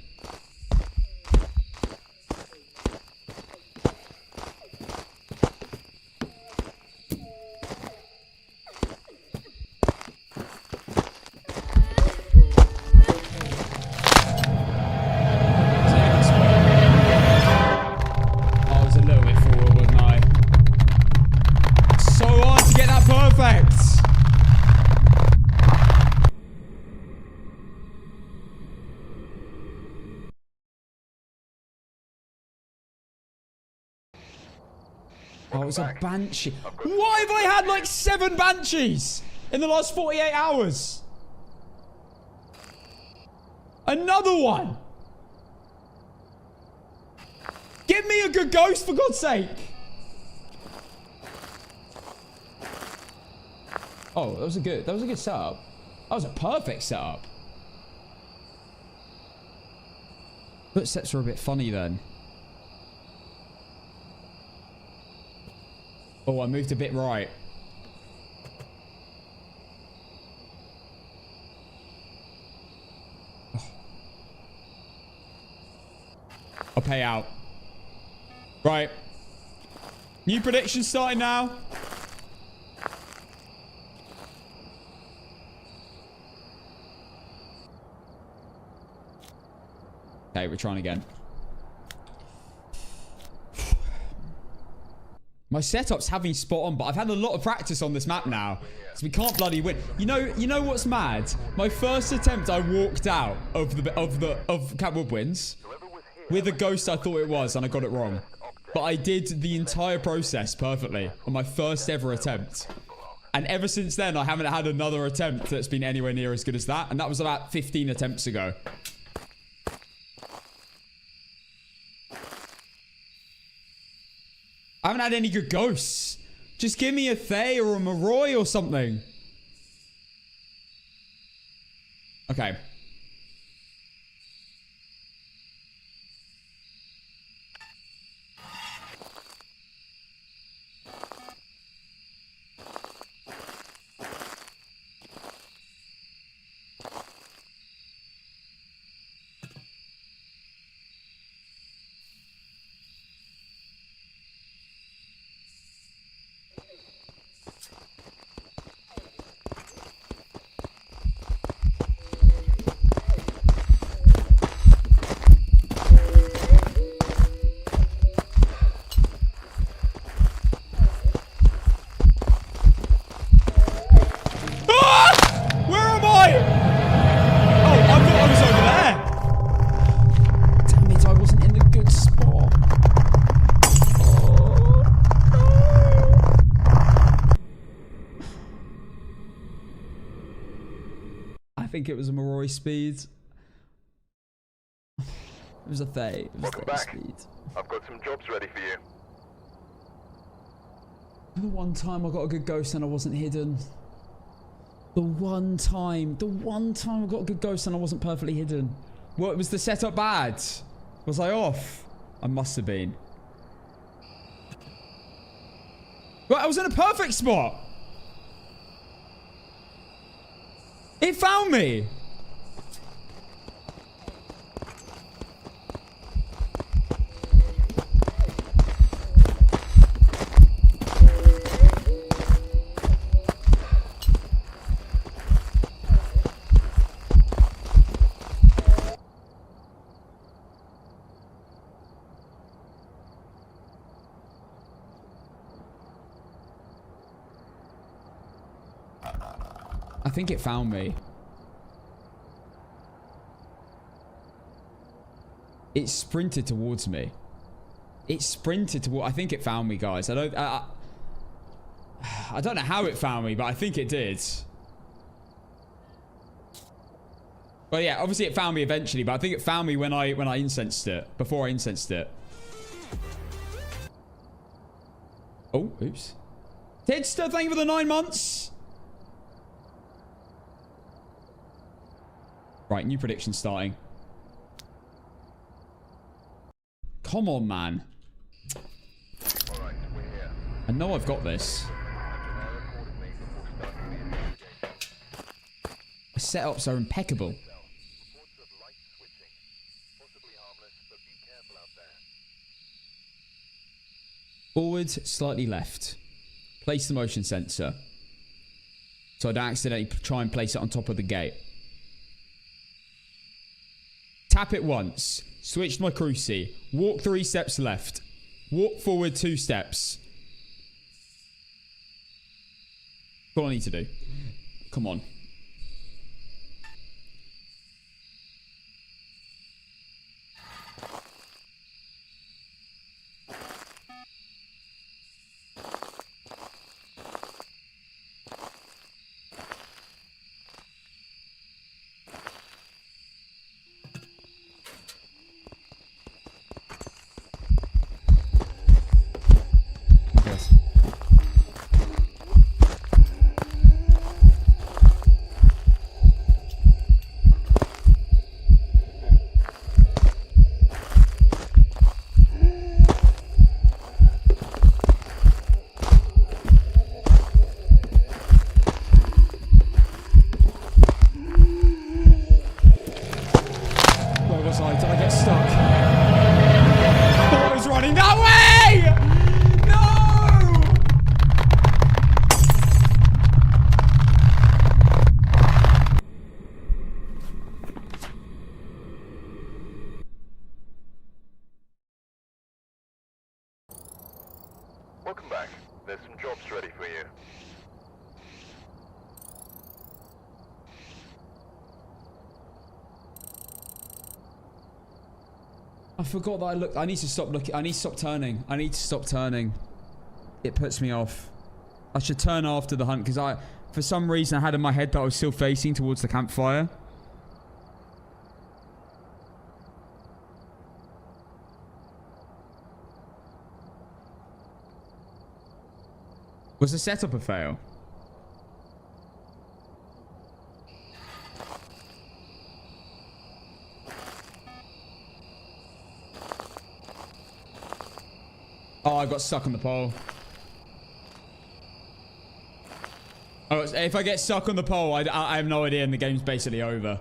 Oh, it was a banshee. Why have I had like 7 banshees in the last 48 hours? Another one. Give me a good ghost, for God's sake. Oh, that was a good setup. That was a perfect setup. Footsteps are a bit funny then. Oh, I moved a bit right. Oh. I'll pay out. Right. New prediction starting now. Okay, we're trying again. My setup's having spot on, but I've had a lot of practice on this map now, so we can't bloody win. You know what's mad? My first attempt, I walked out of Cat Woodwinds with a ghost I thought it was, and I got it wrong. But I did the entire process perfectly on my first ever attempt. And ever since then, I haven't had another attempt that's been anywhere near as good as that. And that was about 15 attempts ago. I haven't had any good ghosts. Just give me a Thay or a Moroi or something. Okay. I think it was a Moroi speed. It was a Thay. It was Welcome Thay back. speed. I've got some jobs ready for you. The one time I got a good ghost and I wasn't hidden. The one time I got a good ghost and I wasn't perfectly hidden. What, was the setup bad? Was I off? I must have been. Well, I was in a perfect spot. It found me. I think it found me. It sprinted towards me. It sprinted toward... I think it found me, guys. I don't know how it found me, but I think it did. Well, yeah, obviously it found me eventually, but I think it found me when I incensed it. Before I incensed it. Oh, oops. Tidster, thank you for the 9 months. Right, new prediction starting. Come on, man. Alright, we're here. I know I've got this. My setups are impeccable. Reports of light switching. Possibly harmless, but be careful out there. Forward, slightly left. Place the motion sensor. So I don't accidentally try and place it on top of the gate. Tap it once. Switch to my crucie. Walk 3 steps left. Walk forward 2 steps. That's all I need to do. Come on. Welcome back. There's some jobs ready for you. I forgot that I looked. I need to stop looking. I need to stop turning. I need to stop turning. It puts me off. I should turn after the hunt because for some reason, I had in my head that I was still facing towards the campfire. Was the setup a fail? Oh, I got stuck on the pole. Oh, if I get stuck on the pole, I have no idea and the game's basically over.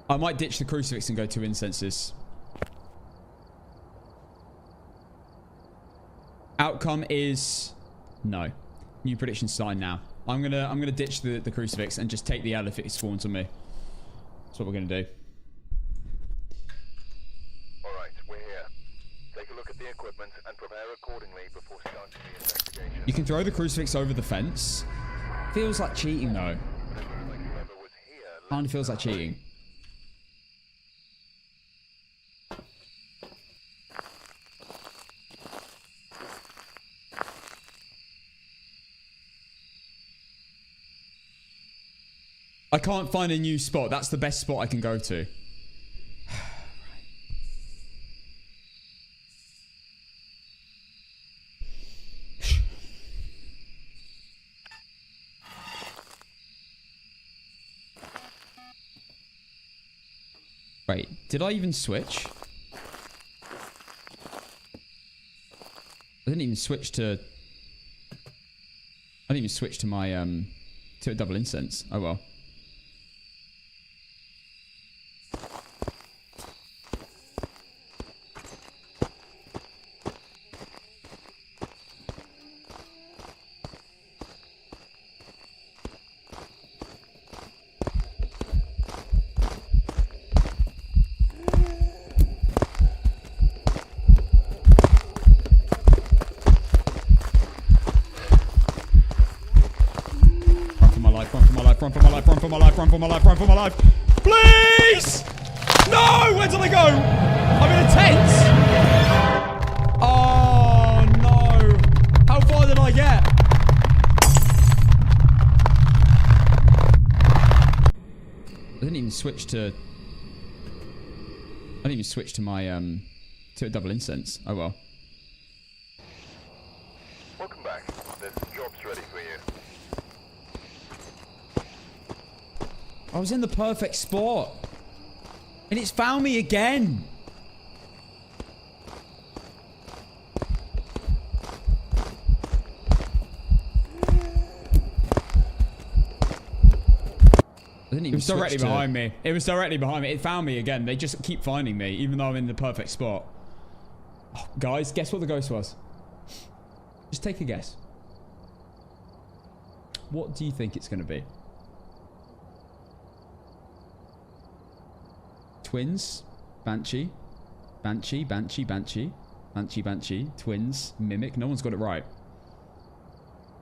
I might ditch the crucifix and go 2 incenses. Outcome is no. New prediction sign now. I'm gonna ditch the crucifix and just take the L if it spawns on me. That's what we're gonna do. Alright, we're here. Take a look at the equipment and prepare accordingly before starting the investigation. You can throw the crucifix over the fence. Feels like cheating though. Like whoever was here Kinda feels like cheating. I can't find a new spot. That's the best spot I can go to. Wait, did I even switch? I didn't even switch to... I didn't even switch to my, to a double incense. Oh well. run for my life, run for my life. Please! No! Where did I go? I'm in a tent. Oh, no. How far did I get? I didn't even switch to... I didn't even switch to my, to a double incense. Oh, well. Welcome back. There's jobs ready for you. I was in the perfect spot. And it's found me again. It was directly behind me. It was directly behind me. It found me again. They just keep finding me, even though I'm in the perfect spot. Oh, guys, guess what the ghost was? Just take a guess. What do you think it's going to be? Twins? Banshee? Banshee, Banshee, Banshee. Banshee, Banshee. Twins. Mimic. No one's got it right.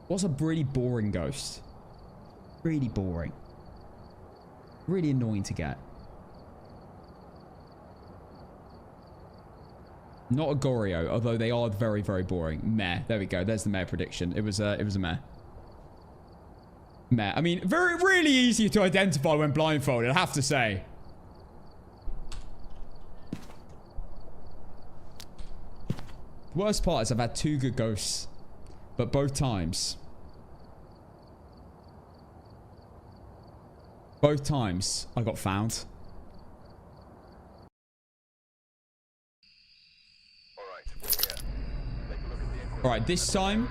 What's a really boring ghost? Really boring. Really annoying to get. Not a Goryo, although they are very, very boring. Meh. There we go. There's the meh prediction. It was a meh. Meh. I mean, really easy to identify when blindfolded, I have to say. The worst part is I've had 2 good ghosts, but both times I got found. Alright, this time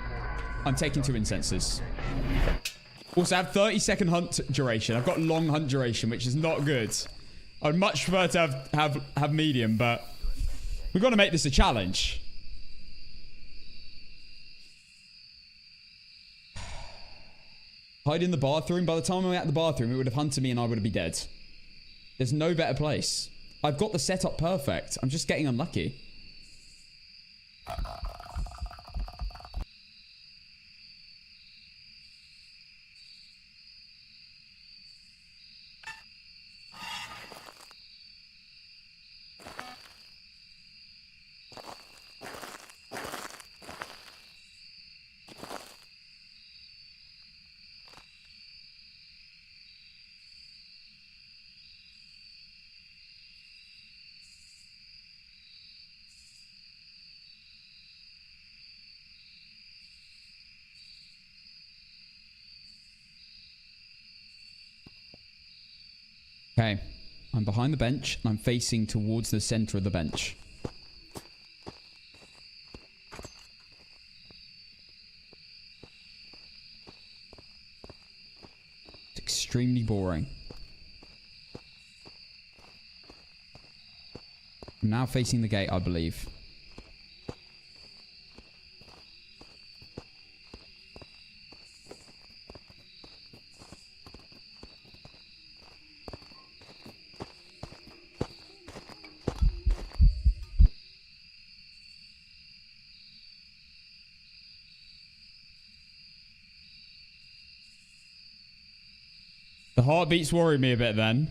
I'm taking 2 incenses. Also, I have 30-second hunt duration. I've got long hunt duration, which is not good. I'd much prefer to have medium, but we've got to make this a challenge. Hide in the bathroom. By the time I'm at the bathroom, it would have hunted me and I would be dead. There's no better place. I've got the setup perfect. I'm just getting unlucky. Okay, I'm behind the bench and I'm facing towards the center of the bench. It's extremely boring. I'm now facing the gate, I believe. The heartbeats worry me a bit then.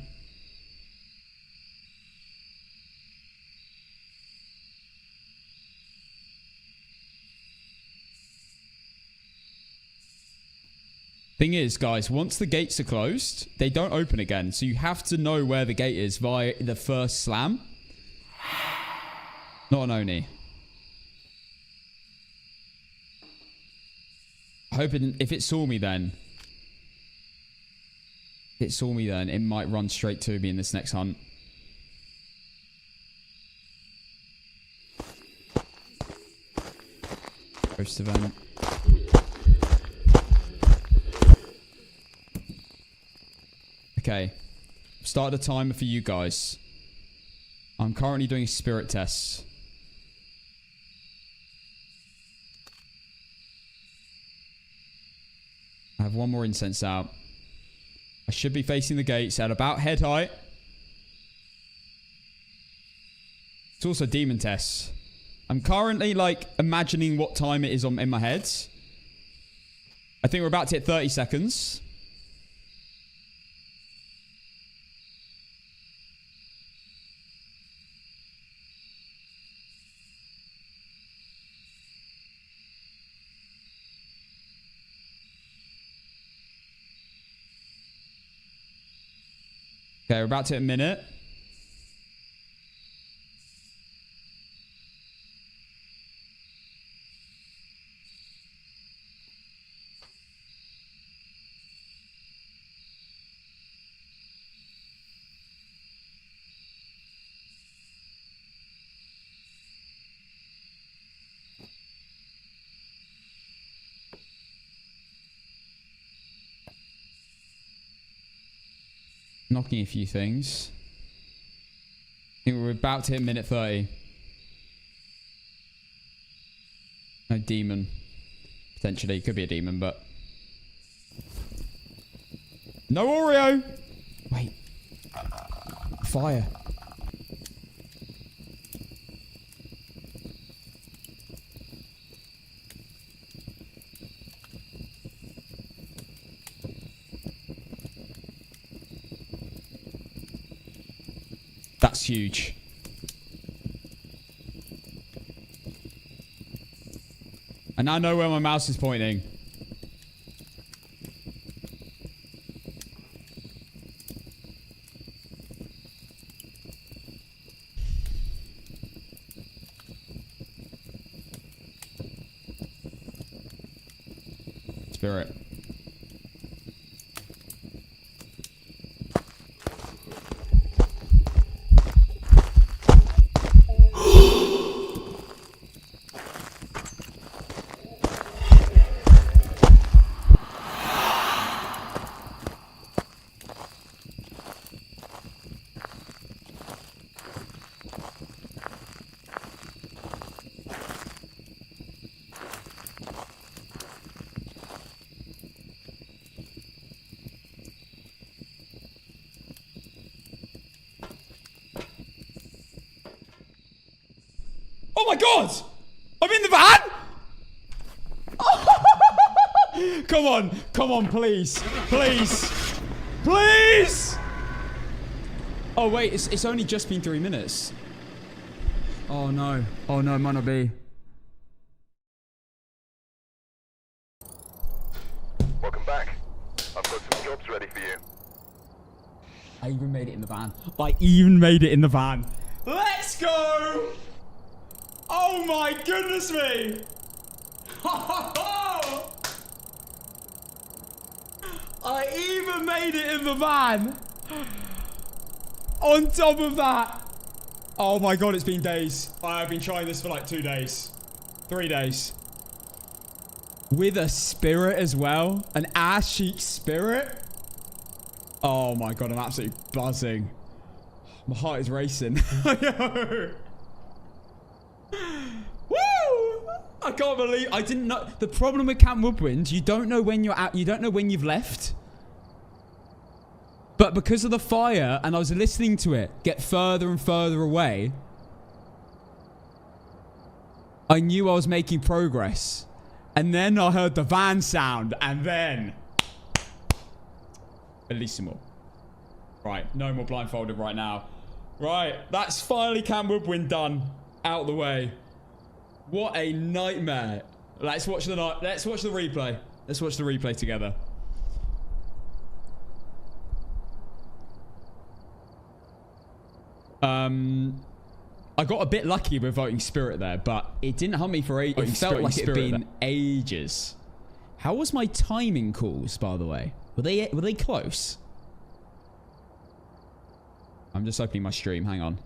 Thing is, guys, once the gates are closed, they don't open again. So you have to know where the gate is via the first slam. Not an Oni. I hope if it saw me then... If it saw me then, it might run straight to me in this next hunt. Ghost event. Okay. Started a timer for you guys. I'm currently doing a spirit test. I have 1 more incense out. I should be facing the gates at about head height. It's also demon tests. I'm currently, like, imagining what time it is in my head. I think we're about to hit 30 seconds. Okay, we're about to hit a minute. Knocking a few things. I think we're about to hit minute 30. No demon. Potentially. Could be a demon, but... No Oreo! Wait. Fire. That's huge. I now know where my mouse is pointing. Spirit. Oh my god! I'm in the van! Come on, come on, please. Please. Please! Oh wait, it's only just been 3 minutes. Oh no. Oh no, it might not be. Welcome back. I've got some jobs ready for you. I even made it in the van. I even made it in the van. Let's go! Oh my goodness me! I even made it in the van! On top of that! Oh my god, it's been days. I've been trying this for like 2 days. 3 days. With a spirit as well. An ass cheek spirit. Oh my god, I'm absolutely buzzing. My heart is racing. Woo! I can't believe I didn't know. The problem with Camp Woodwind, you don't know when you're out. You don't know when you've left. But because of the fire, and I was listening to it get further and further away, I knew I was making progress. And then I heard the van sound, and then... Bellissimo. Right, no more blindfolded right now. Right, that's finally Camp Woodwind done. Out the way. What a nightmare. Let's watch the replay. Let's watch the replay together. I got a bit lucky with voting spirit there, but it didn't hunt me for ages. It felt like it had been ages. How was my timing calls, by the way? Were they close? I'm just opening my stream. Hang on.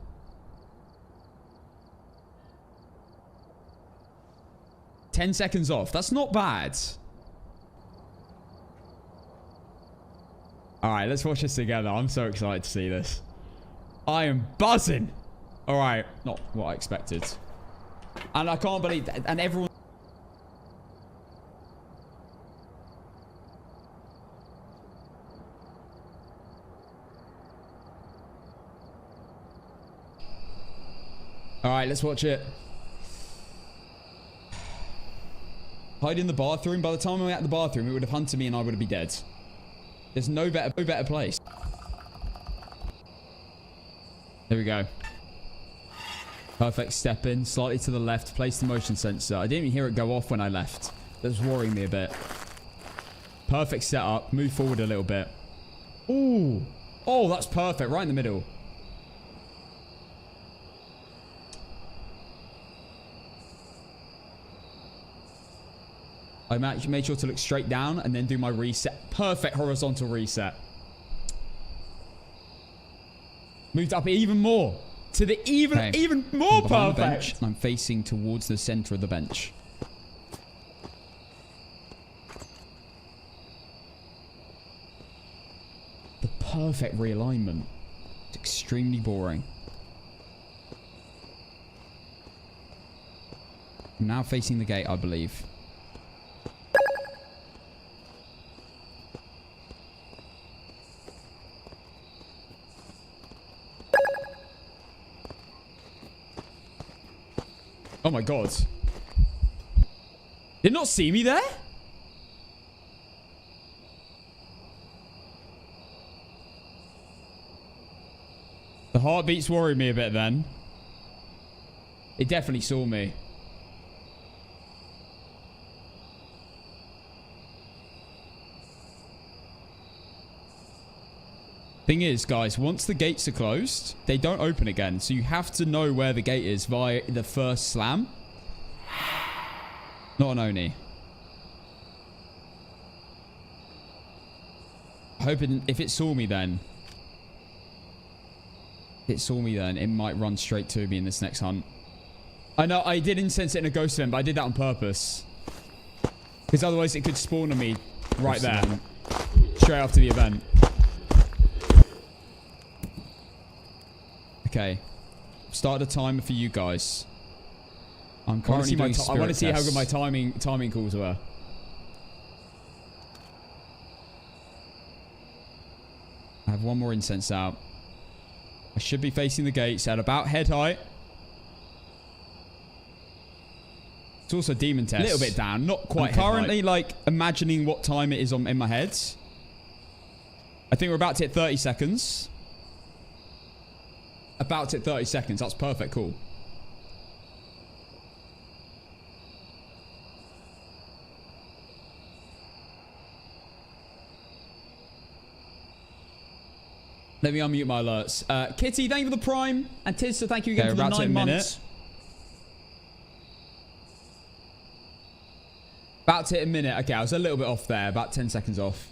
$10 seconds off. That's not bad. All right, let's watch this together. I'm so excited to see this. I am buzzing. All right, not what I expected. And I can't believe that. And everyone... All right, let's watch it. Hide in the bathroom. By the time we were at the bathroom, it would have hunted me and I would be dead. There's no better place. There we go. Perfect step in. Slightly to the left. Place the motion sensor. I didn't even hear it go off when I left. That was worrying me a bit. Perfect setup. Move forward a little bit. Ooh. Oh, that's perfect. Right in the middle. I made sure to look straight down and then do my reset. Perfect horizontal reset. Moved up even more. To the even more perfect. I'm facing towards the center of the bench. The perfect realignment. It's extremely boring. I'm now facing the gate, I believe. Oh my god. Did not see me there? The heartbeats worried me a bit then. It definitely saw me. Thing is, guys, once the gates are closed, they don't open again. So you have to know where the gate is via the first slam. Not an Oni. Hoping if it saw me then. If it saw me then, it might run straight to me in this next hunt. I know, I did incense it in a ghost event, but I did that on purpose. Because otherwise it could spawn on me right there. Straight after the event. Okay. Start a timer for you guys. I'm currently doing spirit I want to see how good my tests. timing calls were. I have one more incense out. I should be facing the gates at about head height. It's also demon test. A little bit down, not quite. I'm currently like imagining what time it is in my head. I think we're about to hit 30 seconds. About to hit 30 seconds. That's perfect. Cool. Let me unmute my alerts. Kitty, thank you for the prime. And Tiz, thank you again for the 9 months. About to hit a minute. Okay, I was a little bit off there. About 10 seconds off.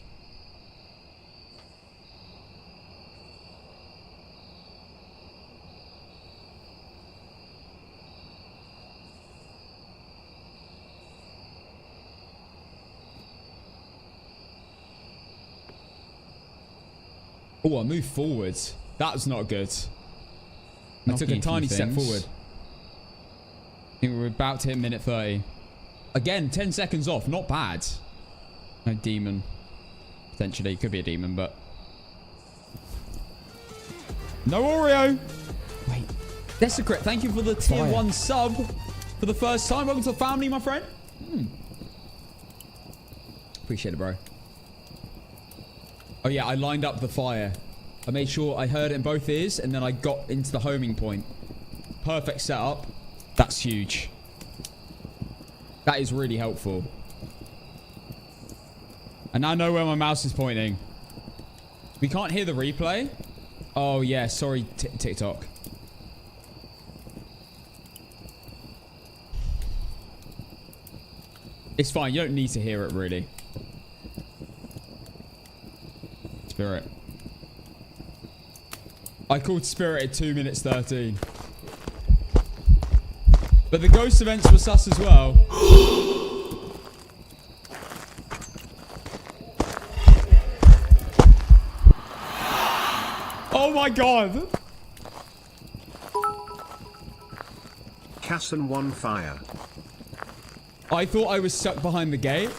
Oh, I moved forward. That was not good. I took a tiny step forward. I think we're about to hit minute 30. Again, 10 seconds off. Not bad. No demon. Potentially. Could be a demon, but... No Oreo! Wait. Desecrate, thank you for the tier 1 sub for the first time. Welcome to the family, my friend. Appreciate it, bro. Oh yeah, I lined up the fire. I made sure I heard it in both ears, and then I got into the homing point. Perfect setup. That's huge. That is really helpful. And now I know where my mouse is pointing. We can't hear the replay. Oh yeah, sorry TikTok. It's fine, you don't need to hear it really. Spirit. I called Spirit at 2 minutes 13. But the ghost events were sus as well. Oh my god! Casson one fire. I thought I was stuck behind the gate.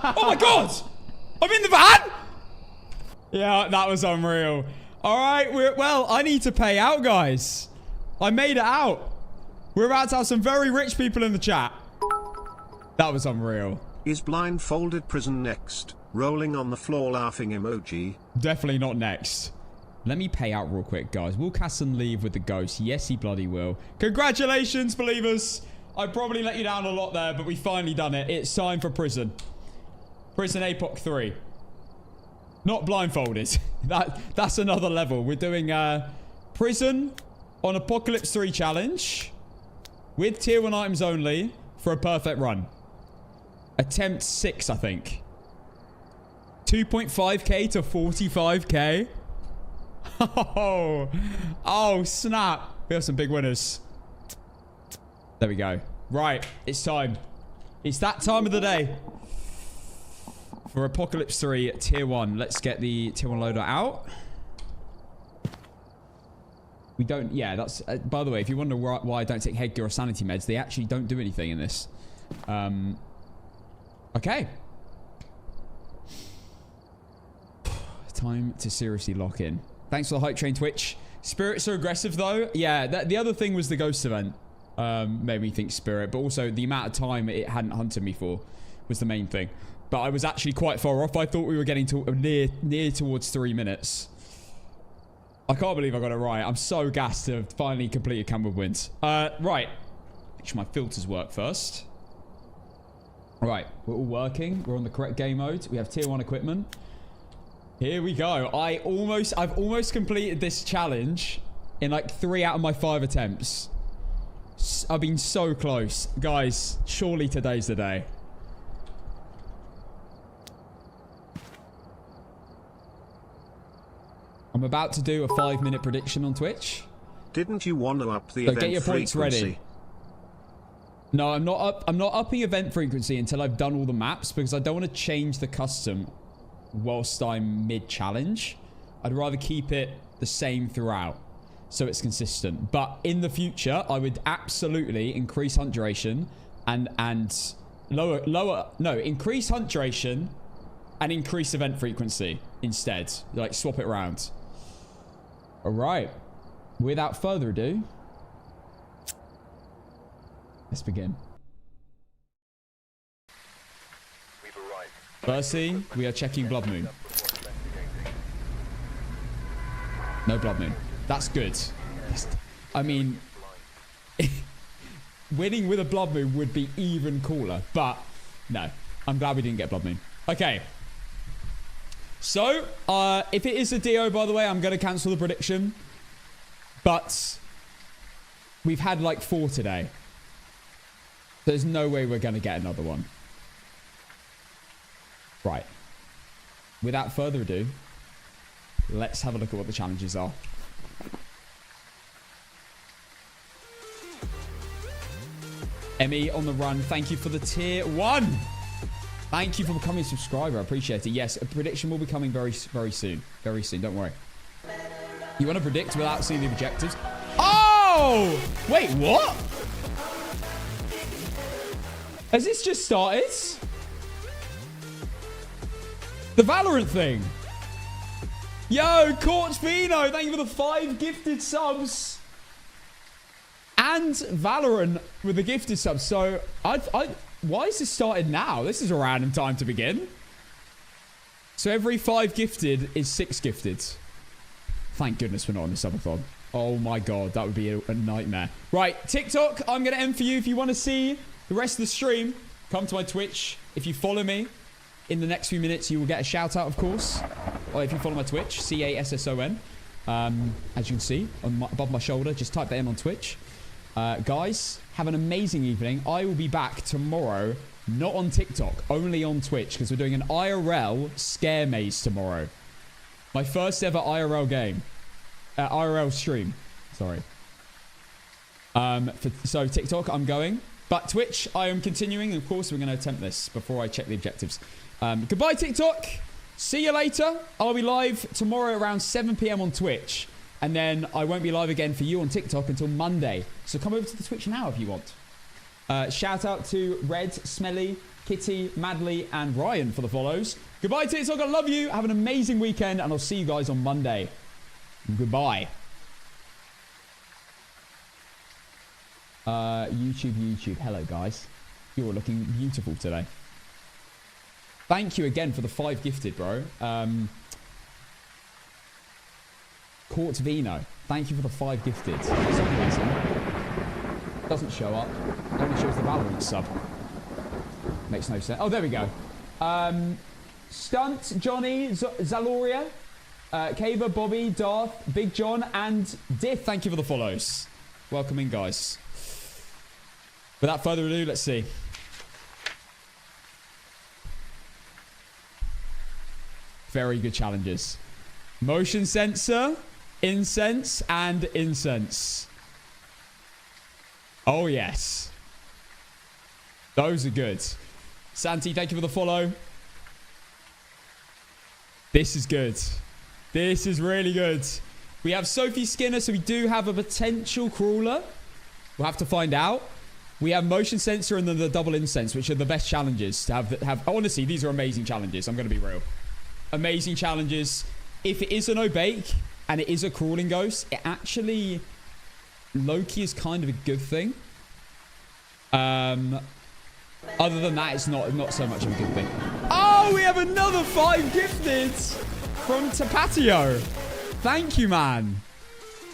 Oh my god! I'm in the van! Yeah, that was unreal. Alright, well, I need to pay out, guys. I made it out. We're about to have some very rich people in the chat. That was unreal. Is blindfolded prison next? Rolling on the floor laughing emoji. Definitely not next. Let me pay out real quick, guys. Will Casson leave with the ghost? Yes, he bloody will. Congratulations, believers. I probably let you down a lot there, but we finally done it. It's time for prison. Prison APOC3. Not blindfolded. That's another level. We're doing prison on Apocalypse 3 challenge with tier 1 items only for a perfect run. Attempt 6, I think. 2.5k to 45k. Oh, snap. We have some big winners. There we go. Right, it's time. It's that time of the day. For Apocalypse 3 tier 1. Let's get the tier 1 loader out. We don't... Yeah, that's... by the way, if you wonder why I don't take headgear or sanity meds, they actually don't do anything in this. Okay. Time to seriously lock in. Thanks for the hype train, Twitch. Spirits are aggressive, though. Yeah, the other thing was the ghost event. Made me think spirit. But also, the amount of time it hadn't hunted me for was the main thing. But I was actually quite far off. I thought we were getting to near towards 3 minutes. I can't believe I got it right. I'm so gassed to have finally completed Tanglewood wins. Right. Make sure my filters work first. Right. We're all working. We're on the correct game mode. We have tier 1 equipment. Here we go. I've almost completed this challenge in like 3 out of my 5 attempts. I've been so close. Guys, surely today's the day. I'm about to do a 5-minute prediction on Twitch. Didn't you want to up the So event get your points frequency? ready. No, I'm not upping event frequency until I've done all the maps because I don't want to change the custom whilst I'm mid-challenge. I'd rather keep it the same throughout so it's consistent. But in the future, I would absolutely increase hunt duration and increase hunt duration and increase event frequency instead. Like, swap it around. All right. Without further ado, let's begin. Firstly, we are checking Blood Moon. No Blood Moon. That's good. I mean, winning with a Blood Moon would be even cooler. But, no. I'm glad we didn't get Blood Moon. Okay. So, if it is a Dio, by the way, I'm going to cancel the prediction. But we've had like 4 today. There's no way we're going to get another one. Right. Without further ado, let's have a look at what the challenges are. Emmy on the run. Thank you for the tier 1. Thank you for becoming a subscriber. I appreciate it. Yes, a prediction will be coming very, very soon. Very soon. Don't worry. You want to predict without seeing the objectives? Oh! Wait, what? Has this just started? The Valorant thing. Yo, Corch Vino. Thank you for the 5 gifted subs. And Valorant with the gifted subs. So, why is this started now? This is a random time to begin. So every 5 gifted is 6 gifted. Thank goodness we're not on the Subathon. Oh my god, that would be a nightmare. Right, TikTok, I'm going to end for you. If you want to see the rest of the stream, come to my Twitch. If you follow me in the next few minutes, you will get a shout out, of course. Or if you follow my Twitch, CASSON. As you can see above my shoulder, just type that in on Twitch. Guys, have an amazing evening. I will be back tomorrow, not on TikTok, only on Twitch, because we're doing an IRL scare maze tomorrow. My first ever IRL game. IRL stream. Sorry. So TikTok, I'm going. But Twitch, I am continuing. Of course, we're going to attempt this before I check the objectives. Goodbye, TikTok. See you later. I'll be live tomorrow around 7 p.m. on Twitch. And then I won't be live again for you on TikTok until Monday. So come over to the Twitch now if you want. Shout out to Red, Smelly, Kitty, Madly, and Ryan for the follows. Goodbye, TikTok. I love you. Have an amazing weekend. And I'll see you guys on Monday. Goodbye. YouTube. Hello, guys. You're looking beautiful today. Thank you again for the 5 gifted, bro. Court Vino. Thank you for the 5 gifted. For some reason, doesn't show up. It only shows the Valorant sub. Makes no sense. Oh, there we go. Stunt, Johnny, Zaloria, Kava, Bobby, Darth, Big John, and Diff. Thank you for the follows. Welcome in, guys. Without further ado, let's see. Very good challenges. Motion sensor, incense, and incense. Oh, yes. Those are good. Santi, thank you for the follow. This is good. This is really good. We have Sophie Skinner, so we do have a potential crawler. We'll have to find out. We have motion sensor and then the double incense, which are the best challenges to have. Honestly, these are amazing challenges. I'm going to be real. Amazing challenges. If it is an obake and it is a crawling ghost, it actually, low-key, is kind of a good thing. Other than that, it's not so much of a good thing. Oh, we have another 5 gifted from Tapatio. Thank you, man.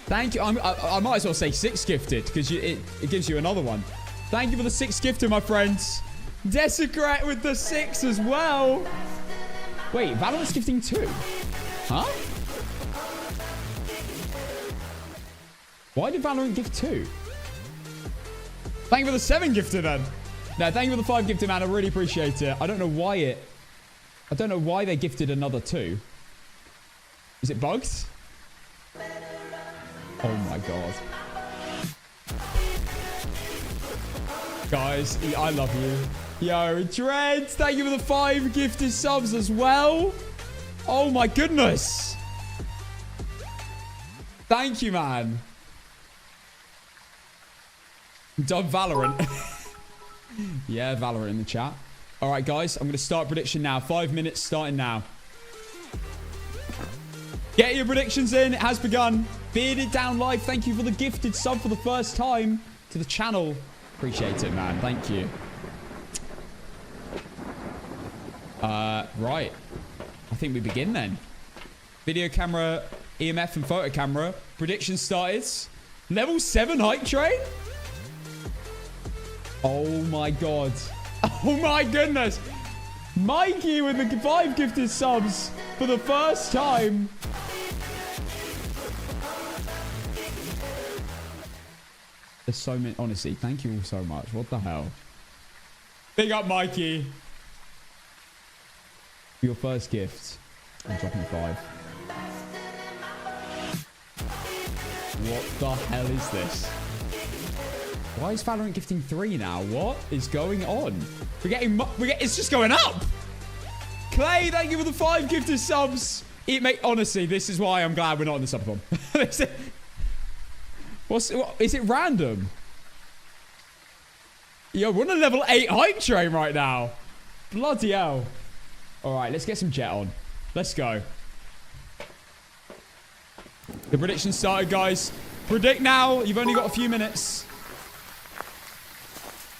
Thank you. I might as well say 6 gifted because it gives you another one. Thank you for the 6 gifted, my friends. Desecrate with the 6 as well. Wait, Valorant's gifting 2. Huh? Why did Valorant gift 2? Thank you for the 7 gifted, then. No, thank you for the 5 gifted, man. I really appreciate it. I don't know why they gifted another 2. Is it bugged? Oh my god. Guys, I love you. Yo, Dread, thank you for the 5 gifted subs as well. Oh my goodness. Thank you, man. Dub Valorant. Yeah, Valorant in the chat. All right, guys, I'm going to start prediction now. 5 minutes starting now. Get your predictions in. It has begun. Bearded Down Live, thank you for the gifted sub for the first time to the channel. Appreciate it, man. Thank you. Right. I think we begin then. Video camera, EMF and photo camera. Prediction started. Level 7 hype train? Oh my god. Oh my goodness. Mikey with the 5 gifted subs for the first time. There's so many. Honestly, thank you all so much. What the hell? Big up, Mikey. For your first gift. I'm dropping 5. What the hell is this? Why is Valorant gifting 3 now? What is going on? It's just going up. Clay, thank you for the 5 gifted subs. Honestly, this is why I'm glad we're not in the Subathon. Is it random? Yo, we're on a level 8 hype train right now. Bloody hell. All right, let's get some jet on. Let's go. The prediction started, guys. Predict now. You've only got a few minutes.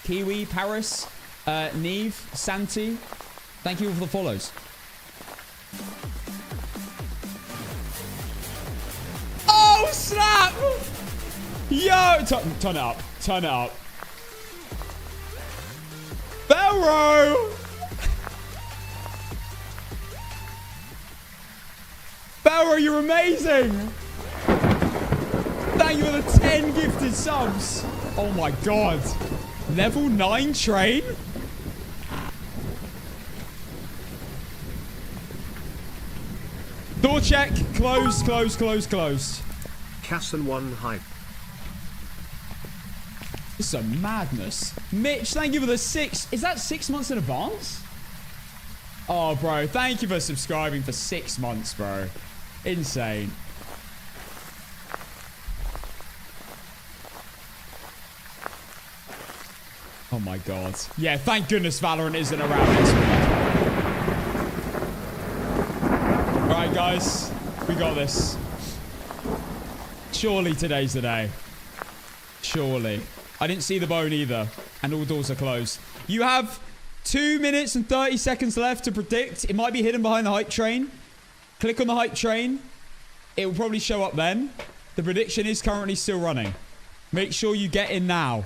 Kiwi, Paris, Neve, Santi. Thank you all for the follows. Oh, snap! Yo! Turn it up. Turn it up. Barrow! Barrow, you're amazing! Thank you for the 10 gifted subs. Oh my god. Level 9 train? Door check. Closed, closed, closed, closed. Casson 1 hype. This is a madness. Mitch, thank you for the 6. Is that 6 months in advance? Oh, bro. Thank you for subscribing for 6 months, bro. Insane. Oh my god. Yeah, thank goodness Valorant isn't around next week. Alright, guys. We got this. Surely today's the day. Surely. I didn't see the bone either. And all doors are closed. You have 2 minutes and 30 seconds left to predict. It might be hidden behind the hype train. Click on the hype train. it will probably show up then. The prediction is currently still running. Make sure you get in now.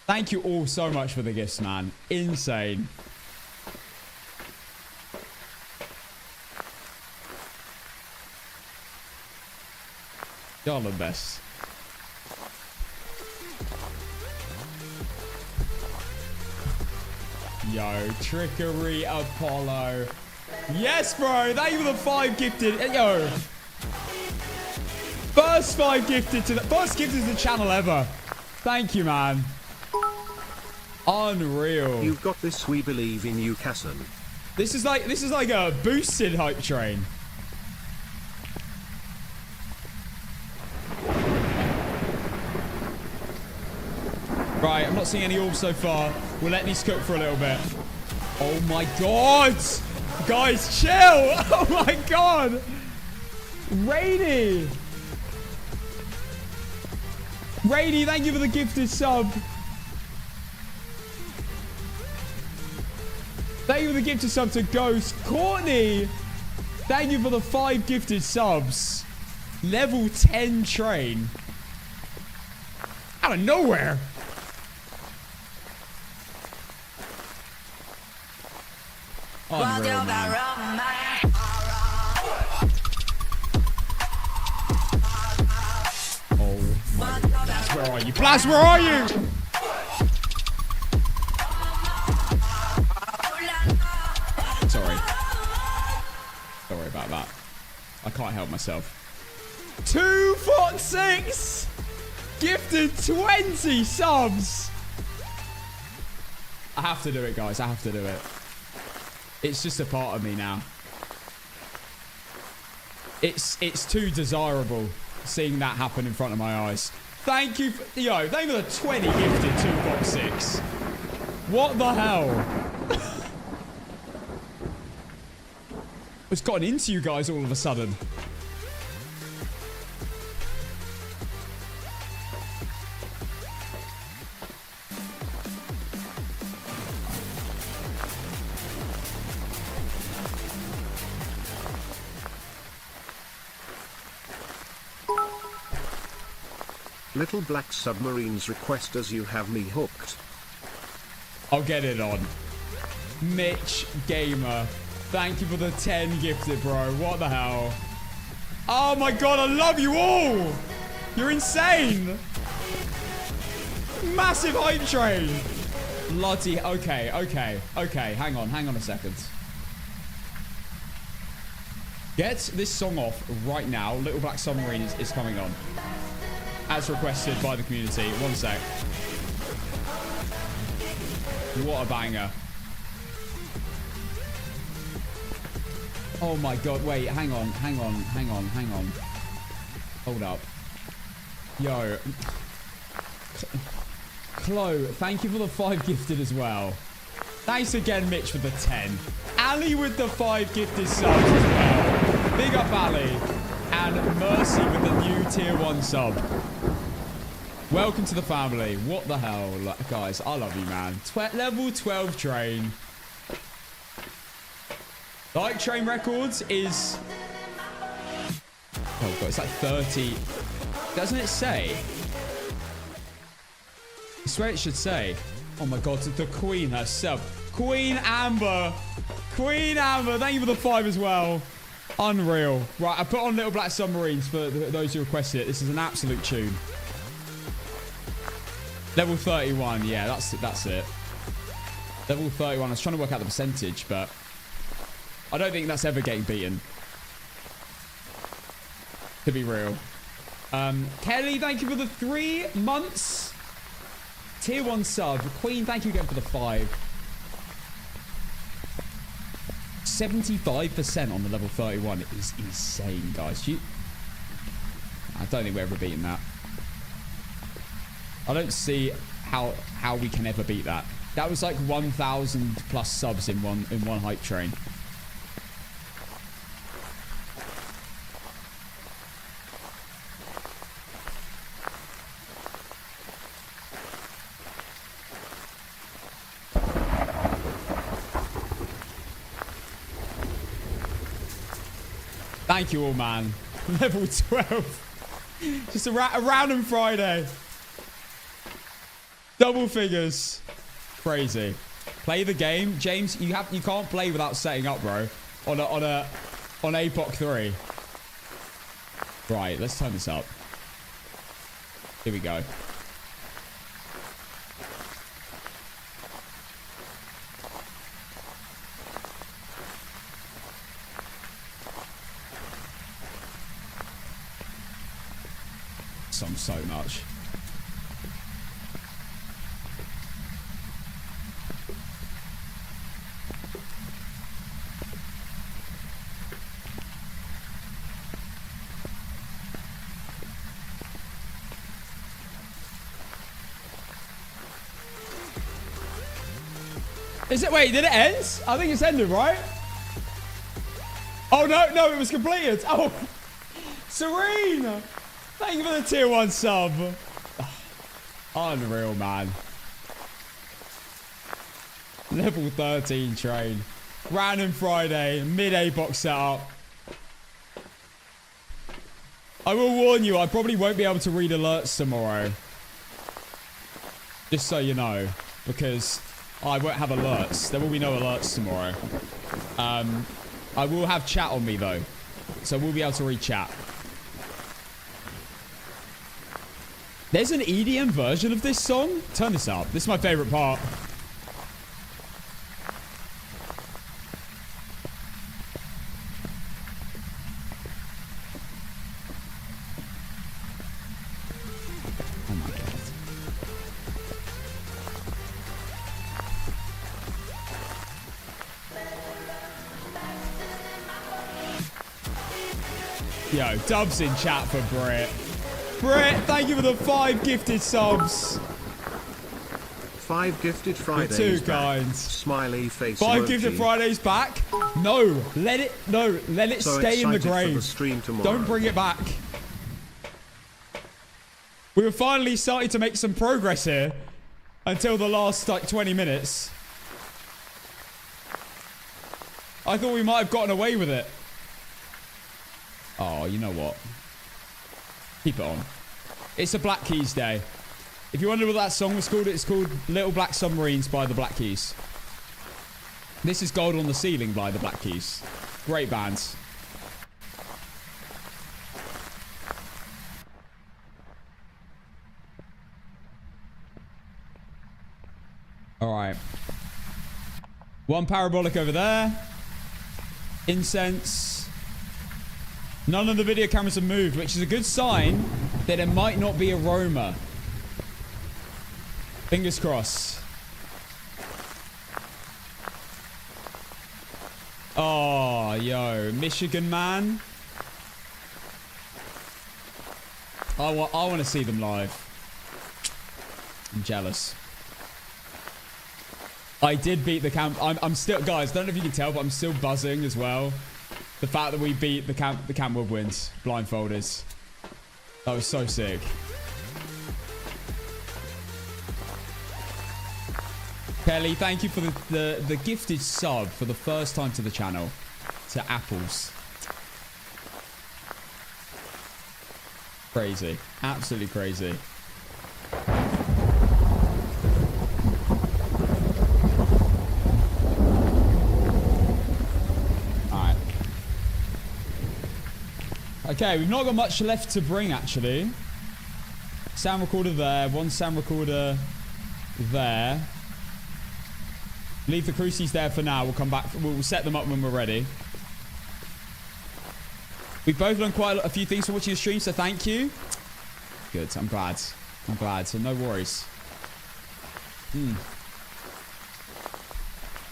Thank you all so much for the gifts, man. Insane. Y'all the best. Yo, Trickery Apollo. Yes, bro. Thank you for the 5 gifted. Yo. First 5 gifted to the first gifted to the channel ever. Thank you, man. Unreal. You've got this. We believe in you, Casson. This is like a boosted hype train. Right, I'm not seeing any orbs so far. We'll let these cook for a little bit. Oh my god! Guys, chill! Oh my god! Rainy! Rainy, thank you for the gifted sub. Thank you for the gifted sub to Ghost. Courtney! Thank you for the 5 gifted subs. Level 10 train. Out of nowhere. Unreal, man. Oh my god. Blast, where are you? Blast, where are you? Sorry. Sorry about that. I can't help myself. 2 Fox 6 gifted 20 subs. I have to do it, guys. I have to do it. It's just a part of me now. It's too desirable seeing that happen in front of my eyes. Thank you. Yo, thank you for the 20 gifted 2 Fox 6. What the hell? What's gotten into you guys all of a sudden? Little Black Submarines request as you have me hooked. I'll get it on. Mitch Gamer. Thank you for the 10 gifted, bro. What the hell? Oh my god, I love you all! You're insane! Massive hype train! Bloody... Okay. Hang on a second. Get this song off right now. Little Black Submarine is coming on. As requested by the community. One sec. What a banger. Oh my god, wait, hang on. Hold up. Yo. Chloe, thank you for the 5 gifted as well. Thanks again, Mitch, for the 10. Ali with the 5 gifted subs as well. Big up, Ali. And Mercy with the new tier 1 sub. Welcome to the family. What the hell? Guys, I love you, man. Level 12 train. Like train records is... Oh god, it's like 30. Doesn't it say? I swear it should say. Oh my god, the queen herself. Queen Amber. Queen Amber. Thank you for the 5 as well. Unreal. Right, I put on Little Black Submarines for those who requested it. This is an absolute tune. Level 31. Yeah, that's it. Level 31. I was trying to work out the percentage, but... I don't think that's ever getting beaten. To be real. Kelly, thank you for the 3 months. Tier 1 sub. Queen, thank you again for the 5. 75% on the level 31 is insane, guys. I don't think we're ever beating that. I don't see how we can ever beat that. That was like 1,000 plus subs in one hype train. Thank you all, man. Level 12. Just a random Friday. Double figures. Crazy. Play the game. James, you can't play without setting up, bro. On APOC3. Right, let's turn this up. Here we go. So much. Is it? Wait, did it end? I think it's ended, right? Oh, no, it was completed. Oh, Serene. Thank you for the tier 1 sub. Unreal, man. Level 13 train. Random Friday. Mid-APOC setup. I will warn you, I probably won't be able to read alerts tomorrow. Just so you know. Because I won't have alerts. There will be no alerts tomorrow. I will have chat on me, though. So we'll be able to read chat. There's an EDM version of this song. Turn this up. This is my favorite part. Oh my god. Yo, dubs in chat for Brit. Brett, thank you for the 5 gifted subs. 5 gifted Fridays. You're too back. kind. Smiley face. 5 emoji. gifted Fridays back. No, let it So stay in the excited for grave. the stream tomorrow. Don't bring it back. We were finally starting to make some progress here until the last like 20 minutes. I thought we might have gotten away with it. Oh, you know what? Keep it on. It's a Black Keys day. If you wonder what that song was called, it's called Little Black Submarines by the Black Keys. This is Gold on the Ceiling by the Black Keys. Great bands. Alright. 1 parabolic over there. Incense. None of the video cameras have moved, which is a good sign that it might not be aroma. Fingers crossed. Oh, yo. Michigan man. I want to see them live. I'm jealous. I did beat the camp. I'm still... Guys, I don't know if you can tell, but I'm still buzzing as well. The fact that we beat the camp woodwinds, blindfolded. That was so sick. Kelly, thank you for the gifted sub for the first time to the channel. To Apples. Crazy. Absolutely crazy. Okay, we've not got much left to bring, actually. Sound recorder there. 1 sound recorder there. Leave the crucies there for now. We'll come back. We'll set them up when we're ready. We've both learned quite a few things from watching the stream, so thank you. Good. I'm glad. I'm glad. So no worries.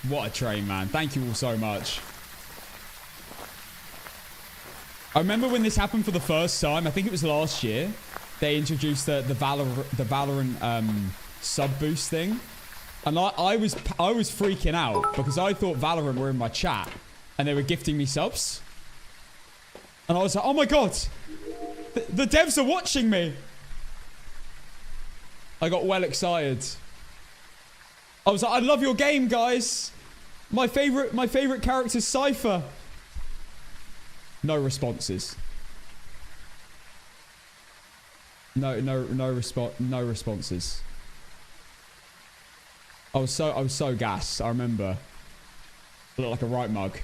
What a train, man. Thank you all so much. I remember when this happened for the first time. I think it was last year. They introduced the Valorant sub boost thing, and I was freaking out because I thought Valorant were in my chat and they were gifting me subs, and I was like, oh my god, the devs are watching me. I got well excited. I was like, I love your game, guys. My favorite character's Cypher. No responses. No responses. I was so gassed. I remember. I looked like a right mug.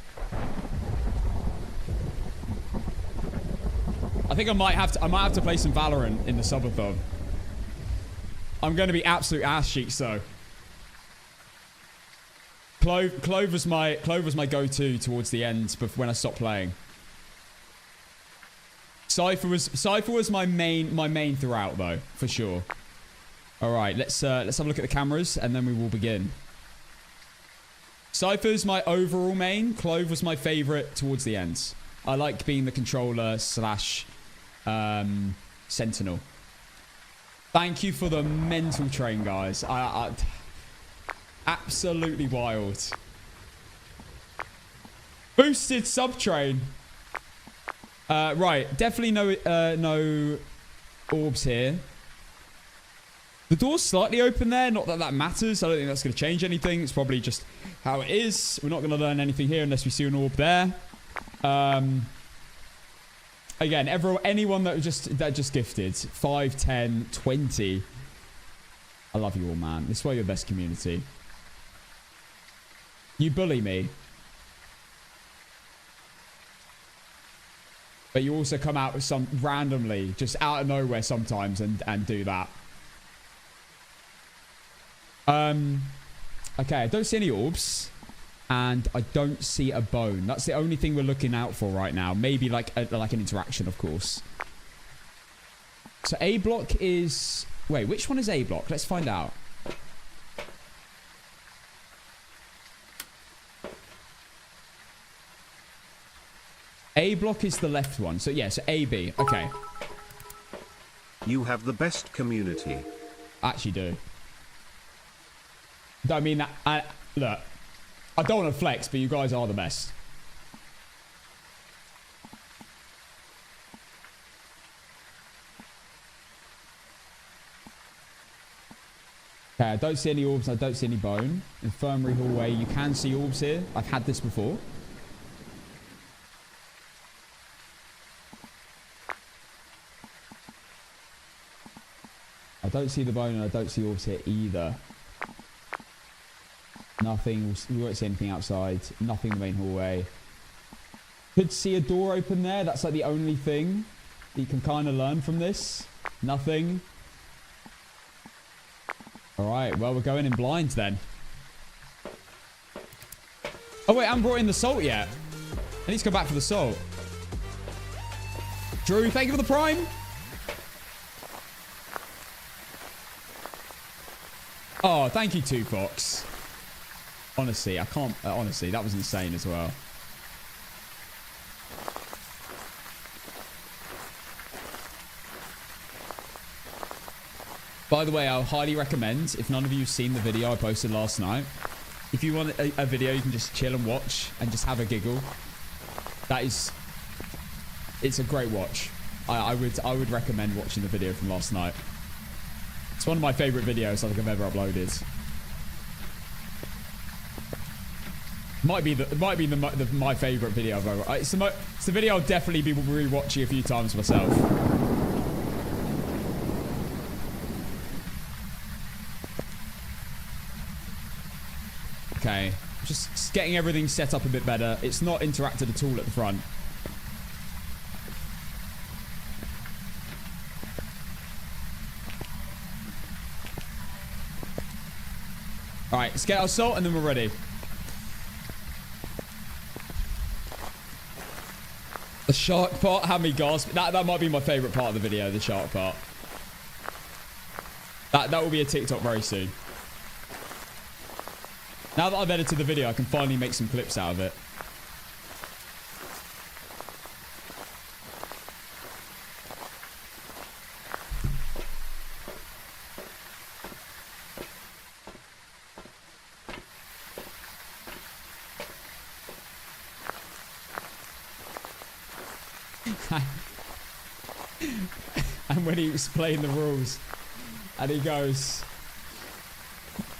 I think I might have to play some Valorant in the subathon. I'm going to be absolute ass cheeks though. Clove was my go-to towards the end, but when I stopped playing. Cypher was my main throughout though, for sure. All right, let's have a look at the cameras and then we will begin. Cypher's my overall main. Clove was my favorite towards the end. I like being the controller / sentinel. Thank you for the mental train, guys. I absolutely wild. Boosted sub train. Right, definitely no orbs here. The door's slightly open there. Not that that matters. I don't think that's going to change anything. It's probably just how it is. We're not going to learn anything here unless we see an orb there. Again, anyone that just gifted 5, 10, 20. I love you all, man. This is why you're the best community. You bully me. But you also come out with some randomly, just out of nowhere sometimes and do that. Okay, I don't see any orbs. And I don't see a bone. That's the only thing we're looking out for right now. Maybe like an interaction, of course. So A block is... Wait, which one is A block? Let's find out. A block is the left one. So yeah, so AB. Okay. You have the best community. I actually do. Don't mean that... look. I don't want to flex, but you guys are the best. Okay, I don't see any orbs. I don't see any bone. Infirmary hallway. You can see orbs here. I've had this before. I don't see the bone and I don't see orbs here either. Nothing. We won't see anything outside. Nothing in the main hallway. Could see a door open there. That's like the only thing that you can kind of learn from this. Nothing. Alright, well, we're going in blind then. Oh, wait, I haven't brought in the salt yet. I need to go back for the salt. Drew, thank you for the prime. Oh, thank you, 2Fox. Honestly, I can't... honestly, that was insane as well. By the way, I'll highly recommend, if none of you have seen the video I posted last night, if you want a video you can just chill and watch and just have a giggle, that is... It's a great watch. I would recommend watching the video from last night. It's one of my favourite videos I think I've ever uploaded. Might be my favourite video I've ever... It's the video I'll definitely be rewatching a few times myself. Okay, just getting everything set up a bit better. It's not interacted at all at the front. Alright, let's get our salt and then we're ready. The shark part had me gasp. That might be my favourite part of the video, the shark part. That will be a TikTok very soon. Now that I've edited the video, I can finally make some clips out of it. And when he explained the rules, and he goes,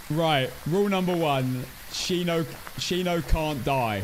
right, rule number 1, Shino can't die.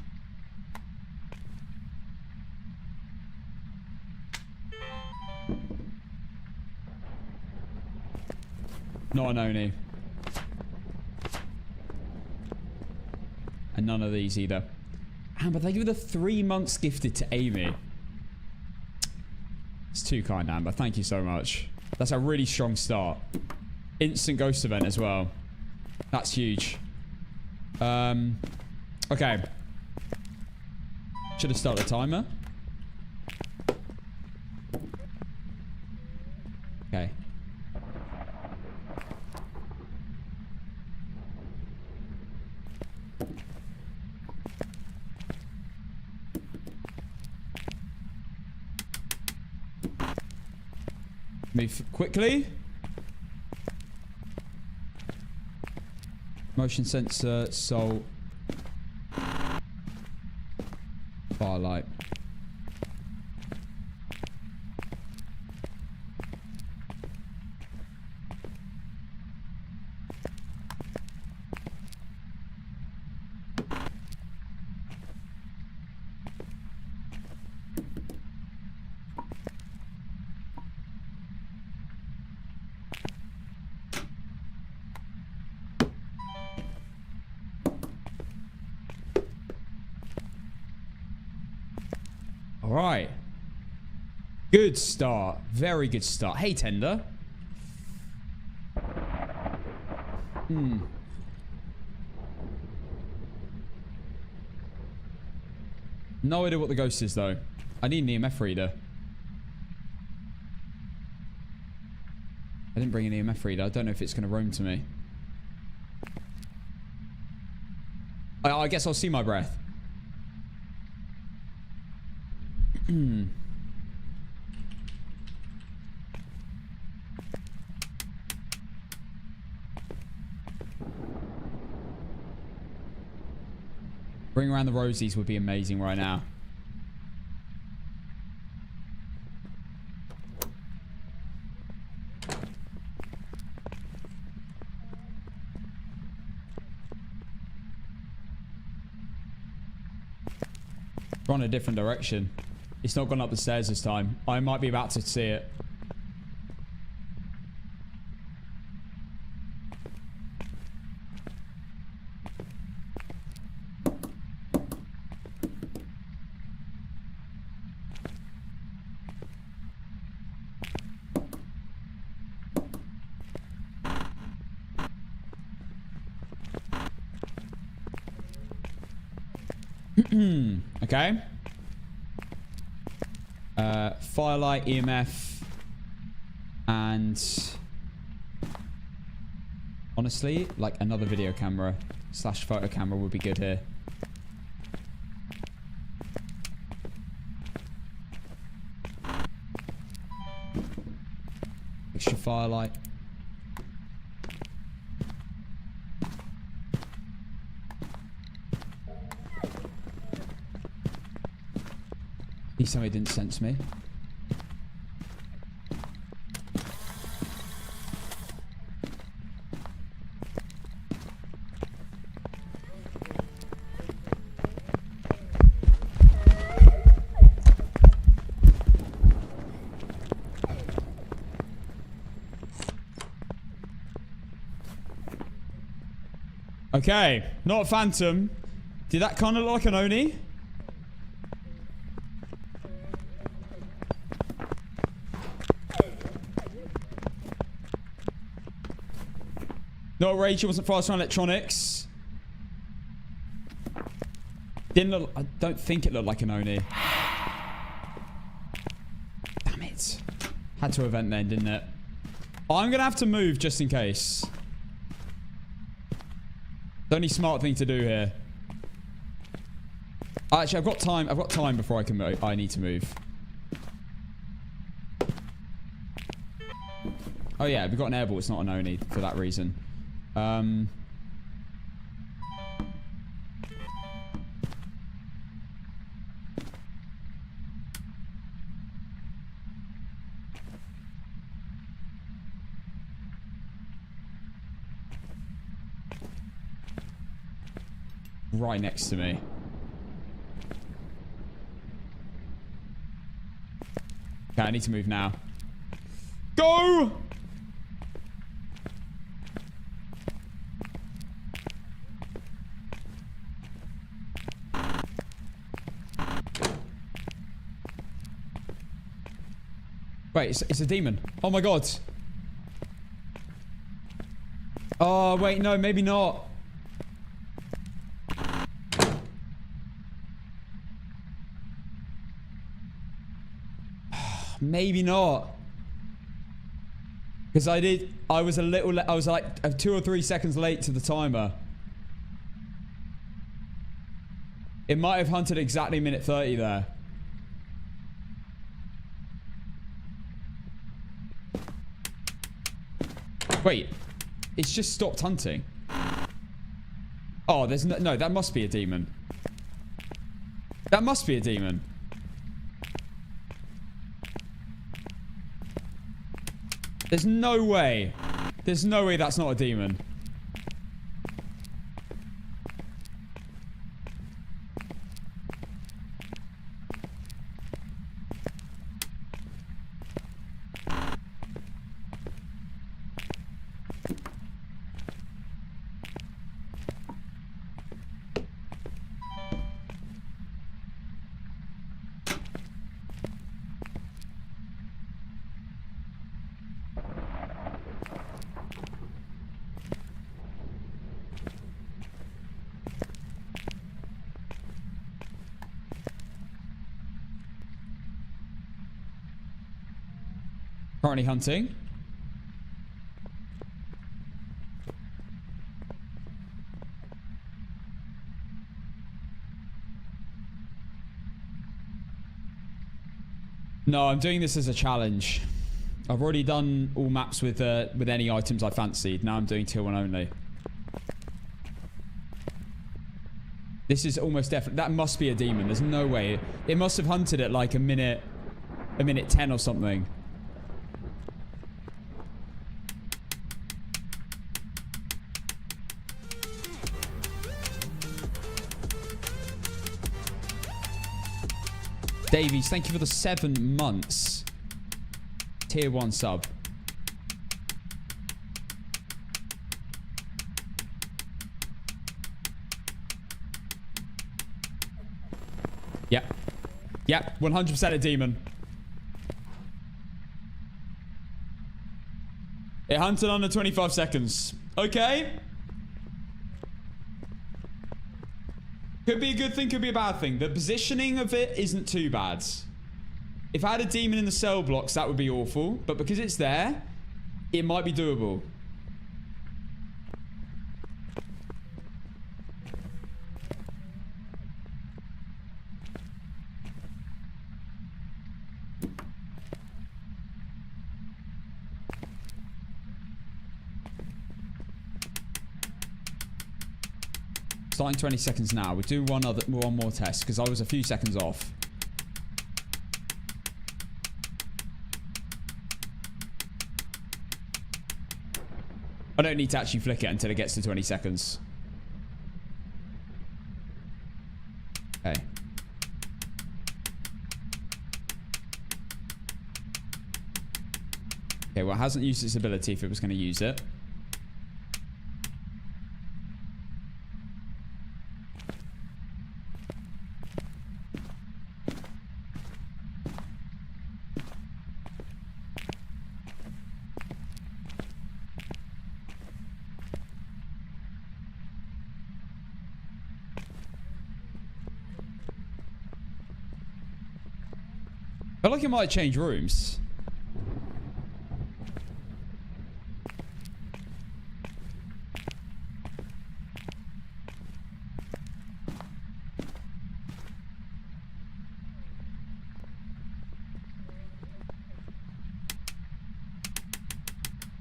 not an Oni. And none of these either. Amber, thank you for the 3 months gifted to Amy. It's too kind, Amber. Thank you so much. That's a really strong start. Instant ghost event as well. That's huge. Okay. Should have started the timer. Okay. Move quickly. Motion sensor, soul. Firelight. All right. Good start. Very good start. Hey, Tender. No idea what the ghost is, though. I need an EMF reader. I didn't bring an EMF reader. I don't know if it's going to roam to me. I guess I'll see my breath. Bring around the rosies would be amazing right now. Gone a different direction. It's not gone up the stairs this time. I might be about to see it. Okay. Firelight, EMF, and honestly, like another video camera / photo camera would be good here. Extra firelight. Please tell me it didn't sense me. Okay, not a phantom. Did that kind of look like an Oni? No, Rachel wasn't fast on electronics. Didn't look. I don't think it looked like an Oni. Damn it. Had to event then, didn't it? I'm gonna have to move just in case. The only smart thing to do here. Actually, I've got time. I've got time before I can move. I need to move. Oh yeah, we've got an airball. It's not an Oni for that reason. Right next to me. Okay, I need to move now. Go! Wait, it's a demon. Oh my god. Oh, wait, no, maybe not. Maybe not. Because I was like 2 or 3 seconds late to the timer. It might have hunted exactly minute 30 there. Wait, it's just stopped hunting. Oh, there's no, that must be a demon. That must be a demon. There's no way. There's no way that's not a demon. Currently hunting. No, I'm doing this as a challenge. I've already done all maps with any items I fancied. Now I'm doing tier 1 only. This is almost definitely... That must be a demon. There's no way. It must have hunted at like a minute 10 or something. Davies, thank you for the 7 months. Tier 1 sub. Yep. Yep, 100% a demon. It hunted under 25 seconds. Okay. Could be a good thing, could be a bad thing. The positioning of it isn't too bad. If I had a demon in the cell blocks, that would be awful. But because it's there, it might be doable. Starting 20 seconds now. We'll do one more test because I was a few seconds off. I don't need to actually flick it until it gets to 20 seconds. Okay. Okay, well, it hasn't used its ability if it was going to use it. I feel like it might change rooms.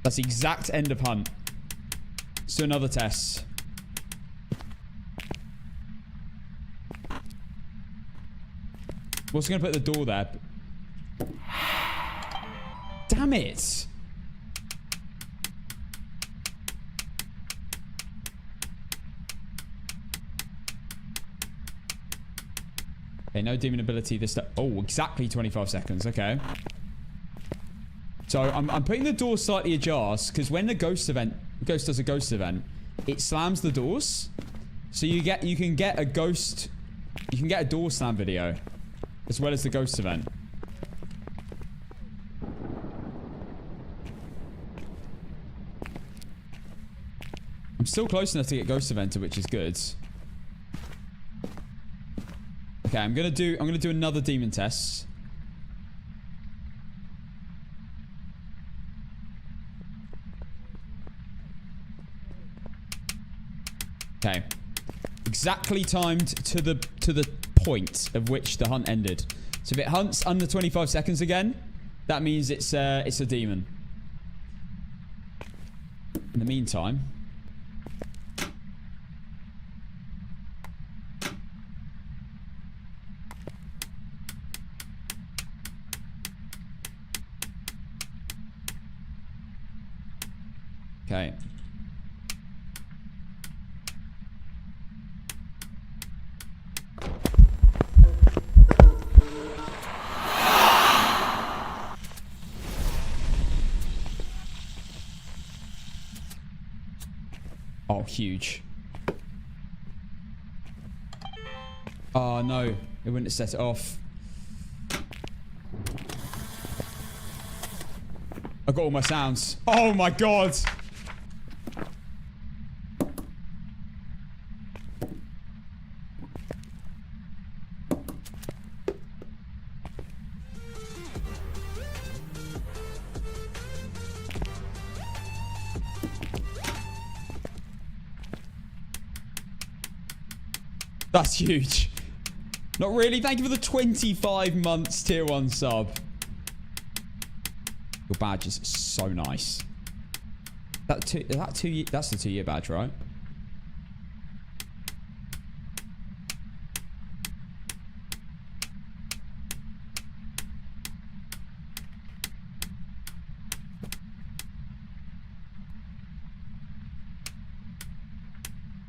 That's the exact end of hunt. Let's do another test. We're also going to put the door there. Damn it. Okay, no demon ability this time. Oh, exactly 25 seconds. Okay. So I'm putting the door slightly ajar because when the ghost does a ghost event, it slams the doors. So you can get a door slam video as well as the ghost event. still close enough to get ghost evented, which is good. Okay, I'm gonna do another demon test. Okay. Exactly timed to the point of which the hunt ended. So if it hunts under 25 seconds again, that means it's a demon. In the meantime, okay. Oh, huge. Oh, no. It wouldn't have set it off. I got all my sounds. Oh, my God. That's huge. Not really. Thank you for the 25 months tier 1 sub. Your badge is so nice. That's the 2-year badge, right?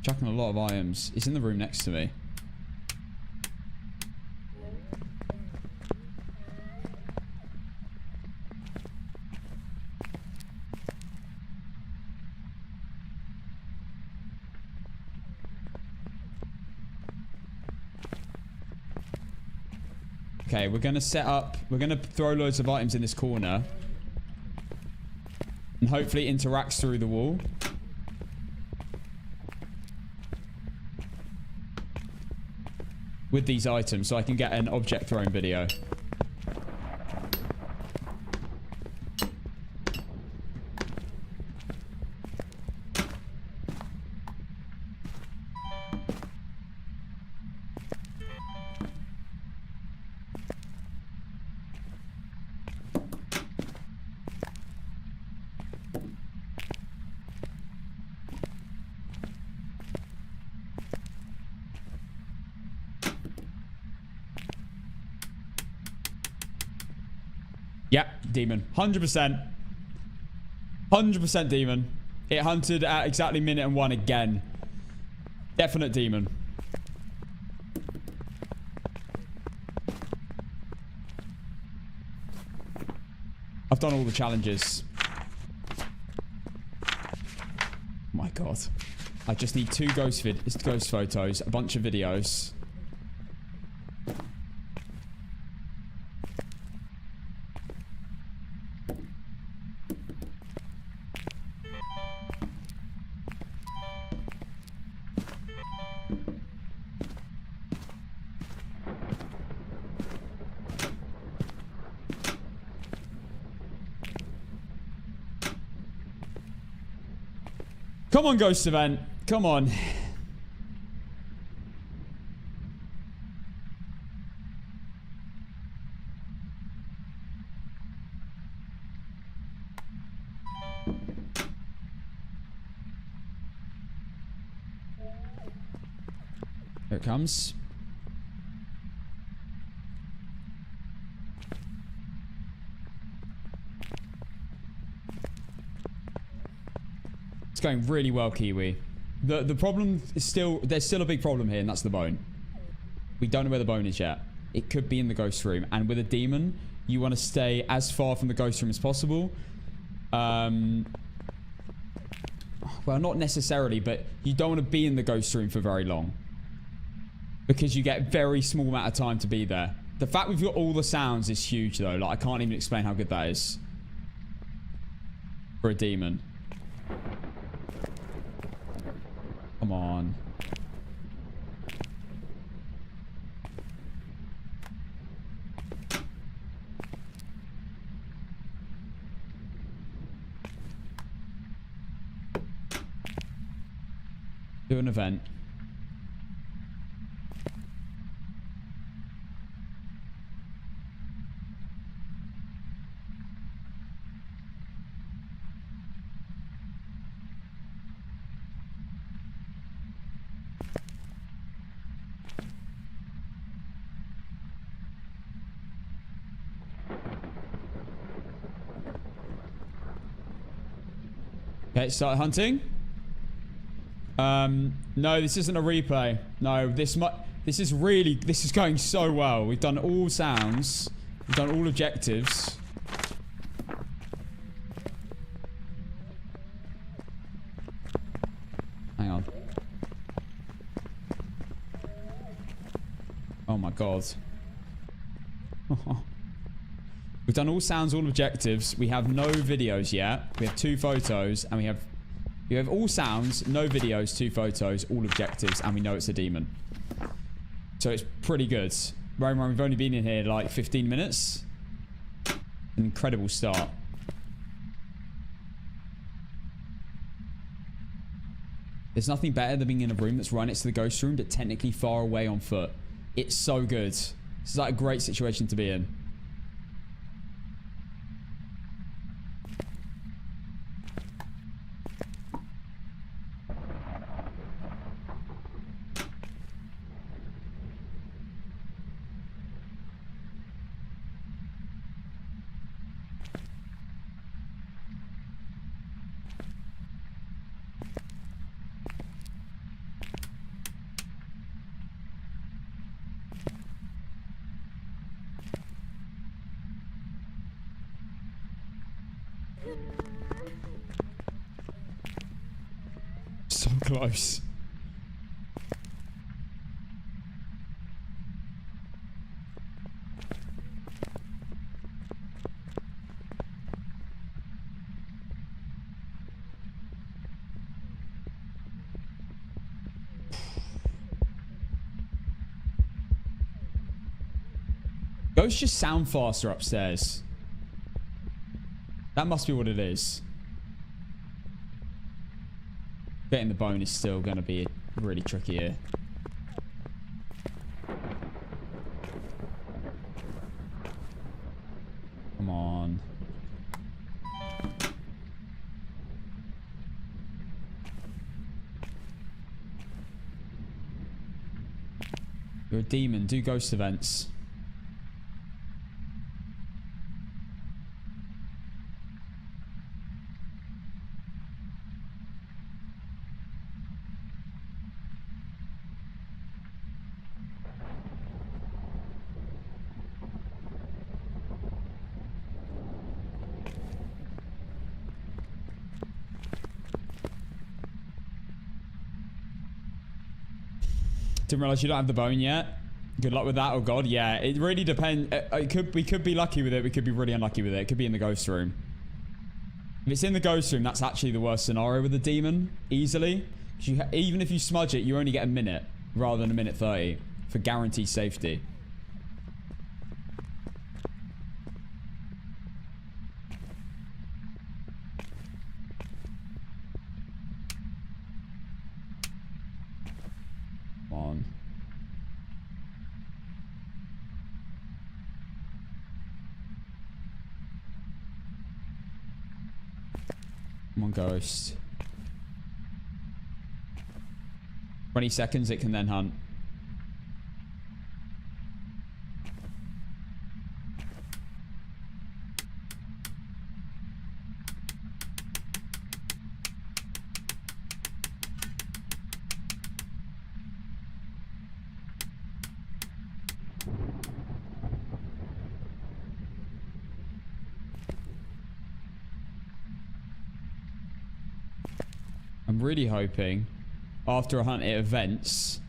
Chucking a lot of items. It's in the room next to me. Okay, we're going to set up... We're going to throw loads of items in this corner. And hopefully it interacts through the wall. With these items, so I can get an object throwing video. Yep, demon. 100%. 100% demon. It hunted at exactly minute and 1 again. Definite demon. I've done all the challenges. Oh my God. I just need 2 ghost photos, a bunch of videos. Come on, ghost event. Come on. Here it comes. It's going really well, Kiwi. The problem is there's still a big problem here, and that's the bone. We don't know where the bone is yet. It could be in the ghost room, and with a demon, you want to stay as far from the ghost room as possible. Well, not necessarily, but you don't want to be in the ghost room for very long, because you get a very small amount of time to be there. The fact we've got all the sounds is huge, though. Like, I can't even explain how good that is for a demon. Come on. Do an event. Okay, start hunting. No, this isn't a replay. No, this is going so well. We've done all sounds. We've done all objectives. Hang on. Oh my god. We've done all sounds, all objectives. We have no videos yet. We have 2 photos, and we have all sounds, no videos, 2 photos, all objectives, and we know it's a demon. So it's pretty good. Roman, we've only been in here like 15 minutes. An incredible start. There's nothing better than being in a room that's right next to the ghost room, but technically far away on foot. It's so good. This is like a great situation to be in. So close. Ghosts just sound faster upstairs. That must be what it is. Getting the bone is still going to be really tricky here. Come on. You're a demon. Do ghost events. Didn't realize you don't have the bone yet. Good luck with that. Oh god, yeah. It really depends. We could be lucky with it. We could be really unlucky with it. It could be in the ghost room. If it's in the ghost room, that's actually the worst scenario with the demon. Easily. Even if you smudge it, you only get a minute rather than a minute 30 for guaranteed safety. Come on, ghost. 20 seconds, it can then hunt. I'm really hoping after a hunt it events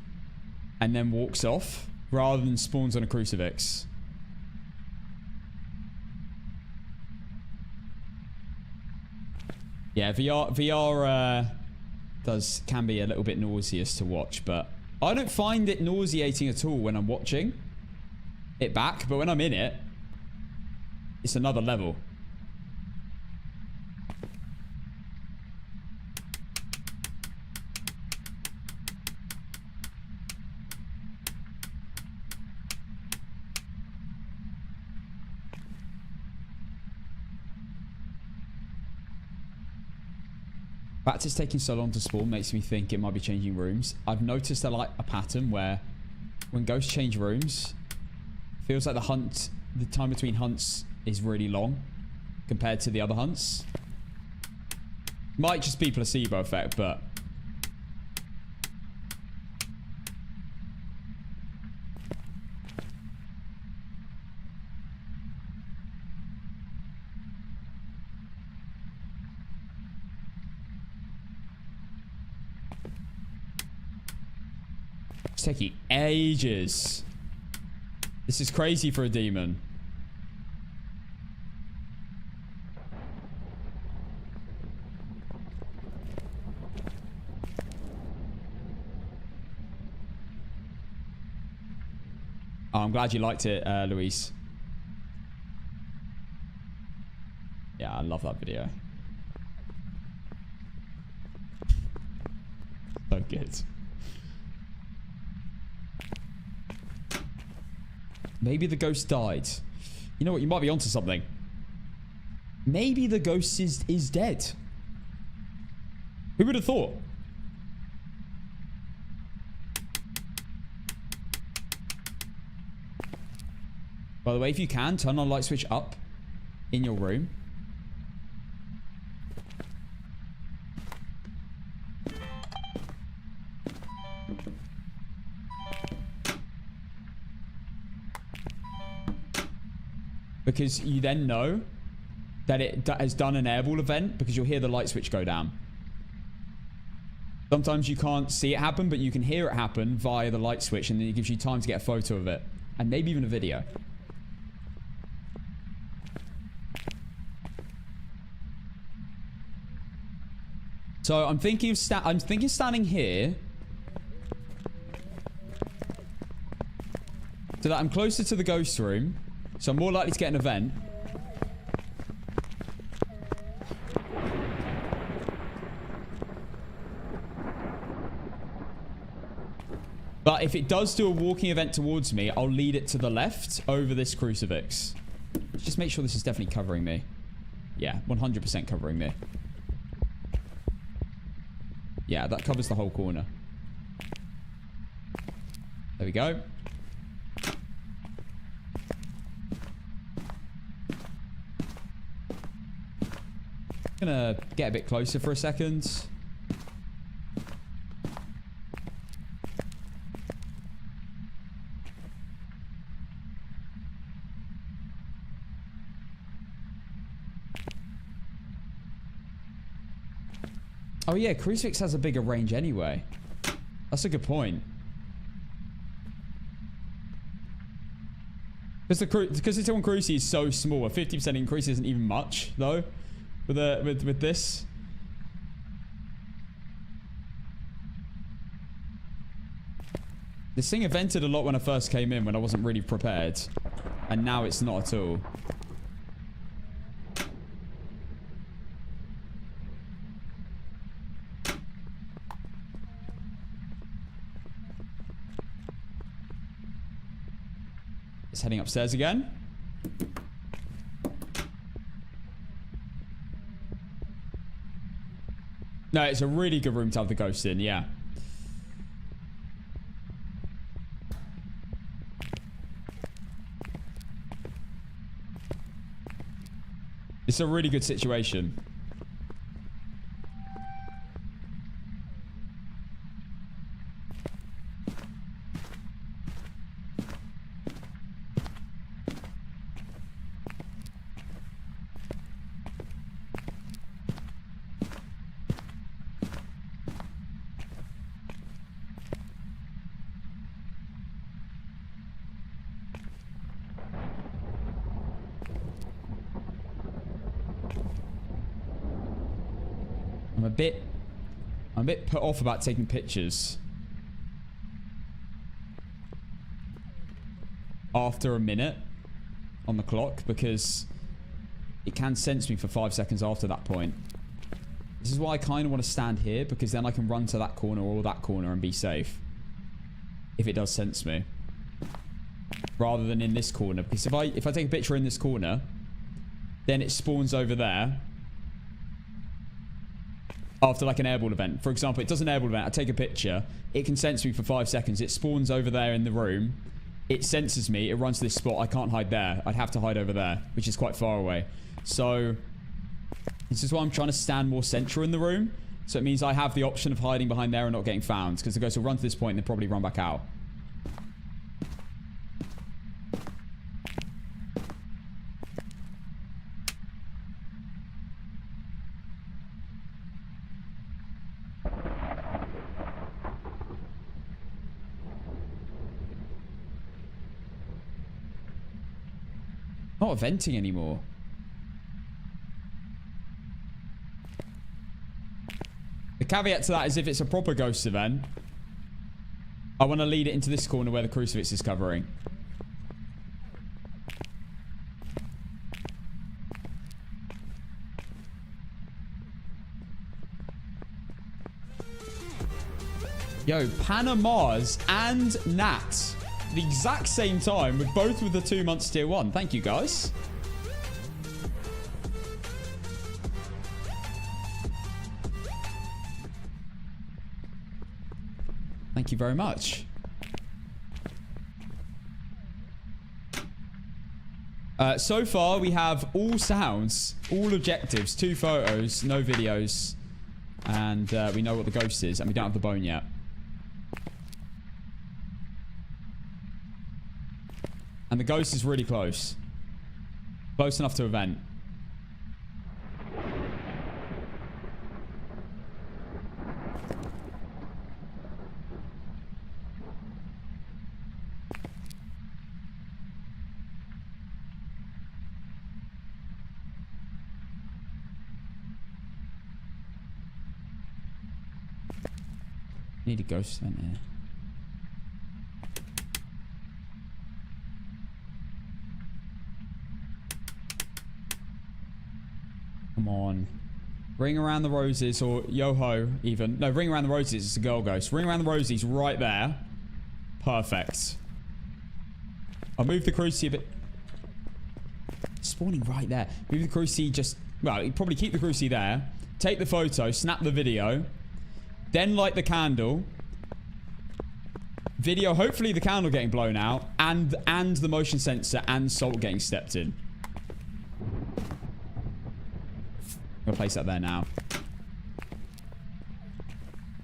and then walks off rather than spawns on a crucifix. Yeah, VR can be a little bit nauseous to watch, but I don't find it nauseating at all when I'm watching it back, but when I'm in it, it's another level. The fact it's taking so long to spawn makes me think it might be changing rooms. I've noticed a pattern where when ghosts change rooms, it feels like the time between hunts is really long compared to the other hunts. Might just be placebo effect, but it's taking ages. This is crazy for a demon. Oh, I'm glad you liked it, Luis. Yeah, I love that video. So good. Maybe the ghost died. You know what? You might be onto something. Maybe the ghost is dead. Who would have thought? By the way, if you can, turn on light switch up in your room. Because you then know that it has done an airball event because you'll hear the light switch go down. Sometimes you can't see it happen, but you can hear it happen via the light switch, and then it gives you time to get a photo of it. And maybe even a video. So I'm thinking of standing here so that I'm closer to the ghost room, so I'm more likely to get an event. But if it does do a walking event towards me, I'll lead it to the left over this crucifix. Just make sure this is definitely covering me. Yeah, 100% covering me. Yeah, that covers the whole corner. There we go. Gonna get a bit closer for a second. Oh yeah, crucifix has a bigger range anyway. That's a good point. Because the on cruci is so small, a 50% increase isn't even much though. With this. This thing evented a lot when I first came in, when I wasn't really prepared. And now it's not at all. It's heading upstairs again. No, it's a really good room to have the ghost in, yeah. It's a really good situation. I'm I'm a bit put off about taking pictures after a minute on the clock, because it can sense me for 5 seconds after that point. This is why I kind of want to stand here, because then I can run to that corner or that corner and be safe if it does sense me, rather than in this corner. Because if I take a picture in this corner, then it spawns over there after like an airball event. For example, it does an airball event, I take a picture, it can sense me for 5 seconds, it spawns over there in the room, it senses me, it runs to this spot, I can't hide there, I'd have to hide over there, which is quite far away. So this is why I'm trying to stand more central in the room, so it means I have the option of hiding behind there and not getting found, because the ghost will run to this point and then probably run back out. Not venting anymore. The caveat to that is if it's a proper ghost event, I want to lead it into this corner where the crucifix is covering. Yo, Panamas and Nat. The exact same time, with both with the 2 months tier 1. Thank you, guys. Thank you very much. So far, we have all sounds, all objectives, 2 photos, no videos, and we know what the ghost is, and we don't have the bone yet. And the ghost is really close. Close enough to event. Need a ghost event here. Come on. Ring around the roses, or yo-ho even. No, ring around the roses. It's a girl ghost. Ring around the roses right there. Perfect. I'll move the crucifix a bit. Spawning right there. Move the crucifix just... Well, you probably keep the crucifix there. Take the photo. Snap the video. Then light the candle. Video, hopefully the candle getting blown out. And the motion sensor and salt getting stepped in. I'm gonna place that there now.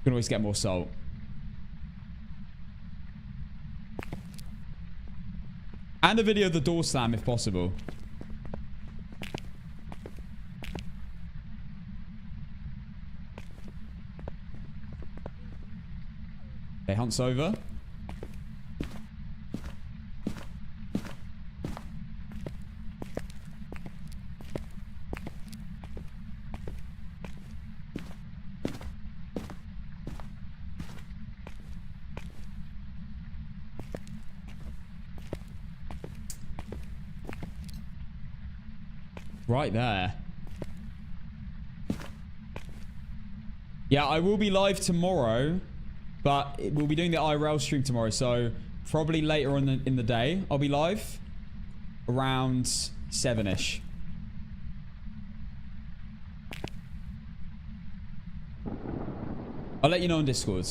Can always get more salt. And a video of the door slam if possible. Okay, Hunt's over. Right there. Yeah, I will be live tomorrow, but we'll be doing the IRL stream tomorrow, so probably later on in the day I'll be live around 7ish. I'll let you know on Discord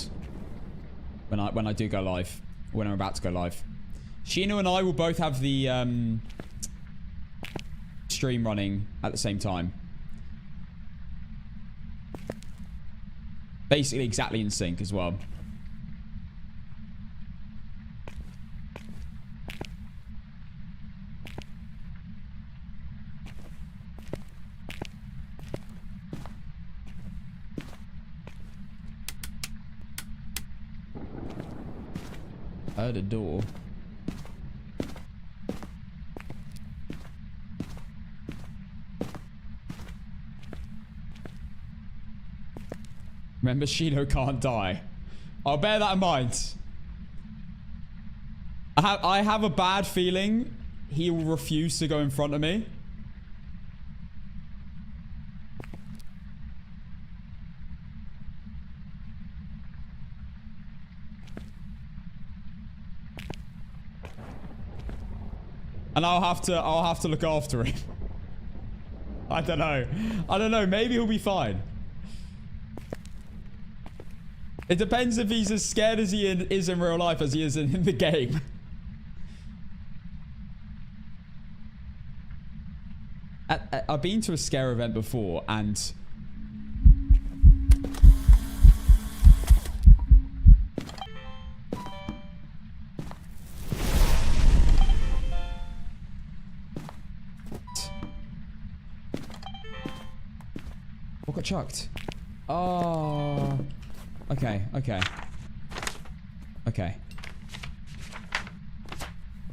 when I do go live, when I'm about to go live. Sheena and I will both have the stream running at the same time. Basically exactly in sync as well. Heard a door. Remember, Shido can't die. I'll bear that in mind. I have a bad feeling he will refuse to go in front of me. And I'll have to look after him. I don't know. Maybe he'll be fine. It depends if he's as scared as he is in real life as he is in the game. I've been to a scare event before, and what got chucked? Oh, okay.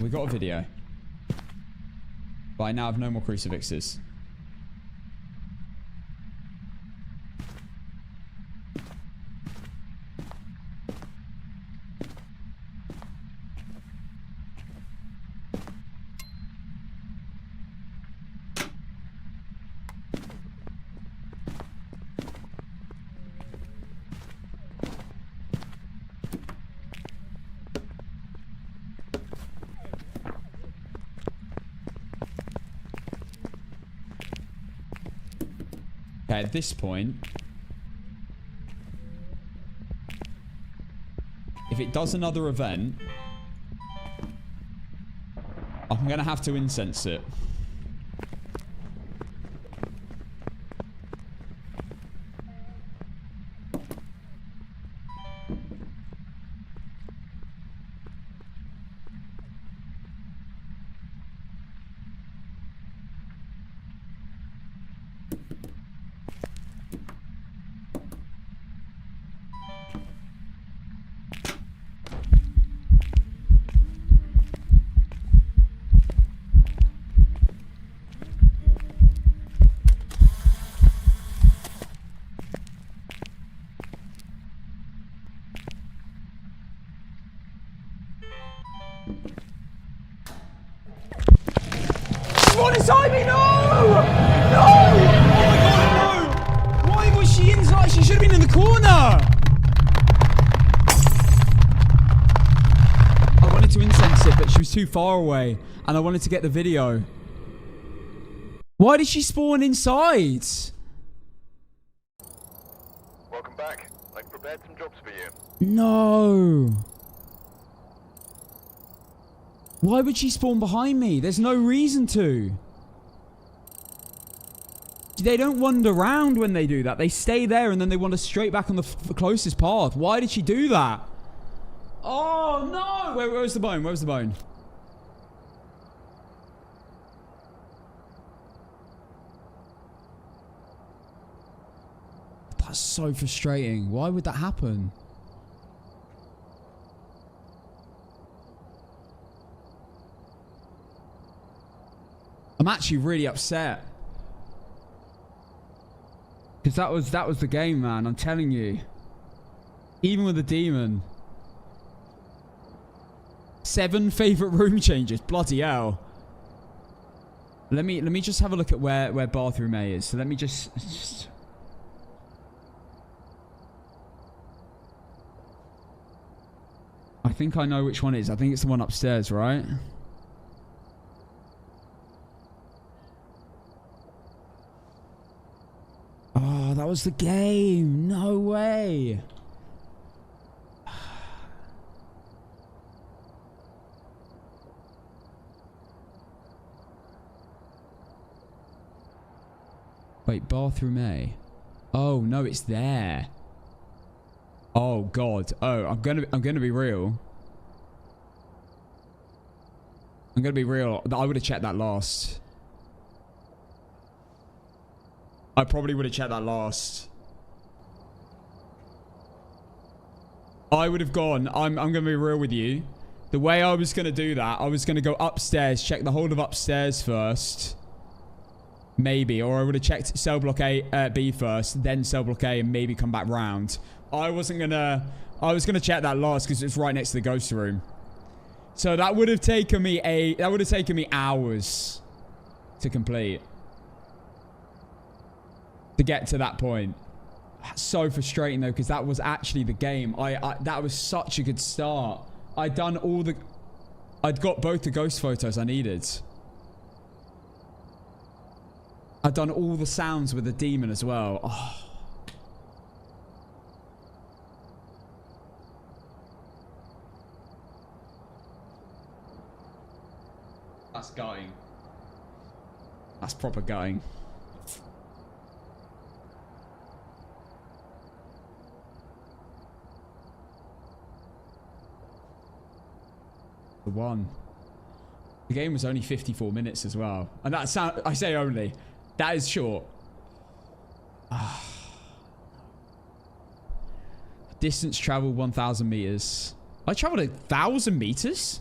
We got a video. But I now have no more crucifixes. At this point, if it does another event, I'm gonna have to incense it. What is timing? No! No! Oh my god, no! Why was she inside? She should have been in the corner! I wanted to incense it, but she was too far away. And I wanted to get the video. Why did she spawn inside? Welcome back. I've prepared some jobs for you. No. Why would she spawn behind me? There's no reason to. They don't wander around when they do that. They stay there and then they wander straight back on the closest path. Why did she do that? Oh, no! Where's the bone? Where's the bone? That's so frustrating. Why would that happen? I'm actually really upset. Because that was the game, man. I'm telling you. Even with the demon. 7 favorite room changes. Bloody hell. Let me just have a look at where bathroom A is. So let me just I think I know which one it is. I think it's the one upstairs, right? Oh, that was the game. No way. Wait, bathroom A. Oh, no, it's there. Oh, God. Oh, I'm gonna be real. I'm gonna be real. I would have checked that last. I probably would have checked that last. I would have gone. I'm going to be real with you. The way I was going to do that, I was going to go upstairs, check the whole of upstairs first. Maybe. Or I would have checked cell block A, B first, then cell block A, and maybe come back round. I was going to check that last because it's right next to the ghost room. So that would have taken me hours to complete. To get to that point. So frustrating though, because that was actually the game. That was such a good start. I'd got both the ghost photos I needed. I'd done all the sounds with the demon as well. Oh. That's gutting. That's proper gutting. The one. The game was only 54 minutes as well. And that sound, I say only. That is short. Distance traveled 1,000 meters. I traveled 1,000 meters?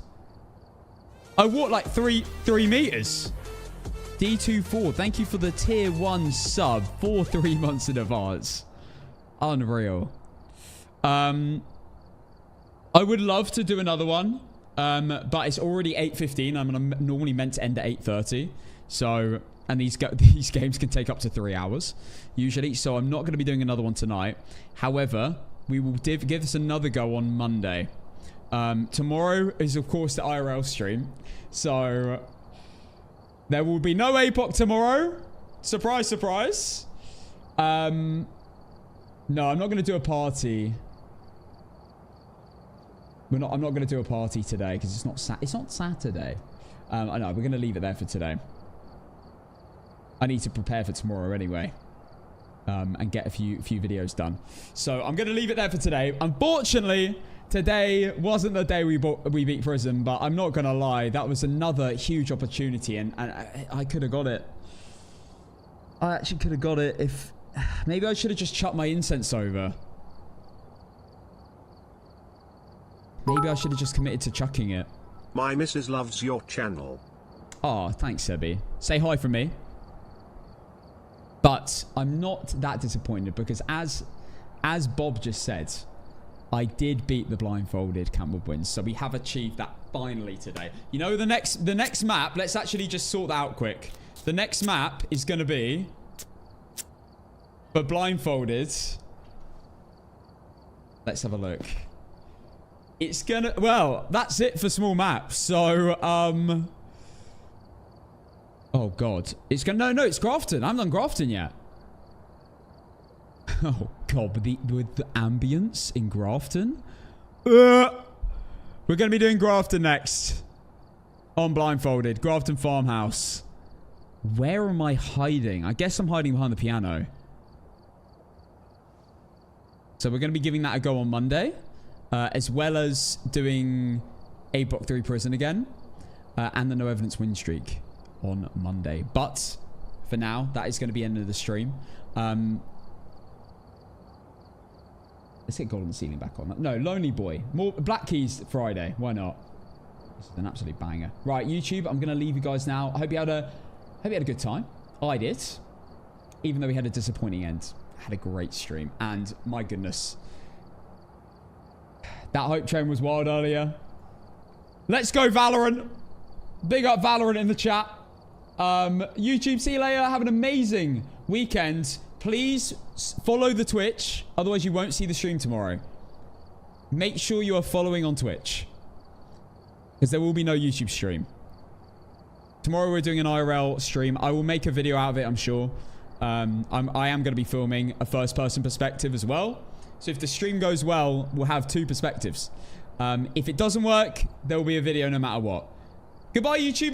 I walked like 3 meters. D24, thank you for the tier 1 sub for 3 months in advance. Unreal. I would love to do another one. But it's already 8:15. I'm normally meant to end at 8:30. So, and these games can take up to 3 hours usually. So I'm not going to be doing another one tonight. However, we will give this another go on Monday. Tomorrow is of course the IRL stream. So there will be no APOC tomorrow. Surprise, surprise. No, I'm not going to do a party. I'm not going to do a party today because it's not Saturday. I know, we're going to leave it there for today. I need to prepare for tomorrow anyway. And get a few videos done. So I'm going to leave it there for today. Unfortunately, today wasn't the day we beat Prison, but I'm not going to lie. That was another huge opportunity and I could have got it. I actually could have got it if... Maybe I should have just chucked my incense over. Maybe I should have just committed to chucking it. My missus loves your channel. Oh, thanks, Sebi. Say hi from me. But I'm not that disappointed because as Bob just said, I did beat the blindfolded Campbell wins. So we have achieved that finally today. You know, the next map, let's actually just sort that out quick. The next map is going to be for blindfolded. Let's have a look. It's gonna... Well, that's it for small maps. So, oh, God. It's gonna... No, it's Grafton. I haven't done Grafton yet. Oh, God. With the ambience in Grafton. We're going to be doing Grafton next. On Blindfolded. Grafton Farmhouse. Where am I hiding? I guess I'm hiding behind the piano. So we're going to be giving that a go on Monday. As well as doing APOC3 Prison again. And the No Evidence win streak on Monday. But for now, that is going to be the end of the stream. Let's get Golden Ceiling back on. No, Lonely Boy. More Black Keys Friday. Why not? This is an absolute banger. Right, YouTube, I'm going to leave you guys now. I hope you had a good time. I did. Even though we had a disappointing end. Had a great stream. And my goodness... That hype train was wild earlier. Let's go, Valorant. Big up Valorant in the chat. YouTube, see you later. Have an amazing weekend. Please follow the Twitch. Otherwise, you won't see the stream tomorrow. Make sure you are following on Twitch. Because there will be no YouTube stream. Tomorrow, we're doing an IRL stream. I will make a video out of it, I'm sure. I am going to be filming a first-person perspective as well. So if the stream goes well, we'll have 2 perspectives. If it doesn't work, there will be a video no matter what. Goodbye, YouTube.